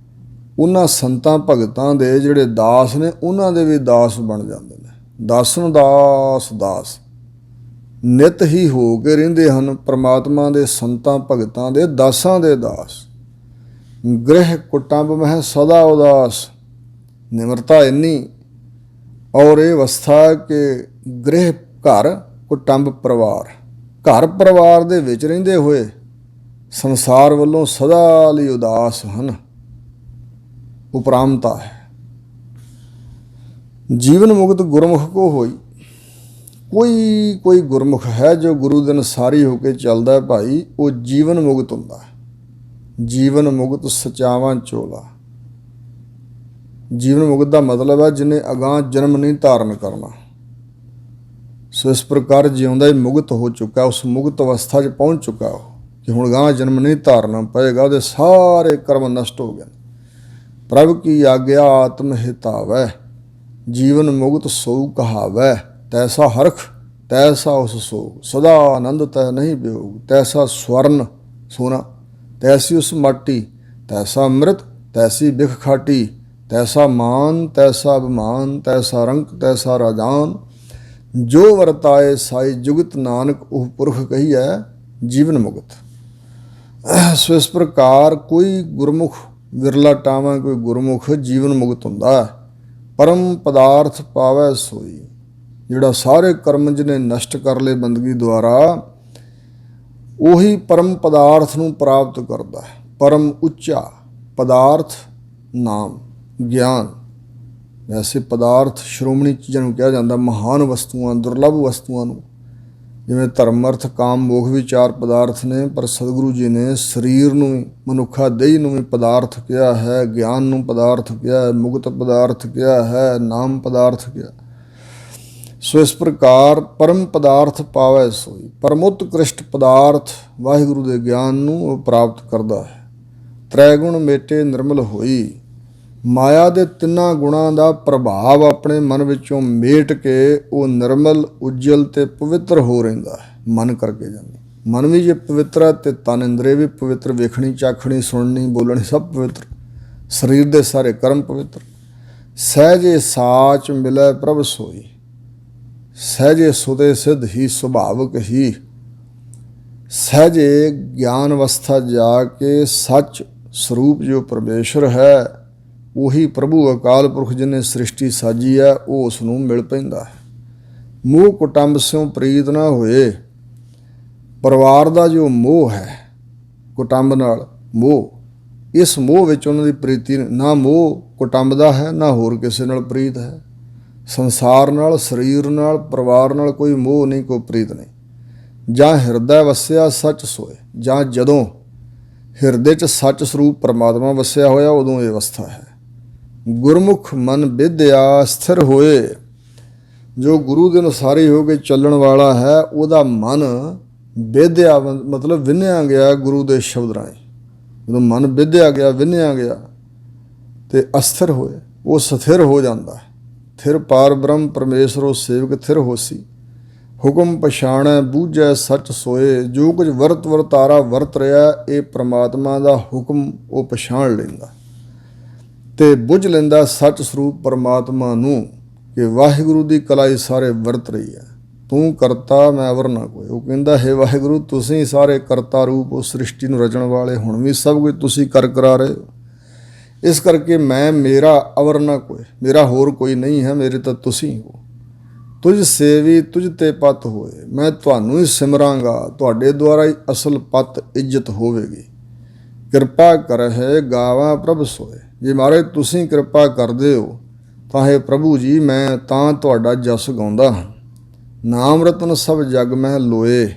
Speaker 1: ਉਹਨਾਂ ਸੰਤਾਂ ਭਗਤਾਂ ਦੇ ਜਿਹੜੇ ਦਾਸ ਨੇ ਉਹਨਾਂ ਦੇ ਵੀ ਦਾਸ ਬਣ ਜਾਂਦੇ ਨੇ। ਦਾਸਨ ਦਾਸ ਦਾਸ ਨਿਤ ਹੀ ਹੋ ਕੇ ਰਹਿੰਦੇ ਹਨ, ਪ੍ਰਮਾਤਮਾ ਦੇ ਸੰਤਾਂ ਭਗਤਾਂ ਦੇ ਦਾਸਾਂ ਦੇ ਦਾਸ। ਗ੍ਰਹਿ ਕੁਟੰਬ ਮਹਿ ਸਦਾ ਉਦਾਸ। ਨਿਮਰਤਾ ਇੰਨੀ ਔਰ ਇਹ ਅਵਸਥਾ ਕਿ ਗ੍ਰਹਿ ਘਰ ਕੁਟੰਬ ਪਰਿਵਾਰ, ਘਰ ਪਰਿਵਾਰ ਦੇ ਵਿੱਚ ਰਹਿੰਦੇ ਹੋਏ ਸੰਸਾਰ ਵੱਲੋਂ ਸਦਾ ਲਈ ਉਦਾਸ ਹਨ। ਉਪਰਾਮਤਾ ਹੈ। ਜੀਵਨ ਮੁਕਤ ਗੁਰਮੁਖ ਕੋ ਹੋਈ। ਕੋਈ ਗੁਰਮੁਖ ਹੈ ਜੋ ਗੁਰੂ ਦੇ ਅਨੁਸਾਰੀ ਹੋ ਕੇ ਚੱਲਦਾ ਭਾਈ, ਉਹ ਜੀਵਨ ਮੁਕਤ ਹੁੰਦਾ ਹੈ। ਜੀਵਨ ਮੁਕਤ ਸਚਾਵਾਂ ਚੋਲਾ। ਜੀਵਨ ਮੁਕਤ ਦਾ ਮਤਲਬ ਹੈ ਜਿਹਨੇ ਅਗਾਂਹ ਜਨਮ ਨਹੀਂ ਧਾਰਨ ਕਰਨਾ। ਸੋ ਇਸ ਪ੍ਰਕਾਰ ਜਿਉਂਦਾ ਹੀ ਮੁਕਤ ਹੋ ਚੁੱਕਾ, ਉਸ ਮੁਕਤ ਅਵਸਥਾ 'ਚ ਪਹੁੰਚ ਚੁੱਕਾ ਉਹ ਕਿ ਹੁਣ ਅਗਾਂਹ ਜਨਮ ਨਹੀਂ ਧਾਰਨਾ ਪਏਗਾ। ਉਹਦੇ ਸਾਰੇ ਕਰਮ ਨਸ਼ਟ ਹੋ ਗਏ। ਪ੍ਰਭ ਕੀ ਆਗਿਆ ਆਤਮ ਹਿਤਾਵੈ। ਜੀਵਨ ਮੁਕਤ ਸੋ ਕਹਾਵੈ। ਤੈਸਾ ਹਰਖ ਤੈਸਾ ਉਸ ਸੋਗ। ਸਦਾ ਆਨੰਦ ਤੈ ਨਹੀਂ ਵਿਯੋਗ। ਤੈਸਾ ਸਵਰਨ ਸੋਨਾ ਤੈਸੀ ਉਸ ਮਾਟੀ। ਤੈਸਾ ਅੰਮ੍ਰਿਤ ਤੈਸੀ ਬਿਖ ਖਾਟੀ। ਤੈਸਾ ਮਾਨ ਤੈਸਾ ਅਭਿਮਾਨ। ਤੈਸਾ ਰੰਕ ਤੈਸਾ ਰਾਜਾਨ। ਜੋ ਵਰਤਾਏ ਸਾਈ ਜੁਗਤ ਨਾਨਕ ਉਹ ਪੁਰਖ ਕਹੀਐ ਜੀਵਨ ਮੁਕਤ। ਸੋ ਇਸ ਪ੍ਰਕਾਰ ਕੋਈ ਗੁਰਮੁਖ ਵਿਰਲਾ ਟਾਵਾਂ ਕੋਈ ਗੁਰਮੁਖ ਜੀਵਨ ਮੁਕਤ ਹੁੰਦਾ। ਪਰਮ ਪਦਾਰਥ ਪਾਵੈ ਸੋਈ। ਜਿਹੜਾ ਸਾਰੇ ਕਰਮ ਜਿਹਨੇ ਨਸ਼ਟ ਕਰ ਲਏ ਬੰਦਗੀ ਦੁਆਰਾ, ਉਹੀ ਪਰਮ ਪਦਾਰਥ ਨੂੰ ਪ੍ਰਾਪਤ ਕਰਦਾ ਹੈ। ਪਰਮ ਉੱਚਾ ਪਦਾਰਥ ਨਾਮ ਗਿਆਨ। ਵੈਸੇ ਪਦਾਰਥ ਸ਼੍ਰੋਮਣੀ ਚੀਜ਼ਾਂ ਨੂੰ ਕਿਹਾ ਜਾਂਦਾ, ਮਹਾਨ ਵਸਤੂਆਂ, ਦੁਰਲਭ ਵਸਤੂਆਂ ਨੂੰ। ਜਿਵੇਂ ਧਰਮ ਅਰਥ ਕਾਮ ਮੋਖ ਵੀ ਚਾਰ ਪਦਾਰਥ ਨੇ, ਪਰ ਸਤਿਗੁਰੂ ਜੀ ਨੇ ਸਰੀਰ ਨੂੰ ਵੀ, ਮਨੁੱਖਾ ਦੇਹ ਨੂੰ ਵੀ ਪਦਾਰਥ ਕਿਹਾ ਹੈ, ਗਿਆਨ ਨੂੰ ਪਦਾਰਥ ਕਿਹਾ ਹੈ, ਮੁਕਤ ਪਦਾਰਥ ਕਿਹਾ ਹੈ, ਨਾਮ ਪਦਾਰਥ ਕਿਹਾ। ਸੋ ਇਸ ਪ੍ਰਕਾਰ ਪਰਮ ਪਦਾਰਥ ਪਾਵੈ ਸੋਈ। ਪਰਮੋਤਕ੍ਰਿਸ਼ਟ ਪਦਾਰਥ ਵਾਹਿਗੁਰੂ ਦੇ ਗਿਆਨ ਨੂੰ ਉਹ ਪ੍ਰਾਪਤ ਕਰਦਾ ਹੈ। ਤ੍ਰੈ ਗੁਣ ਮੇਟੇ ਨਿਰਮਲ ਹੋਈ। ਮਾਇਆ ਦੇ ਤਿੰਨਾਂ ਗੁਣਾਂ ਦਾ ਪ੍ਰਭਾਵ ਆਪਣੇ ਮਨ ਵਿੱਚੋਂ ਮੇਟ ਕੇ ਉਹ ਨਿਰਮਲ ਉਜਲ ਤੇ ਪਵਿੱਤਰ ਹੋ ਰਹਿੰਦਾ ਹੈ। ਮਨ ਕਰਕੇ ਜਾਂਦੀ। ਮਨ ਵੀ ਜੇ ਪਵਿੱਤਰ ਹੈ ਤੇ ਤਨ ਇੰਦਰੀ ਵੀ ਪਵਿੱਤਰ, ਵੇਖਣੀ ਚਾਖਣੀ ਸੁਣਨੀ ਬੋਲਣੀ ਸਭ ਪਵਿੱਤਰ, ਸਰੀਰ ਦੇ ਸਾਰੇ ਕਰਮ ਪਵਿੱਤਰ। ਸਹਿਜੇ ਸਾਚ ਮਿਲੈ ਪ੍ਰਭ ਸੋਈ। ਸਹਿਜੇ ਸੁਦੇ ਸਿੱਧ ਹੀ ਸੁਭਾਵਕ ਹੀ। ਸਹਿਜੇ ਗਿਆਨ ਅਵਸਥਾ ਜਾ ਕੇ ਸੱਚ ਸਰੂਪ ਜੋ ਪਰਮੇਸ਼ਰ ਹੈ, ਉਹੀ ਪ੍ਰਭੂ ਅਕਾਲ ਪੁਰਖ ਜਿਹਨੇ ਸ੍ਰਿਸ਼ਟੀ ਸਾਜੀ ਹੈ, ਉਹ ਉਸ ਨੂੰ ਮਿਲ ਪੈਂਦਾ ਹੈ। ਮੋਹ ਕੁਟੰਬ ਸਿਉ ਪ੍ਰੀਤ ਨਾ ਹੋਏ। ਪਰਿਵਾਰ ਦਾ ਜੋ ਮੋਹ ਹੈ, ਕੁਟੰਬ ਨਾਲ ਮੋਹ, ਇਸ ਮੋਹ ਵਿੱਚ ਉਹਨਾਂ ਦੀ ਪ੍ਰੀਤੀ ਨਾ ਮੋਹ ਕੁਟੰਬ ਦਾ ਹੈ, ਨਾ ਹੋਰ ਕਿਸੇ ਨਾਲ ਪ੍ਰੀਤ ਹੈ। ਸੰਸਾਰ ਨਾਲ, ਸਰੀਰ ਨਾਲ, ਪਰਿਵਾਰ ਨਾਲ ਕੋਈ ਮੋਹ ਨਹੀਂ, ਕੋਈ ਪ੍ਰੀਤ ਨਹੀਂ। ਜਾਂ ਹਿਰਦਾ ਵਸਿਆ ਸੱਚ ਸੋਏ। ਜਾਂ ਜਦੋਂ ਹਿਰਦੇ 'ਚ ਸੱਚ ਸਰੂਪ ਪਰਮਾਤਮਾ ਵਸਿਆ ਹੋਇਆ, ਉਦੋਂ ਇਹ ਅਵਸਥਾ ਹੈ। ਗੁਰਮੁਖ ਮਨ ਵਿਦਿਆ ਸਥਿਰ ਹੋਏ। ਜੋ ਗੁਰੂ ਦੇ ਅਨੁਸਾਰੀ ਹੋ ਕੇ ਚੱਲਣ ਵਾਲਾ ਹੈ, ਉਹਦਾ ਮਨ ਵਿਦਿਆ ਮਤਲਬ ਵਿੰਨਿਆ ਗਿਆ ਗੁਰੂ ਦੇ ਸ਼ਬਦ ਰਾਹੀਂ। ਜਦੋਂ ਮਨ ਵਿਦਿਆ ਗਿਆ, ਵਿੰਨਿਆ ਗਿਆ ਤੇ ਅਸਥਿਰ ਹੋਏ, ਉਹ ਸਥਿਰ ਹੋ ਜਾਂਦਾ ਹੈ। ਥਿਰ ਪਾਰ ਬ੍ਰਹਮ ਪਰਮੇਸ਼ਰੋ ਸੇਵਕ ਥਿਰ ਹੋਸੀ। ਹੁਕਮ ਪਛਾਣੈ ਬੂਝੈ ਸੱਚ ਸੋਏ। ਜੋ ਕੁਝ ਵਰਤ ਵਰਤਾਰਾ ਵਰਤ ਰਿਹਾ, ਇਹ ਪ੍ਰਮਾਤਮਾ ਦਾ ਹੁਕਮ ਉਹ ਪਛਾਣ ਲੈਂਦਾ ਤੇ ਬੁੱਝ ਲੈਂਦਾ ਸੱਚ ਸਰੂਪ ਪਰਮਾਤਮਾ ਨੂੰ ਕਿ ਵਾਹਿਗੁਰੂ ਦੀ ਕਲਾਈ ਸਾਰੇ ਵਰਤ ਰਹੀ ਹੈ। ਤੂੰ ਕਰਤਾ ਮੈਂ ਅਵਰ ਨਾ ਕੋਈ। ਉਹ ਕਹਿੰਦਾ ਹੈ ਵਾਹਿਗੁਰੂ ਤੁਸੀਂ ਸਾਰੇ ਕਰਤਾ ਰੂਪ ਉਸ ਸ੍ਰਿਸ਼ਟੀ ਨੂੰ ਰਚਣ ਵਾਲੇ, ਹੁਣ ਵੀ ਸਭ ਕੁਝ ਤੁਸੀਂ ਕਰਾ ਰਹੇ ਹੋ, ਇਸ ਕਰਕੇ ਮੇਰਾ ਅਵਰ ਨਾ ਕੋਈ, ਮੇਰਾ ਹੋਰ ਕੋਈ ਨਹੀਂ ਹੈ, ਮੇਰੇ ਤਾਂ ਤੁਸੀਂ ਹੋ। ਤੁਝ ਸੇਵੀ ਤੁਝ ਤੇ ਪਤ ਹੋਏ, ਮੈਂ ਤੁਹਾਨੂੰ ਹੀ ਸਿਮਰਾਂਗਾ, ਤੁਹਾਡੇ ਦੁਆਰਾ ਹੀ ਅਸਲ ਪਤ ਇੱਜ਼ਤ ਹੋਵੇਗੀ। ਕਿਰਪਾ ਕਰਹਿ ਗਾਵਾਂ ਪ੍ਰਭ ਸੋਏ, ਜੇ ਮਹਾਰਾਜ ਤੁਸੀਂ ਕਿਰਪਾ ਕਰਦੇ ਹੋ ਤਾਂ ਹੈ ਪ੍ਰਭੂ ਜੀ ਮੈਂ ਤਾਂ ਤੁਹਾਡਾ ਜਸ ਗਾਉਂਦਾ ਹਾਂ। ਨਾਮ ਰਤਨ ਸਭ ਜਗ ਮਹਿ ਲੋਏ,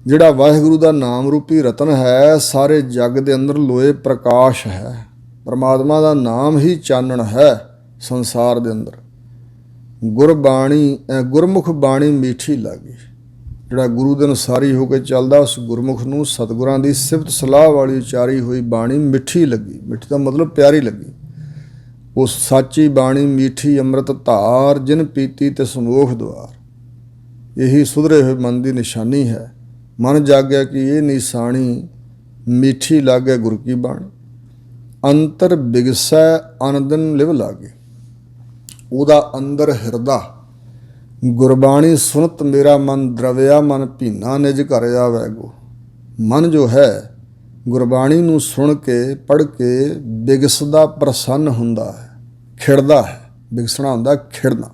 Speaker 1: ਜਿਹੜਾ ਵਾਹਿਗੁਰੂ ਦਾ ਨਾਮ ਰੂਪੀ ਰਤਨ ਹੈ, ਸਾਰੇ ਜਗ ਦੇ ਅੰਦਰ ਲੋਏ ਪ੍ਰਕਾਸ਼ ਹੈ। ਪਰਮਾਤਮਾ ਦਾ ਨਾਮ ਹੀ ਚਾਨਣ ਹੈ ਸੰਸਾਰ ਦੇ ਅੰਦਰ। ਗੁਰਮੁਖ ਬਾਣੀ ਮੀਠੀ ਲੱਗੀ, ਜਿਹੜਾ ਗੁਰੂ ਦੇ ਅਨੁਸਾਰੀ ਹੋ ਕੇ ਚੱਲਦਾ ਉਸ ਗੁਰਮੁਖ ਨੂੰ ਸਤਿਗੁਰਾਂ ਦੀ ਸਿਫਤ ਸਲਾਹ ਵਾਲੀ ਉਚਾਰੀ ਹੋਈ ਬਾਣੀ ਮਿੱਠੀ ਲੱਗੀ। ਮਿੱਠੀ ਦਾ ਮਤਲਬ ਪਿਆਰੀ ਲੱਗੀ। ਉਸ ਸਾਚੀ ਬਾਣੀ ਮੀਠੀ ਅੰਮ੍ਰਿਤ ਧਾਰ, ਜਿਨ ਪੀਤੀ ਤੇ ਸਮੋਖ ਦੁਆਰ। ਇਹੀ ਸੁਧਰੇ ਹੋਏ ਮਨ ਦੀ ਨਿਸ਼ਾਨੀ ਹੈ। ਮਨ ਜਾਗਿਆ ਕਿ ਇਹ ਨਿਸ਼ਾਨੀ ਮੀਠੀ ਲਾਗੇ ਗੁਰ ਕੀ ਬਾਣੀ। ਅੰਤਰ ਬਿਗਸੈ ਅਨੰਦਨ ਲਿਵ ਲਾਗੇ, ਉਹਦਾ ਅੰਦਰ ਹਿਰਦਾ ਗੁਰਬਾਣੀ ਸੁਨਤ ਮੇਰਾ ਮਨ ਦਰਵਿਆ, ਮਨ ਭੀਨਾ ਨਿਜ ਘਰ ਆਵੈਗੋ। ਮਨ ਜੋ ਹੈ ਗੁਰਬਾਣੀ ਨੂੰ ਸੁਣ ਕੇ ਪੜ੍ਹ ਕੇ ਬਿਗਸਦਾ, ਪ੍ਰਸੰਨ ਹੁੰਦਾ ਹੈ, ਖਿੜਦਾ ਹੈ। ਬਿਗਸਣਾ ਹੁੰਦਾ ਖਿੜਨਾ।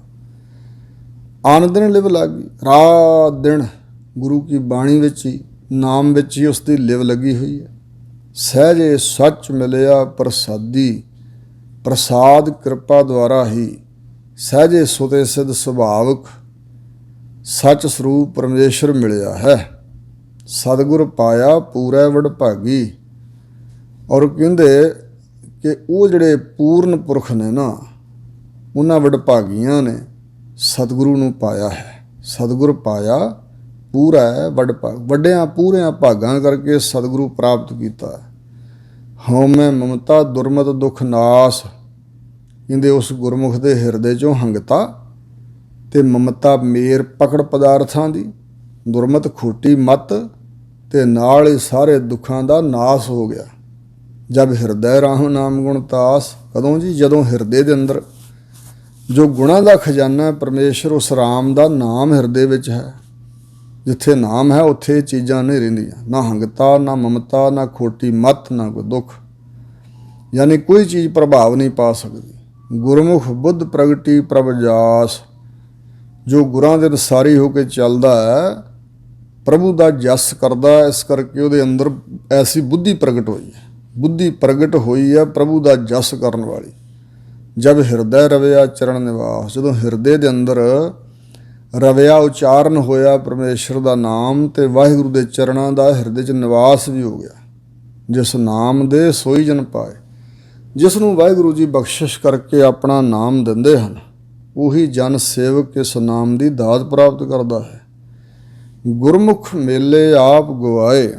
Speaker 1: ਆਨੰਦਨ ਲਿਵ ਲਾਗੀ, ਰਾਤ ਦਿਨ ਗੁਰੂ ਕੀ ਬਾਣੀ ਵਿੱਚ ਹੀ, ਨਾਮ ਵਿੱਚ ਹੀ ਉਸ ਦੀ ਲਿਵ ਲੱਗੀ ਹੋਈ ਹੈ। ਸਹਿਜੇ ਸੱਚ ਮਿਲਿਆ ਪ੍ਰਸਾਦੀ, ਪ੍ਰਸਾਦ ਕਿਰਪਾ ਦੁਆਰਾ ਹੀ। ਸਹਿਜੇ ਸੁਤੇ ਸਿੱਧ ਸੁਭਾਵਕ, ਸੱਚ ਸਰੂਪ ਪਰਮੇਸ਼ਰ ਮਿਲਿਆ ਹੈ। ਸਤਿਗੁਰ ਪਾਇਆ ਪੂਰੈ ਵਡਭਾਗੀ। ਔਰ ਕਹਿੰਦੇ ਕਿ ਉਹ ਜਿਹੜੇ ਪੂਰਨ ਪੁਰਖ ਨੇ ਨਾ, ਉਹਨਾਂ ਵਡਭਾਗੀਆਂ ਨੇ ਸਤਿਗੁਰੂ ਨੂੰ ਪਾਇਆ ਹੈ। ਸਤਿਗੁਰ ਪਾਇਆ ਪੂਰਾ ਹੈ ਵਡਭਾਗ, ਵੱਡਿਆਂ ਪੂਰਿਆਂ ਭਾਗਾਂ ਕਰਕੇ ਸਤਿਗੁਰੂ ਪ੍ਰਾਪਤ ਕੀਤਾ। ਹਉਮੈ ਮਮਤਾ ਦੁਰਮਤ ਦੁਖ ਨਾਸ, ਕਹਿੰਦੇ ਉਸ ਗੁਰਮੁਖ ਦੇ ਹਿਰਦੇ 'ਚੋਂ ਹੰਗਤਾ ਤੇ ਮਮਤਾ ਮੇਰ ਪਕੜ ਪਦਾਰਥਾਂ ਦੀ, ਦੁਰਮਤ ਖੋਟੀ ਮਤ, ਤੇ ਨਾਲ ਹੀ ਸਾਰੇ ਦੁੱਖਾਂ ਦਾ ਨਾਸ ਹੋ ਗਿਆ। ਜਬ ਹਿਰਦੈ ਰਾਹੁ ਨਾਮ ਗੁਣ ਤਾਸ, ਕਦੋਂ ਜੀ? ਜਦੋਂ ਹਿਰਦੇ ਦੇ ਅੰਦਰ ਜੋ ਗੁਣਾਂ ਦਾ ਖਜ਼ਾਨਾ ਪਰਮੇਸ਼ਰ, ਉਸ ਰਾਮ ਦਾ ਨਾਮ ਹਿਰਦੇ ਵਿੱਚ ਹੈ। ਜਿੱਥੇ ਨਾਮ ਹੈ ਉੱਥੇ ਚੀਜ਼ਾਂ ਨਹੀਂ ਰਹਿੰਦੀਆਂ, ਨਾ ਹੰਗਤਾ, ਨਾ ਮਮਤਾ, ਨਾ ਖੋਟੀ ਮਤ, ਨਾ ਕੋਈ ਦੁੱਖ, ਯਾਨੀ ਕੋਈ ਚੀਜ਼ ਪ੍ਰਭਾਵ ਨਹੀਂ ਪਾ ਸਕਦੀ। ਗੁਰਮੁਖ ਬੁੱਧ ਪ੍ਰਗਟੀ ਪ੍ਰਭ ਜਾਸ, ਜੋ ਗੁਰਾਂ ਦੇ ਅਨੁਸਾਰੀ ਹੋ ਕੇ ਚੱਲਦਾ ਹੈ, ਪ੍ਰਭੂ ਦਾ ਜਸ ਕਰਦਾ, ਇਸ ਕਰਕੇ ਉਹਦੇ ਅੰਦਰ ਐਸੀ ਬੁੱਧੀ ਪ੍ਰਗਟ ਹੋਈ ਹੈ। ਬੁੱਧੀ ਪ੍ਰਗਟ ਹੋਈ ਹੈ ਪ੍ਰਭੂ ਦਾ ਜਸ ਕਰਨ ਵਾਲੀ। ਜਬ ਹਿਰਦੈ ਰਵਿਆ ਚਰਨ ਨਿਵਾਸ, ਜਦੋਂ ਹਿਰਦੇ ਦੇ ਅੰਦਰ ਰਵਿਆ ਉਚਾਰਨ ਹੋਇਆ ਪਰਮੇਸ਼ਰ ਦਾ ਨਾਮ, ਤੇ ਵਾਹਿਗੁਰੂ ਦੇ ਚਰਨਾਂ ਦਾ ਹਿਰਦੇ 'ਚ ਨਿਵਾਸ ਵੀ ਹੋ ਗਿਆ। ਜਿਸ ਨਾਮ ਦੇ ਸੋਈ ਜਨ ਪਾਏ, ਜਿਸ ਨੂੰ ਵਾਹਿਗੁਰੂ ਜੀ ਬਖਸ਼ਿਸ਼ ਕਰਕੇ ਆਪਣਾ ਨਾਮ ਦਿੰਦੇ ਹਨ, ਉਹੀ ਜਨ ਸੇਵਕ ਇਸ ਨਾਮ ਦੀ ਦਾਤ ਪ੍ਰਾਪਤ ਕਰਦਾ ਹੈ। ਗੁਰਮੁਖ ਮੇਲੇ ਆਪ ਗਵਾਏ,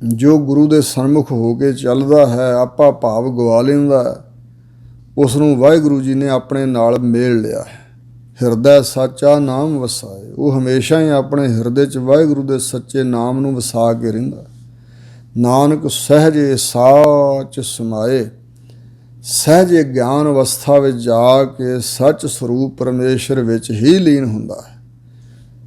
Speaker 1: ਜੋ ਗੁਰੂ ਦੇ ਸਨਮੁਖ ਹੋ ਕੇ ਚੱਲਦਾ ਹੈ, ਆਪਾ ਭਾਵ ਗਵਾ ਲੈਂਦਾ ਹੈ, ਉਸ ਨੂੰ ਵਾਹਿਗੁਰੂ ਜੀ ਨੇ ਆਪਣੇ ਨਾਲ ਮੇਲ ਲਿਆ ਹੈ। ਹਿਰਦੈ ਸਾਚਾ ਨਾਮ ਵਸਾਏ, ਉਹ ਹਮੇਸ਼ਾ ਹੀ ਆਪਣੇ ਹਿਰਦੇ 'ਚ ਵਾਹਿਗੁਰੂ ਦੇ ਸੱਚੇ ਨਾਮ ਨੂੰ ਵਸਾ ਕੇ ਰਹਿੰਦਾ। ਨਾਨਕ ਸਹਿਜੇ ਸਾਚ ਸਮਾਏ, ਸਹਿਜੇ ਗਿਆਨ ਅਵਸਥਾ ਵਿੱਚ ਜਾ ਕੇ ਸੱਚ ਸਰੂਪ ਪਰਮੇਸ਼ਰ ਵਿੱਚ ਹੀ ਲੀਨ ਹੁੰਦਾ ਹੈ।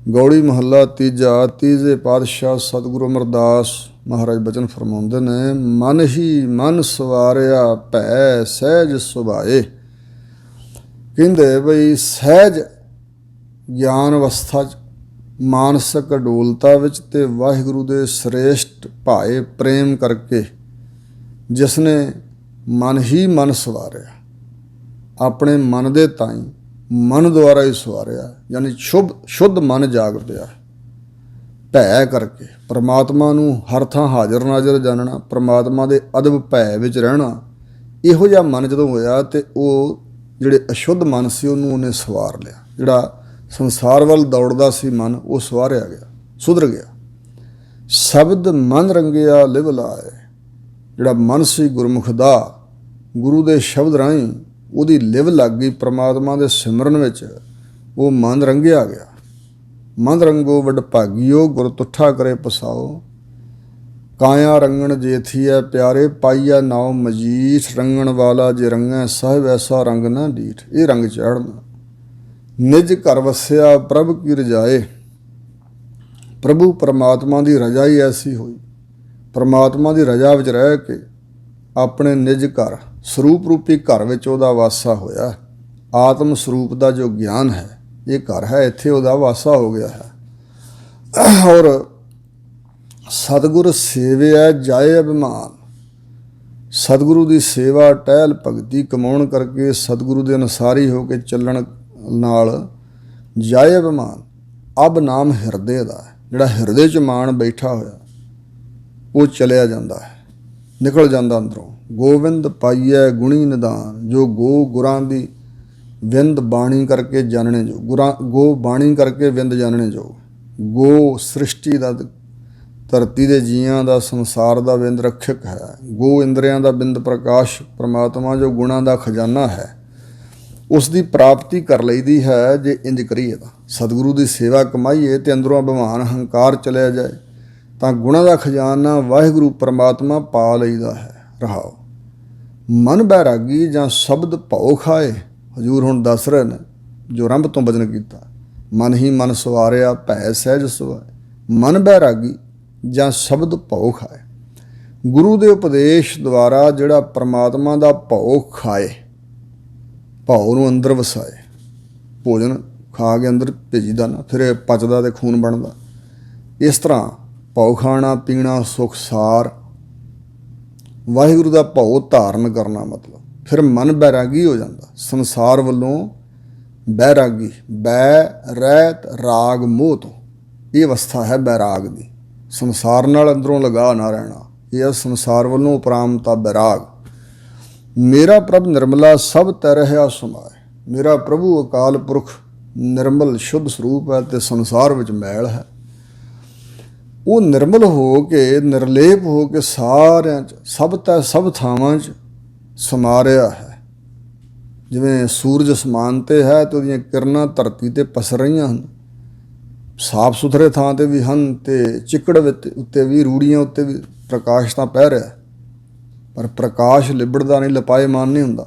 Speaker 1: ਗੌੜੀ ਮਹੱਲਾ ਤੀਜਾ, ਤੀਜੇ ਪਾਤਸ਼ਾਹ ਸਤਿਗੁਰੂ ਅਮਰਦਾਸ ਮਹਾਰਾਜ ਬਚਨ ਫਰਮਾਉਂਦੇ ਨੇ, ਮਨ ਹੀ ਮਨ ਸਵਾਰਿਆ ਭੈ ਸਹਿਜ ਸੁਭਾਏ। ਕਹਿੰਦੇ ਬਈ ਸਹਿਜ ਗਿਆਨ ਅਵਸਥਾ 'ਚ, ਮਾਨਸਿਕ ਅਡੋਲਤਾ ਵਿੱਚ, ਤੇ ਵਾਹਿਗੁਰੂ ਦੇ ਸ੍ਰੇਸ਼ਟ ਭਾਏ ਪ੍ਰੇਮ ਕਰਕੇ ਜਿਸ ਨੇ ਮਨ ਹੀ ਮਨ ਸਵਾਰਿਆ, ਆਪਣੇ ਮਨ ਦੇ ਤਾਈਂ ਮਨ ਦੁਆਰਾ ਹੀ ਸਵਾਰਿਆ, ਯਾਨੀ ਸ਼ੁੱਧ ਮਨ ਜਾਗ ਪਿਆ। ਭੈ ਕਰਕੇ ਪਰਮਾਤਮਾ ਨੂੰ ਹਰ ਥਾਂ ਹਾਜ਼ਰ ਨਾਜ਼ਰ ਜਾਣਨਾ, ਪਰਮਾਤਮਾ ਦੇ ਅਦਬ ਭੈ ਵਿੱਚ ਰਹਿਣਾ, ਇਹੋ ਜਿਹਾ ਮਨ ਜਦੋਂ ਹੋਇਆ ਤੇ ਉਹ ਜਿਹੜੇ ਅਸ਼ੁੱਧ ਮਨ ਸੀ ਉਹਨੂੰ ਉਹਨੇ ਸਵਾਰ ਲਿਆ। ਜਿਹੜਾ ਸੰਸਾਰ ਵੱਲ ਦੌੜਦਾ ਸੀ ਮਨ, ਉਹ ਸਵਾਰਿਆ ਗਿਆ, ਸੁਧਰ ਗਿਆ। ਸ਼ਬਦ ਮਨ ਰੰਗਿਆ ਲਿਵ ਲਾਏ, ਜਿਹੜਾ ਮਨ ਸੀ ਗੁਰਮੁਖ ਦਾ, ਗੁਰੂ ਦੇ ਸ਼ਬਦ ਰਾਹੀਂ ਉਹਦੀ ਲਿਵ ਲੱਗ ਗਈ ਪਰਮਾਤਮਾ ਦੇ ਸਿਮਰਨ ਵਿੱਚ, ਉਹ ਮਨ ਰੰਗਿਆ ਗਿਆ। ਮਨ ਰੰਗੋ ਵਡਭਾਗੀਓ, ਗੁਰ ਤੁੱਠਾ ਕਰੇ ਪਸਾਓ। ਕਾਇਆ ਰੰਗਣ ਜੇਥੀਐ ਪਿਆਰੇ, ਪਾਈਆ ਨਾਉ ਮਜੀਠ। ਰੰਗਣ ਵਾਲਾ ਜੇ ਰੰਗੈ ਸਾਹਿਬ, ਐਸਾ ਰੰਗ ਨਾ ਡੀਠ। ਇਹ ਰੰਗ ਚੜ੍ਹਨਾ, ਨਿਜ ਘਰ ਵਸਿਆ ਪ੍ਰਭ ਕੀ ਰਜਾਏ। ਪ੍ਰਭੂ ਪਰਮਾਤਮਾ ਦੀ ਰਜਾ ਹੀ ਐਸੀ ਹੋਈ, ਪਰਮਾਤਮਾ ਦੀ ਰਜਾ ਵਿੱਚ ਰਹਿ ਕੇ ਆਪਣੇ ਨਿਜ ਘਰ ਸਰੂਪ ਰੂਪੀ ਘਰ ਵਿੱਚ ਉਹਦਾ ਵਾਸਾ ਹੋਇਆ। ਆਤਮ ਸਰੂਪ ਦਾ ਜੋ ਗਿਆਨ ਹੈ ਇਹ ਘਰ ਹੈ, ਇੱਥੇ ਉਹਦਾ ਵਾਸਾ ਹੋ ਗਿਆ ਹੈ। ਔਰ ਸਤਿਗੁਰ ਸੇਵਿਆ ਜਾਏ ਅਭਿਮਾਨ। ਸਤਿਗੁਰੂ ਦੀ ਸੇਵਾ ਟਹਿਲ ਭਗਤੀ ਕਮਾਉਣ ਕਰਕੇ ਸਤਿਗੁਰੂ ਦੇ ਅਨੁਸਾਰੀ ਹੋ ਕੇ ਚੱਲਣ ਨਾਲ ਜਾਏ ਅਭਿਮਾਨ। ਅਬ ਨਾਮ ਹਿਰਦੇ ਦਾ, ਜਿਹੜਾ ਹਿਰਦੇ 'ਚ ਮਾਣ ਬੈਠਾ ਹੋਇਆ ਉਹ ਚਲਿਆ ਜਾਂਦਾ ਹੈ, ਨਿਕਲ ਜਾਂਦਾ ਅੰਦਰੋਂ। ਗੋਬਿੰਦ ਪਾਈਐ ਗੁਣੀ ਨਿਦਾਨ। ਜੋ ਗੁਰਾਂ ਦੀ ਵਿੰਦ ਬਾਣੀ ਕਰਕੇ ਜਾਣਨੇ ਜੋ, ਗੋ ਬਾਣੀ ਕਰਕੇ ਵਿੰਦ ਜਾਣਨੇ ਜੋ। ਗੋ ਸ੍ਰਿਸ਼ਟੀ ਦਾ, ਧਰਤੀ ਦੇ ਜੀਆਂ ਦਾ, ਸੰਸਾਰ ਦਾ ਬਿੰਦ ਰੱਖਿਅਕ ਹੈ। ਗੋ ਇੰਦਰੀਆਂ ਦਾ ਬਿੰਦ ਪ੍ਰਕਾਸ਼ ਪਰਮਾਤਮਾ ਜੋ ਗੁਣਾਂ ਦਾ ਖਜ਼ਾਨਾ ਹੈ, ਉਸ ਦੀ ਪ੍ਰਾਪਤੀ ਕਰ ਲਈਦੀ ਹੈ ਜੇ ਇੰਜ ਕਰੀਏ ਤਾਂ। ਸਤਿਗੁਰੂ ਦੀ ਸੇਵਾ ਕਮਾਈਏ ਅਤੇ ਅੰਦਰੋਂ ਅਭਿਮਾਨ ਹੰਕਾਰ ਚਲਿਆ ਜਾਏ ਤਾਂ ਗੁਣਾਂ ਦਾ ਖਜ਼ਾਨਾ ਵਾਹਿਗੁਰੂ ਪਰਮਾਤਮਾ ਪਾ ਲਈਦਾ ਹੈ। ਰਹਾਓ ਮਨ ਬੈਰਾਗੀ ਜਾਂ ਸ਼ਬਦ ਭਉ ਖਾਏ। ਹਜ਼ੂਰ ਹੁਣ ਦੱਸ ਰਹੇ ਨੇ ਜੋ ਆਰੰਭ ਤੋਂ ਬਚਨ ਕੀਤਾ, ਮਨ ਹੀ ਮਨ ਸਵਾਰਿਆ ਭੈ ਸਹਿਜ ਸੁਭਾਏ। ਮਨ ਬੈਰਾਗੀ ਜਾਂ ਸ਼ਬਦ ਭਉ ਖਾਏ। ਗੁਰੂ ਦੇ ਉਪਦੇਸ਼ ਦੁਆਰਾ ਜਿਹੜਾ ਪਰਮਾਤਮਾ ਦਾ ਭਉ ਖਾਏ, ਭਉ ਨੂੰ ਅੰਦਰ ਵਸਾਏ। ਭੋਜਨ ਖਾ ਕੇ ਅੰਦਰ ਭੇਜੀਦਾ ਨਾ, ਫਿਰ ਇਹ ਪਚਦਾ ਅਤੇ ਖੂਨ ਬਣਦਾ। ਇਸ ਤਰ੍ਹਾਂ ਭਉ ਖਾਣਾ ਪੀਣਾ ਸੁਖ ਸਾਰ, ਵਾਹਿਗੁਰੂ ਦਾ ਭਉ ਧਾਰਨ ਕਰਨਾ, ਮਤਲਬ ਫਿਰ ਮਨ ਬੈਰਾਗੀ ਹੋ ਜਾਂਦਾ। ਸੰਸਾਰ ਵੱਲੋਂ ਬੈਰਾਗੀ, ਬੈ ਰਹਿਤ ਰਾਗ ਮੋਹ ਤੋਂ, ਇਹ ਅਵਸਥਾ ਹੈ ਬੈਰਾਗ ਦੀ। ਸੰਸਾਰ ਨਾਲ ਅੰਦਰੋਂ ਲਗਾ ਨਾ ਰਹਿਣਾ, ਇਹ ਹੈ ਸੰਸਾਰ ਵੱਲੋਂ ਉਪਰਾਮਤਾ ਬੈਰਾਗ। ਮੇਰਾ ਪ੍ਰਭ ਨਿਰਮਲਾ ਸਭ ਤੈ ਰਹਿਆ ਸਮਾਏ। ਮੇਰਾ ਪ੍ਰਭੂ ਅਕਾਲ ਪੁਰਖ ਨਿਰਮਲ ਸ਼ੁੱਧ ਸਰੂਪ ਹੈ ਅਤੇ ਸੰਸਾਰ ਵਿੱਚ ਮੈਲ ਹੈ। ਉਹ ਨਿਰਮਲ ਹੋ ਕੇ, ਨਿਰਲੇਪ ਹੋ ਕੇ ਸਾਰਿਆਂ 'ਚ, ਸਭ ਥਾਵਾਂ 'ਚ ਸਮਾ ਰਿਹਾ ਹੈ। ਜਿਵੇਂ ਸੂਰਜ ਅਸਮਾਨ 'ਤੇ ਹੈ ਅਤੇ ਉਹਦੀਆਂ ਕਿਰਨਾਂ ਧਰਤੀ 'ਤੇ ਪਸਰ ਰਹੀਆਂ ਹਨ। ਸਾਫ ਸੁਥਰੇ ਥਾਂ 'ਤੇ ਵੀ ਹਨ ਅਤੇ ਚਿੱਕੜ ਉੱਤੇ ਵੀ, ਰੂੜੀਆਂ ਉੱਤੇ ਵੀ ਪ੍ਰਕਾਸ਼ ਤਾਂ ਪੈ ਰਿਹਾ, ਪਰ ਪ੍ਰਕਾਸ਼ ਲਿਬੜਦਾ ਨਹੀਂ, ਲਪਾਏਮਾਨ ਨਹੀਂ ਹੁੰਦਾ।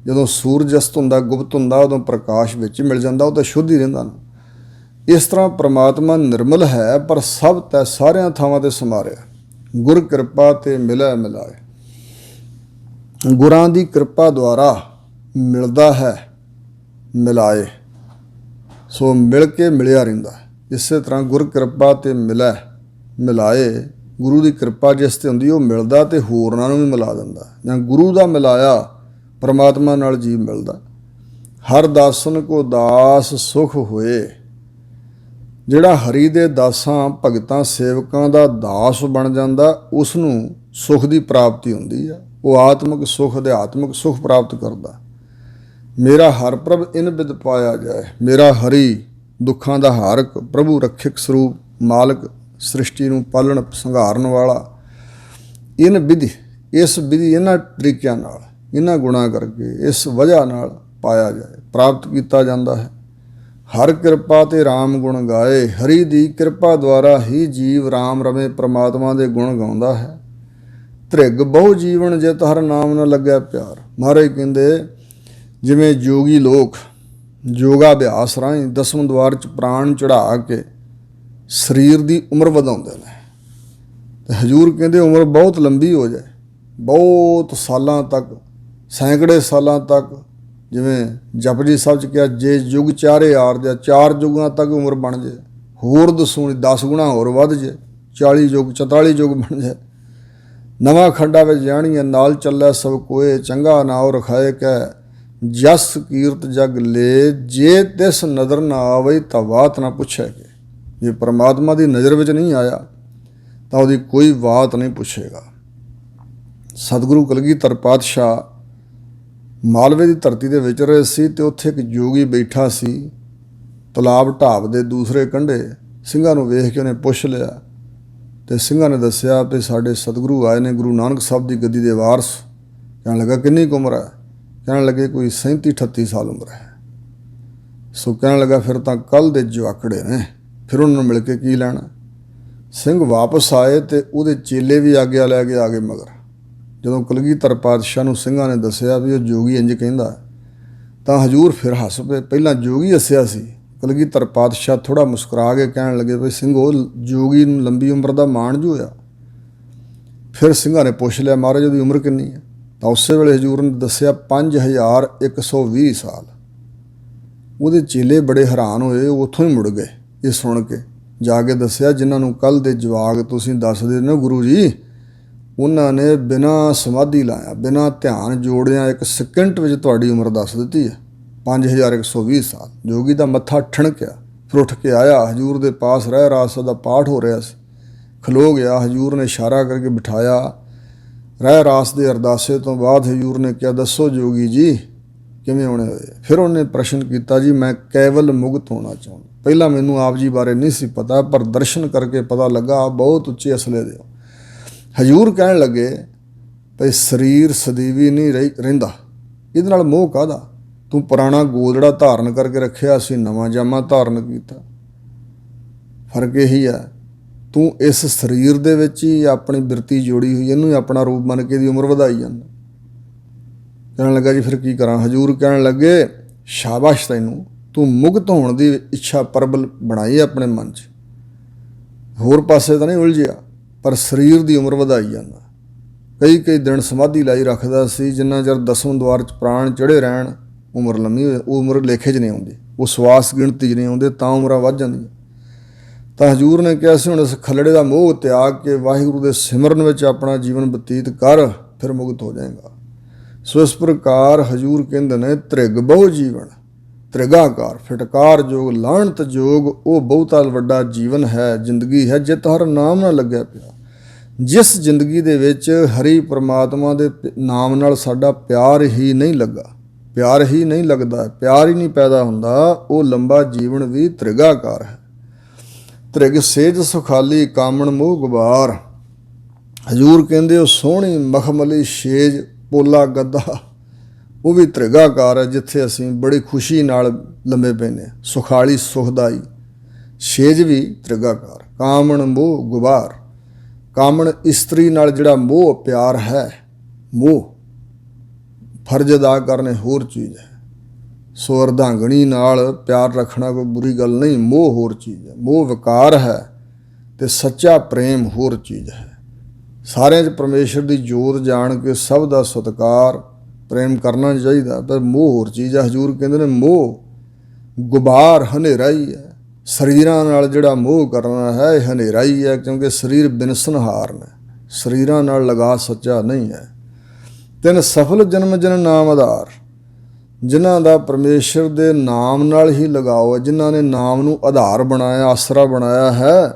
Speaker 1: ਜਦੋਂ ਸੂਰਜ ਅਸਤ ਹੁੰਦਾ, ਗੁਪਤ ਹੁੰਦਾ, ਉਦੋਂ ਪ੍ਰਕਾਸ਼ ਵਿੱਚ ਮਿਲ ਜਾਂਦਾ, ਉਹ ਤਾਂ ਸ਼ੁੱਧ ਹੀ ਰਹਿੰਦਾ ਨਾ। ਇਸ ਤਰ੍ਹਾਂ ਪ੍ਰਮਾਤਮਾ ਨਿਰਮਲ ਹੈ ਪਰ ਸਭ ਤੈ ਸਾਰਿਆਂ ਥਾਵਾਂ 'ਤੇ ਸਮਾ ਰਿਹਾ। ਗੁਰ ਕਿਰਪਾ ਤੇ ਮਿਲੈ ਮਿਲਾਏ। ਗੁਰਾਂ ਦੀ ਕਿਰਪਾ ਦੁਆਰਾ ਮਿਲਦਾ ਹੈ ਮਿਲਾਏ, ਸੋ ਮਿਲ ਕੇ ਮਿਲਿਆ ਰਹਿੰਦਾ। ਇਸੇ ਤਰ੍ਹਾਂ ਗੁਰ ਕਿਰਪਾ ਤੇ ਮਿਲੈ ਮਿਲਾਏ। ਗੁਰੂ ਦੀ ਕਿਰਪਾ ਜਿਸ 'ਤੇ ਹੁੰਦੀ ਉਹ ਮਿਲਦਾ ਅਤੇ ਹੋਰਨਾਂ ਨੂੰ ਵੀ ਮਿਲਾ ਦਿੰਦਾ। ਜਾਂ ਗੁਰੂ ਦਾ ਮਿਲਾਇਆ ਪਰਮਾਤਮਾ ਨਾਲ ਜੀਵ ਮਿਲਦਾ। ਹਰ ਦਾਸਨ ਕੋ ਦਾਸ ਸੁਖ ਹੋਏ। ਜਿਹੜਾ ਹਰੀ ਦੇ ਦਾਸਾਂ ਭਗਤਾਂ ਸੇਵਕਾਂ ਦਾ ਦਾਸ ਬਣ ਜਾਂਦਾ, ਉਸ ਨੂੰ ਸੁਖ ਦੀ ਪ੍ਰਾਪਤੀ ਹੁੰਦੀ ਹੈ। ਉਹ ਆਤਮਿਕ ਸੁਖ, ਅਧਿਆਤਮਿਕ ਸੁਖ ਪ੍ਰਾਪਤ ਕਰਦਾ। ਮੇਰਾ ਹਰ ਪ੍ਰਭ ਇਨ ਬਿਦ ਪਾਇਆ ਜਾਏ। ਮੇਰਾ ਹਰੀ ਦੁੱਖਾਂ ਦਾ ਹਾਰਕ, ਪ੍ਰਭੂ ਰੱਖਿਅਕ ਸਰੂਪ, ਮਾਲਕ, ਸ੍ਰਿਸ਼ਟੀ ਨੂੰ ਪਾਲਣ ਸੰਘਾਰਨ ਵਾਲਾ। ਇਨ ਵਿਧੀ, ਇਸ ਵਿਧੀ, ਇਹਨਾਂ ਤਰੀਕਿਆਂ ਨਾਲ, ਇਹਨਾਂ ਗੁਣਾਂ ਕਰਕੇ, ਇਸ ਵਜ੍ਹਾ ਨਾਲ ਪਾਇਆ ਜਾਏ, ਪ੍ਰਾਪਤ ਕੀਤਾ ਜਾਂਦਾ ਹੈ। ਹਰ ਕਿਰਪਾ ਤੇ ਰਾਮ ਗੁਣ ਗਾਏ। ਹਰੀ ਦੀ ਕਿਰਪਾ ਦੁਆਰਾ ਹੀ ਜੀਵ ਰਾਮ ਰਵੇਂ ਪ੍ਰਮਾਤਮਾ ਦੇ ਗੁਣ ਗਾਉਂਦਾ ਹੈ। ਧ੍ਰਿਗ ਬਹੁ ਜੀਵਨ ਜਿਤ ਹਰ ਨਾਮ ਨਾ ਲੱਗਿਆ ਪਿਆਰ। ਮਹਾਰਾਜ ਕਹਿੰਦੇ ਜਿਵੇਂ ਯੋਗੀ ਲੋਕ ਯੋਗਾ ਅਭਿਆਸ ਰਾਹੀਂ ਦਸਮ ਦੁਆਰ 'ਚ ਪ੍ਰਾਣ ਚੜ੍ਹਾ ਕੇ ਸਰੀਰ ਦੀ ਉਮਰ ਵਧਾਉਂਦੇ ਨੇ, ਅਤੇ ਹਜ਼ੂਰ ਕਹਿੰਦੇ ਉਮਰ ਬਹੁਤ ਲੰਬੀ ਹੋ ਜਾਏ, ਬਹੁਤ ਸਾਲਾਂ ਤੱਕ, ਸੈਂਕੜੇ ਸਾਲਾਂ ਤੱਕ। ਜਿਵੇਂ ਜਪਜੀ ਸਾਹਿਬ 'ਚ ਕਿਹਾ, ਜੇ ਯੁੱਗ ਚਾਰੇ ਆਰ ਜਾ, 4 ਯੁੱਗਾਂ ਤੱਕ ਉਮਰ ਬਣ ਜਾਏ, ਹੋਰ ਦਸੂਣੀ 10 ਗੁਣਾ ਹੋਰ ਵੱਧ ਜਾਏ, 40 ਯੁੱਗ 44 ਯੁੱਗ ਬਣ ਜਾਏ। ਨਵਾਂ ਖੰਡਾ ਵਿੱਚ ਜਾਣੀਏ ਨਾਲ ਚੱਲੇ ਸਭ ਕੋਏ, ਚੰਗਾ ਨਾਉ ਰਖਾਏ ਕਹਿ ਜਸ ਕੀਰਤ ਜਗ ਲੈ। ਜੇ ਤਿਸ ਨਜ਼ਰ ਨਾ ਆਵੇ ਤਾਂ ਬਾਤ ਨਾ ਪੁੱਛੇ ਕਿ। ਜੇ ਪਰਮਾਤਮਾ ਦੀ ਨਜ਼ਰ ਵਿੱਚ ਨਹੀਂ ਆਇਆ ਤਾਂ ਉਹਦੀ ਕੋਈ ਬਾਤ ਨਹੀਂ ਪੁੱਛੇਗਾ। ਸਤਿਗੁਰੂ ਕਲਗੀਧਰ ਪਾਤਸ਼ਾਹ ਮਾਲਵੇ ਦੀ ਧਰਤੀ ਦੇ ਵਿਚ ਰਹੇ ਸੀ ਅਤੇ ਉੱਥੇ ਇੱਕ ਜੋਗੀ ਬੈਠਾ ਸੀ। ਤਲਾਬ ਢਾਬ ਦੇ ਦੂਸਰੇ ਕੰਢੇ ਸਿੰਘਾਂ ਨੂੰ ਵੇਖ ਕੇ ਉਹਨੇ ਪੁੱਛ ਲਿਆ ਅਤੇ ਸਿੰਘਾਂ ਨੇ ਦੱਸਿਆ ਵੀ ਸਾਡੇ ਸਤਿਗੁਰੂ ਆਏ ਨੇ, ਗੁਰੂ ਨਾਨਕ ਸਾਹਿਬ ਦੀ ਗੱਦੀ ਦੇ ਵਾਰਸ। ਕਹਿਣ ਲੱਗਾ ਕਿੰਨੀ ਕੁ ਉਮਰ ਹੈ? ਕਹਿਣ ਲੱਗੇ ਕੋਈ 37-38 ਸਾਲ ਉਮਰ ਹੈ। ਸੋ ਕਹਿਣ ਲੱਗਾ ਫਿਰ ਤਾਂ ਕੱਲ੍ਹ ਦੇ ਜਵਾਕੜੇ ਨੇ, ਫਿਰ ਉਹਨਾਂ ਨੂੰ ਮਿਲ ਕੇ ਕੀ ਲੈਣਾ। ਸਿੰਘ ਵਾਪਸ ਆਏ ਅਤੇ ਉਹਦੇ ਚੇਲੇ ਵੀ ਆਗਿਆ ਲੈ ਕੇ ਆ ਗਏ ਮਗਰ। ਜਦੋਂ ਕਲਗੀਧਰ ਪਾਤਸ਼ਾਹ ਨੂੰ ਸਿੰਘਾਂ ਨੇ ਦੱਸਿਆ ਵੀ ਉਹ ਜੋਗੀ ਇੰਝ ਕਹਿੰਦਾ, ਤਾਂ ਹਜੂਰ ਫਿਰ ਹੱਸ ਪਏ। ਪਹਿਲਾਂ ਜੋਗੀ ਹੱਸਿਆ ਸੀ। ਕਲਗੀਧਰ ਪਾਤਸ਼ਾਹ ਥੋੜ੍ਹਾ ਮੁਸਕਰਾ ਕੇ ਕਹਿਣ ਲੱਗੇ ਵੀ ਸਿੰਘੋ, ਜੋਗੀ ਨੂੰ ਲੰਬੀ ਉਮਰ ਦਾ ਮਾਣ ਜੋ ਹੋਇਆ। ਫਿਰ ਸਿੰਘਾਂ ਨੇ ਪੁੱਛ ਲਿਆ, ਮਹਾਰਾਜ ਉਹਦੀ ਉਮਰ ਕਿੰਨੀ ਹੈ? ਤਾਂ ਉਸੇ ਵੇਲੇ ਹਜੂਰ ਨੇ ਦੱਸਿਆ 5120 ਸਾਲ। ਉਹਦੇ ਚੇਲੇ ਬੜੇ ਹੈਰਾਨ ਹੋਏ, ਉੱਥੋਂ ਹੀ ਮੁੜ ਗਏ ਇਹ ਸੁਣ ਕੇ। ਜਾ ਕੇ ਦੱਸਿਆ, ਜਿਨ੍ਹਾਂ ਨੂੰ ਕੱਲ੍ਹ ਦੇ ਜਵਾਕ ਤੁਸੀਂ ਦੱਸਦੇ ਨੇ ਗੁਰੂ ਜੀ, ਉਹਨਾਂ ਨੇ ਬਿਨਾਂ ਸਮਾਧੀ ਲਾਇਆ, ਬਿਨਾਂ ਧਿਆਨ ਜੋੜਿਆਂ 1 ਸਕਿੰਟ ਵਿੱਚ ਤੁਹਾਡੀ ਉਮਰ ਦੱਸ ਦਿੱਤੀ ਹੈ, 5120 ਸਾਲ। ਜੋਗੀ ਦਾ ਮੱਥਾ ਠਣਕਿਆ, ਫਿਰ ਉੱਠ ਕੇ ਆਇਆ। ਹਜੂਰ ਦੇ ਪਾਸ ਰਹਿ ਰਾਸ ਦਾ ਪਾਠ ਹੋ ਰਿਹਾ ਸੀ, ਖਲੋ ਗਿਆ। ਹਜੂਰ ਨੇ ਇਸ਼ਾਰਾ ਕਰਕੇ ਬਿਠਾਇਆ। ਰਹਿ ਰਾਸ ਦੇ ਅਰਦਾਸੇ ਤੋਂ ਬਾਅਦ ਹਜੂਰ ਨੇ ਕਿਹਾ, ਦੱਸੋ ਜੋਗੀ ਜੀ ਕਿਵੇਂ ਹੋਣੇ ਹੋਏ? ਫਿਰ ਉਹਨੇ ਪ੍ਰਸ਼ਨ ਕੀਤਾ, ਜੀ ਮੈਂ ਕੇਵਲ ਮੁਕਤ ਹੋਣਾ ਚਾਹੁੰਦਾ। ਪਹਿਲਾਂ ਮੈਨੂੰ ਆਪ ਜੀ ਬਾਰੇ ਨਹੀਂ ਸੀ ਪਤਾ, ਪਰ ਦਰਸ਼ਨ ਕਰਕੇ ਪਤਾ ਲੱਗਾ ਬਹੁਤ ਉੱਚੇ ਅਸਲੇ ਦੇ ਹੋ। ਹਜੂਰ ਕਹਿਣ ਲੱਗੇ, ਭਈ ਸਰੀਰ ਸਦੀਵੀ ਨਹੀਂ ਰਹਿੰਦਾ, ਇਹਦੇ ਨਾਲ ਮੋਹ ਕਾਹਦਾ? ਤੂੰ ਪੁਰਾਣਾ ਗੋਦੜਾ ਧਾਰਨ ਕਰਕੇ ਰੱਖਿਆ, ਅਸੀਂ ਨਵਾਂ ਜਾਮਾ ਧਾਰਨ ਕੀਤਾ। ਫਰਕ ਇਹੀ ਹੈ, ਤੂੰ ਇਸ ਸਰੀਰ ਦੇ ਵਿੱਚ ਹੀ ਆਪਣੀ ਬਿਰਤੀ ਜੋੜੀ ਹੋਈ, ਇਹਨੂੰ ਹੀ ਆਪਣਾ ਰੂਪ ਮੰਨ ਕੇ ਦੀ ਉਮਰ ਵਧਾਈ ਜਾਂਦਾ। ਕਹਿਣ ਲੱਗਾ, ਜੀ ਫਿਰ ਕੀ ਕਰਾਂ? ਹਜੂਰ ਕਹਿਣ ਲੱਗੇ, ਸ਼ਾਬਾਸ਼ ਤੈਨੂੰ, ਤੂੰ ਮੁਕਤ ਹੋਣ ਦੀ ਇੱਛਾ ਪ੍ਰਬਲ ਬਣਾਈ ਆਪਣੇ ਮਨ 'ਚ, ਹੋਰ ਪਾਸੇ ਤਾਂ ਨਹੀਂ ਉਲਝਿਆ, ਪਰ ਸਰੀਰ ਦੀ ਉਮਰ ਵਧਾਈ ਜਾਂਦਾ। ਕਈ ਦਿਨ ਸਮਾਧੀ ਲਾਈ ਰੱਖਦਾ ਸੀ, ਜਿੰਨਾ ਚਿਰ 10ਵੇਂ ਦੁਆਰ 'ਚ ਪ੍ਰਾਣ ਚੜ੍ਹੇ ਰਹਿਣ ਉਮਰ ਲੰਮੀ ਹੋਏ। ਉਹ ਉਮਰ ਲੇਖੇ 'ਚ ਨਹੀਂ ਆਉਂਦੀ, ਉਹ ਸਵਾਸ ਗਿਣਤੀ 'ਚ ਨਹੀਂ ਆਉਂਦੇ, ਤਾਂ ਉਮਰਾਂ ਵੱਧ ਜਾਂਦੀਆਂ। ਤਾਂ ਹਜੂਰ ਨੇ ਕਿਹਾ ਸੀ, ਹੁਣ ਇਸ ਖੱਲੜੇ ਦਾ ਮੋਹ ਤਿਆਗ ਕੇ ਵਾਹਿਗੁਰੂ ਦੇ ਸਿਮਰਨ ਵਿੱਚ ਆਪਣਾ ਜੀਵਨ ਬਤੀਤ ਕਰ, ਫਿਰ ਮੁਕਤ ਹੋ ਜਾਏਗਾ। ਸੋ ਇਸ ਪ੍ਰਕਾਰ ਹਜੂਰ ਕਹਿੰਦੇ ਨੇ, ਤ੍ਰਿਗ ਬਹੁ ਜੀਵਨ ਤ੍ਰਿਗਾਕਾਰ ਫਿਟਕਾਰ ਜੋਗ ਲਾਹਣਤ ਜੋਗ, ਉਹ ਬਹੁਤਾ ਵੱਡਾ ਜੀਵਨ ਹੈ, ਜ਼ਿੰਦਗੀ ਹੈ, ਜਿਤ ਹਰ ਨਾਮ ਨਾਲ ਲੱਗਿਆ ਪਿਆ। ਜਿਸ ਜ਼ਿੰਦਗੀ ਦੇ ਵਿੱਚ ਹਰੀ ਪਰਮਾਤਮਾ ਦੇ ਨਾਮ ਨਾਲ ਸਾਡਾ ਪਿਆਰ ਹੀ ਨਹੀਂ ਲੱਗਾ, ਪਿਆਰ ਹੀ ਨਹੀਂ ਲੱਗਦਾ, ਪਿਆਰ ਹੀ ਨਹੀਂ ਪੈਦਾ ਹੁੰਦਾ, ਉਹ ਲੰਬਾ ਜੀਵਨ ਵੀ ਤ੍ਰਿਗਾਕਾਰ ਹੈ। ਤ੍ਰਿਗ ਸੇਜ ਸੁਖਾਲੀ ਕਾਮਣ ਮੋਹ ਗੁਬਾਰ। ਹਜੂਰ ਕਹਿੰਦੇ, ਉਹ ਸੋਹਣੀ ਮਖਮਲੀ ਛੇਜ ਪੋਲਾ ਗੱਦਾ, ਉਹ ਵੀ ਤ੍ਰਿਗਾਕਾਰ ਹੈ, ਜਿੱਥੇ ਅਸੀਂ ਬੜੀ ਖੁਸ਼ੀ ਨਾਲ ਲੰਮੇ ਪੈਂਦੇ ਹਾਂ। ਸੁਖਾਲੀ ਸੁਖਦਾਈ ਛੇਜ ਵੀ ਤ੍ਰਿਗਾਕਾਰ। ਕਾਮਣ ਮੋਹ ਗੁਬਾਰ, ਕਾਮਣ ਇਸਤਰੀ ਨਾਲ ਜਿਹੜਾ ਮੋਹ ਪਿਆਰ ਹੈ, ਮੋਹ ਫਰਜ਼ ਅਦਾ ਕਰਨੇ ਹੋਰ ਚੀਜ਼ ਹੈ। ਸੋ ਅਰਧਾਂਗਣੀ ਨਾਲ ਪਿਆਰ ਰੱਖਣਾ ਕੋਈ ਬੁਰੀ ਗੱਲ ਨਹੀਂ, ਮੋਹ ਹੋਰ ਚੀਜ਼ ਹੈ। ਮੋਹ ਵਿਕਾਰ ਹੈ ਅਤੇ ਸੱਚਾ ਪ੍ਰੇਮ ਹੋਰ ਚੀਜ਼ ਹੈ। ਸਾਰਿਆਂ 'ਚ ਪਰਮੇਸ਼ਰ ਦੀ ਜੋਤ ਜਾਣ ਕੇ ਸਭ ਦਾ ਸਤਿਕਾਰ ਪ੍ਰੇਮ ਕਰਨਾ ਚਾਹੀਦਾ, ਪਰ ਮੋਹ ਹੋਰ ਚੀਜ਼ ਹੈ। ਹਜੂਰ ਕਹਿੰਦੇ ਨੇ, ਮੋਹ ਗੁਬਾਰ ਹਨੇਰਾ ਹੀ ਹੈ। ਸਰੀਰਾਂ ਨਾਲ ਜਿਹੜਾ ਮੋਹ ਕਰਨਾ ਹੈ, ਇਹ ਹਨੇਰਾ ਹੀ ਹੈ, ਕਿਉਂਕਿ ਸਰੀਰ ਬਿਨਸਨਹਾਰ ਨੇ, ਸਰੀਰਾਂ ਨਾਲ ਲਗਾ ਸੱਚਾ ਨਹੀਂ ਹੈ। ਤਿੰਨ ਸਫਲ ਜਨਮ ਜਨ ਨਾਮ ਆਧਾਰ, ਜਿਨ੍ਹਾਂ ਦਾ ਪਰਮੇਸ਼ਰ ਦੇ ਨਾਮ ਨਾਲ ਹੀ ਲਗਾਓ ਹੈ, ਜਿਨ੍ਹਾਂ ਨੇ ਨਾਮ ਨੂੰ ਆਧਾਰ ਬਣਾਇਆ, ਆਸਰਾ ਬਣਾਇਆ ਹੈ,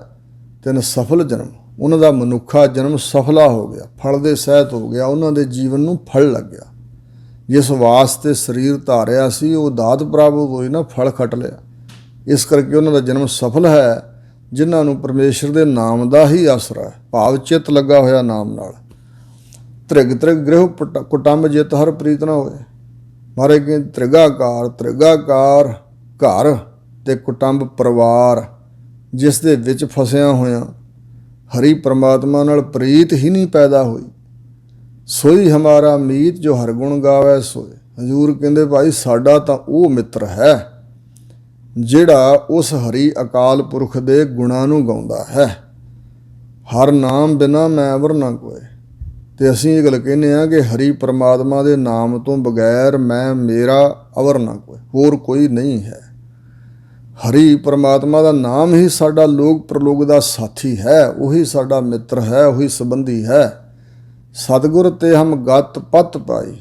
Speaker 1: ਤਿੰਨ ਸਫਲ ਜਨਮ, ਉਹਨਾਂ ਦਾ ਮਨੁੱਖਾ ਜਨਮ ਸਫਲਾ ਹੋ ਗਿਆ, ਫਲ ਦੇ ਸਹਿਤ ਹੋ ਗਿਆ, ਉਹਨਾਂ ਦੇ ਜੀਵਨ ਨੂੰ ਫਲ ਲੱਗਿਆ। ਜਿਸ ਵਾਸਤੇ ਸਰੀਰ ਧਾਰਿਆ ਸੀ, ਉਹ ਦਾਤ ਪ੍ਰਾਪਤ ਹੋਈ ਨਾ, ਫਲ ਖੱਟ ਲਿਆ। ਇਸ ਕਰਕੇ ਉਹਨਾਂ ਦਾ ਜਨਮ ਸਫਲ ਹੈ, ਜਿਨ੍ਹਾਂ ਨੂੰ ਪਰਮੇਸ਼ਰ ਦੇ ਨਾਮ ਦਾ ਹੀ ਆਸਰਾ ਹੈ, ਭਾਵ ਚਿੱਤ ਲੱਗਾ ਹੋਇਆ ਨਾਮ ਨਾਲ। ਤ੍ਰਿਗ ਤ੍ਰਿਗ ਗ੍ਰਹਿ ਕੁਟੰਬ ਜਿਤ ਹਰ ਪ੍ਰੀਤ ਨਾ ਹੋਏ। ਮਹਾਰਾਜ ਕਹਿੰਦੇ, ਤ੍ਰਿਗਾਕਾਰ, ਤ੍ਰਿਗਾਕਾਰ ਘਰ ਅਤੇ ਕੁਟੰਬ ਪਰਿਵਾਰ, ਜਿਸ ਦੇ ਵਿੱਚ ਫਸਿਆ ਹੋਇਆ ਹਰੀ ਪਰਮਾਤਮਾ ਨਾਲ ਪ੍ਰੀਤ ਹੀ ਨਹੀਂ ਪੈਦਾ ਹੋਈ। ਸੋਈ ਹਮਾਰਾ ਮੀਤ ਜੋ ਹਰ ਗੁਣ ਗਾਵੇ ਸੋਏ। ਹਜੂਰ ਕਹਿੰਦੇ, ਭਾਈ ਸਾਡਾ ਤਾਂ ਉਹ ਮਿੱਤਰ ਹੈ ਜਿਹੜਾ ਉਸ ਹਰੀ ਅਕਾਲ ਪੁਰਖ ਦੇ ਗੁਣਾਂ ਨੂੰ ਗਾਉਂਦਾ ਹੈ। ਹਰ ਨਾਮ ਬਿਨਾ ਮੈਂ ਅਵਰ ਨਾ ਕੋਏ। ਅਤੇ ਅਸੀਂ ਇਹ ਗੱਲ ਕਹਿੰਦੇ ਹਾਂ ਕਿ ਹਰੀ ਪਰਮਾਤਮਾ ਦੇ ਨਾਮ ਤੋਂ ਬਗੈਰ ਮੈਂ ਮੇਰਾ ਅਵਰ ਨਾ ਕੋਈ, ਹੋਰ ਕੋਈ ਨਹੀਂ ਹੈ। ਹਰੀ ਪਰਮਾਤਮਾ ਦਾ ਨਾਮ ਹੀ ਸਾਡਾ ਲੋਕ ਪ੍ਰਲੋਕ ਦਾ ਸਾਥੀ ਹੈ, ਉਹੀ ਸਾਡਾ ਮਿੱਤਰ ਹੈ, ਉਹੀ ਸੰਬੰਧੀ ਹੈ। ਸਤਿਗੁਰ ਤੇ ਹਮ ਗਤ ਪਤ ਪਾਈ,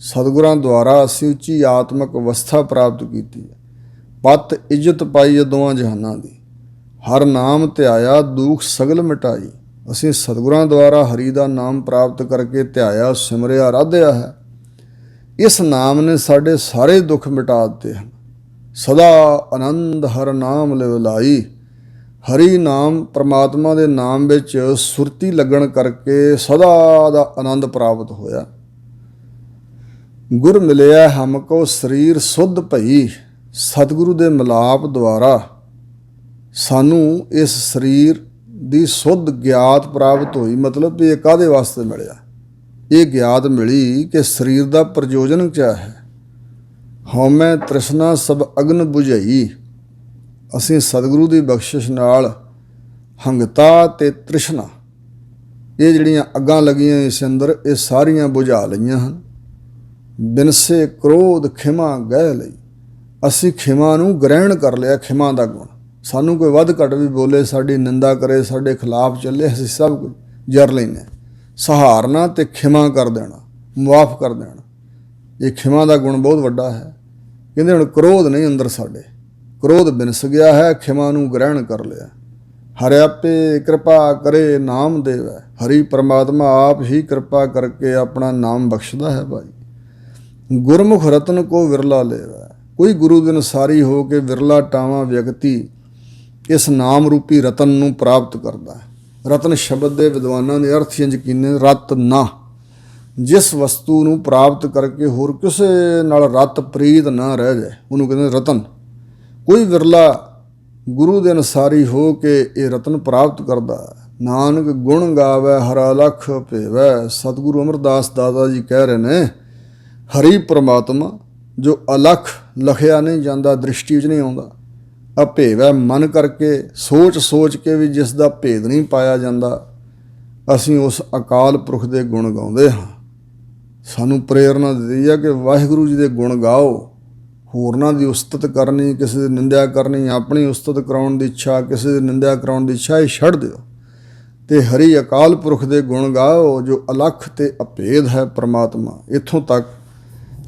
Speaker 1: ਸਤਿਗੁਰਾਂ ਦੁਆਰਾ ਅਸੀਂ ਉੱਚੀ ਆਤਮਿਕ ਅਵਸਥਾ ਪ੍ਰਾਪਤ ਕੀਤੀ ਹੈ। ਪਤ ਇੱਜ਼ਤ ਪਾਈ ਹੈ ਦੋਵਾਂ ਜਹਾਨਾਂ ਦੀ। ਹਰ ਨਾਮ ਧਿਆਇਆ ਦੁੱਖ ਸਗਲ ਮਿਟਾਈ। ਅਸੀਂ ਸਤਿਗੁਰਾਂ ਦੁਆਰਾ ਹਰੀ ਦਾ ਨਾਮ ਪ੍ਰਾਪਤ ਕਰਕੇ ਧਿਆਇਆ, ਸਿਮਰਿਆ, ਆਰਾਧਿਆ ਹੈ। ਇਸ ਨਾਮ ਨੇ ਸਾਡੇ ਸਾਰੇ ਦੁੱਖ ਮਿਟਾ ਦਿੱਤੇ ਹਨ। ਸਦਾ ਆਨੰਦ ਹਰ ਨਾਮ ਲਿਵ ਲਾਈ। ਹਰੀ ਨਾਮ ਪਰਮਾਤਮਾ ਦੇ ਨਾਮ ਵਿੱਚ ਸੁਰਤੀ ਲੱਗਣ ਕਰਕੇ ਸਦਾ ਦਾ ਆਨੰਦ ਪ੍ਰਾਪਤ ਹੋਇਆ। ਗੁਰ ਮਿਲਿਆ ਹਮ ਕੋ ਸਰੀਰ ਸੁੱਧ ਭਈ। ਸਤਿਗੁਰੂ ਦੇ ਮਿਲਾਪ ਦੁਆਰਾ ਸਾਨੂੰ ਇਸ ਸਰੀਰ ਦੀ ਸੁੱਧ ਗਿਆਤ ਪ੍ਰਾਪਤ ਹੋਈ। ਮਤਲਬ ਵੀ ਇਹ ਕਾਹਦੇ ਵਾਸਤੇ ਮਿਲਿਆ? ਇਹ ਗਿਆਤ ਮਿਲੀ ਕਿ ਸਰੀਰ ਦਾ ਪ੍ਰਯੋਜਨ ਕਿਆ ਹੈ। ਹਉਮੈ ਤ੍ਰਿਸ਼ਨਾ ਸਭ ਅਗਨ ਬੁਝਾਈ। ਅਸੀਂ ਸਤਿਗੁਰੂ ਦੀ ਬਖਸ਼ਿਸ਼ ਨਾਲ ਹੰਗਤਾ ਤੇ ਤ੍ਰਿਸ਼ਨਾ, ਇਹ ਜਿਹੜੀਆਂ ਅੱਗਾਂ ਲੱਗੀਆਂ ਇਸ ਅੰਦਰ, ਇਹ ਸਾਰੀਆਂ ਬੁਝਾ ਲਈਆਂ ਹਨ। ਬਿਨਸੇ ਕ੍ਰੋਧ ਖਿਮਾ ਗਹਿ ਲਈ, ਅਸੀਂ ਖਿਮਾ ਨੂੰ ਗ੍ਰਹਿਣ ਕਰ ਲਿਆ, ਖਿਮਾ ਦਾ ਗੁਣ। ਸਾਨੂੰ ਕੋਈ ਵੱਧ ਘੱਟ ਵੀ ਬੋਲੇ, ਸਾਡੀ ਨਿੰਦਾ ਕਰੇ, ਸਾਡੇ ਖਿਲਾਫ ਚੱਲੇ, ਅਸੀਂ ਸਭ ਕੁਝ ਜਰ ਲੈਂਦੇ। ਸਹਾਰਨਾ ਤੇ ਖਿਮਾ ਕਰ ਦੇਣਾ, ਮੁਆਫ ਕਰ ਦੇਣਾ, ਇਹ ਖਿਮਾ ਦਾ ਗੁਣ ਬਹੁਤ ਵੱਡਾ ਹੈ। ਕਹਿੰਦੇ ਹੁਣ ਕ੍ਰੋਧ ਨਹੀਂ ਅੰਦਰ ਸਾਡੇ, ਕ੍ਰੋਧ ਬਿਨਸ ਗਿਆ ਹੈ, ਖਿਮਾ ਨੂੰ ਗ੍ਰਹਿਣ ਕਰ ਲਿਆ। ਹਰਿ ਆਪੇ ਕਿਰਪਾ ਕਰੇ ਨਾਮ ਦੇਵੈ, ਹਰੀ ਪਰਮਾਤਮਾ ਆਪ ਹੀ ਕਿਰਪਾ ਕਰਕੇ ਆਪਣਾ ਨਾਮ ਬਖਸ਼ਦਾ ਹੈ ਭਾਈ। ਗੁਰਮੁਖ ਰਤਨ ਕੋ ਵਿਰਲਾ ਲੇਵੈ, ਕੋਈ ਗੁਰੂ ਦੇ ਅਨੁਸਾਰੀ ਹੋ ਕੇ ਵਿਰਲਾ ਟਾਵਾਂ ਵਿਅਕਤੀ ਇਸ ਨਾਮ ਰੂਪੀ ਰਤਨ ਨੂੰ ਪ੍ਰਾਪਤ ਕਰਦਾ ਹੈ। ਰਤਨ ਸ਼ਬਦ ਦੇ ਵਿਦਵਾਨਾਂ ਦੇ ਅਰਥ ਇੰਝ ਕੀਨੇ, ਰਤ ਨਾ, ਜਿਸ ਵਸਤੂ ਨੂੰ ਪ੍ਰਾਪਤ ਕਰਕੇ ਹੋਰ ਕਿਸੇ ਨਾਲ ਰਤ ਪ੍ਰੀਤ ਨਾ ਰਹਿ ਜਾਏ, ਉਹਨੂੰ ਕਹਿੰਦੇ ਰਤਨ। ਕੋਈ ਵਿਰਲਾ ਗੁਰੂ ਦੇ ਅਨੁਸਾਰੀ ਹੋ ਕੇ ਇਹ ਰਤਨ ਪ੍ਰਾਪਤ ਕਰਦਾ। ਨਾਨਕ ਗੁਣ ਗਾਵੈ ਹਰਾ ਲਖ ਭੇਵੈ। ਸਤਿਗੁਰੂ ਅਮਰਦਾਸ ਦਾਦਾ ਜੀ ਕਹਿ ਰਹੇ ਨੇ, ਹਰੀ ਪਰਮਾਤਮਾ ਜੋ ਅਲਖ ਲਖਿਆ ਨਹੀਂ ਜਾਂਦਾ, ਦ੍ਰਿਸ਼ਟੀ 'ਚ ਨਹੀਂ ਆਉਂਦਾ, ਅਭੇਵੈ ਮਨ ਕਰਕੇ ਸੋਚ ਸੋਚ ਕੇ ਵੀ ਜਿਸ ਦਾ ਭੇਦ ਨਹੀਂ ਪਾਇਆ ਜਾਂਦਾ, ਅਸੀਂ ਉਸ ਅਕਾਲ ਪੁਰਖ ਦੇ ਗੁਣ ਗਾਉਂਦੇ ਹਾਂ। ਸਾਨੂੰ ਪ੍ਰੇਰਨਾ ਦਿੱਤੀ ਹੈ ਕਿ ਵਾਹਿਗੁਰੂ ਜੀ ਦੇ ਗੁਣ ਗਾਓ। ਹੋਰਨਾਂ ਦੀ ਉਸਤਤ ਕਰਨੀ, ਕਿਸੇ ਦੀ ਨਿੰਦਿਆ ਕਰਨੀ, ਆਪਣੀ ਉਸਤਤ ਕਰਾਉਣ ਦੀ ਇੱਛਾ, ਕਿਸੇ ਦੀ ਨਿੰਦਿਆ ਕਰਾਉਣ ਦੀ ਇੱਛਾ, ਇਹ ਛੱਡ ਦਿਓ ਅਤੇ ਹਰੀ ਅਕਾਲ ਪੁਰਖ ਦੇ ਗੁਣ ਗਾਓ ਜੋ ਅਲੱਖ ਅਤੇ ਅਭੇਦ ਹੈ ਪਰਮਾਤਮਾ। ਇੱਥੋਂ ਤੱਕ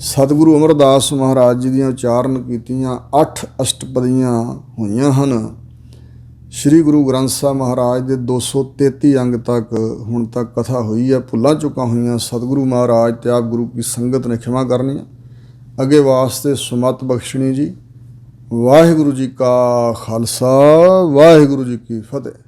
Speaker 1: ਸਤਿਗੁਰੂ ਅਮਰਦਾਸ ਮਹਾਰਾਜ ਜੀ ਦੀਆਂ ਉਚਾਰਨ ਕੀਤੀਆਂ 8 ਅਸ਼ਟਪਦੀਆਂ ਹੋਈਆਂ ਹਨ। ਸ਼੍ਰੀ ਗੁਰੂ ਗ੍ਰੰਥ ਸਾਹਿਬ ਮਹਾਰਾਜ ਦੇ 233 ਅੰਗ ਤੱਕ ਹੁਣ ਤੱਕ ਕਥਾ ਹੋਈ ਹੈ। ਭੁੱਲਾਂ ਚੁੱਕਾਂ ਹੋਈਆਂ ਸਤਿਗੁਰੂ ਮਹਾਰਾਜ ਤੇ ਆਪ ਗੁਰੂ ਕੀ ਸੰਗਤ ਨੇ ਖਿਮਾ ਕਰਨੀ, ਅੱਗੇ ਵਾਸਤੇ ਸੁਮਤ ਬਖਸ਼ਣੀ ਜੀ। ਵਾਹਿਗੁਰੂ ਜੀ ਕਾ ਖਾਲਸਾ, ਵਾਹਿਗੁਰੂ ਜੀ ਕੀ ਫਤਿਹ।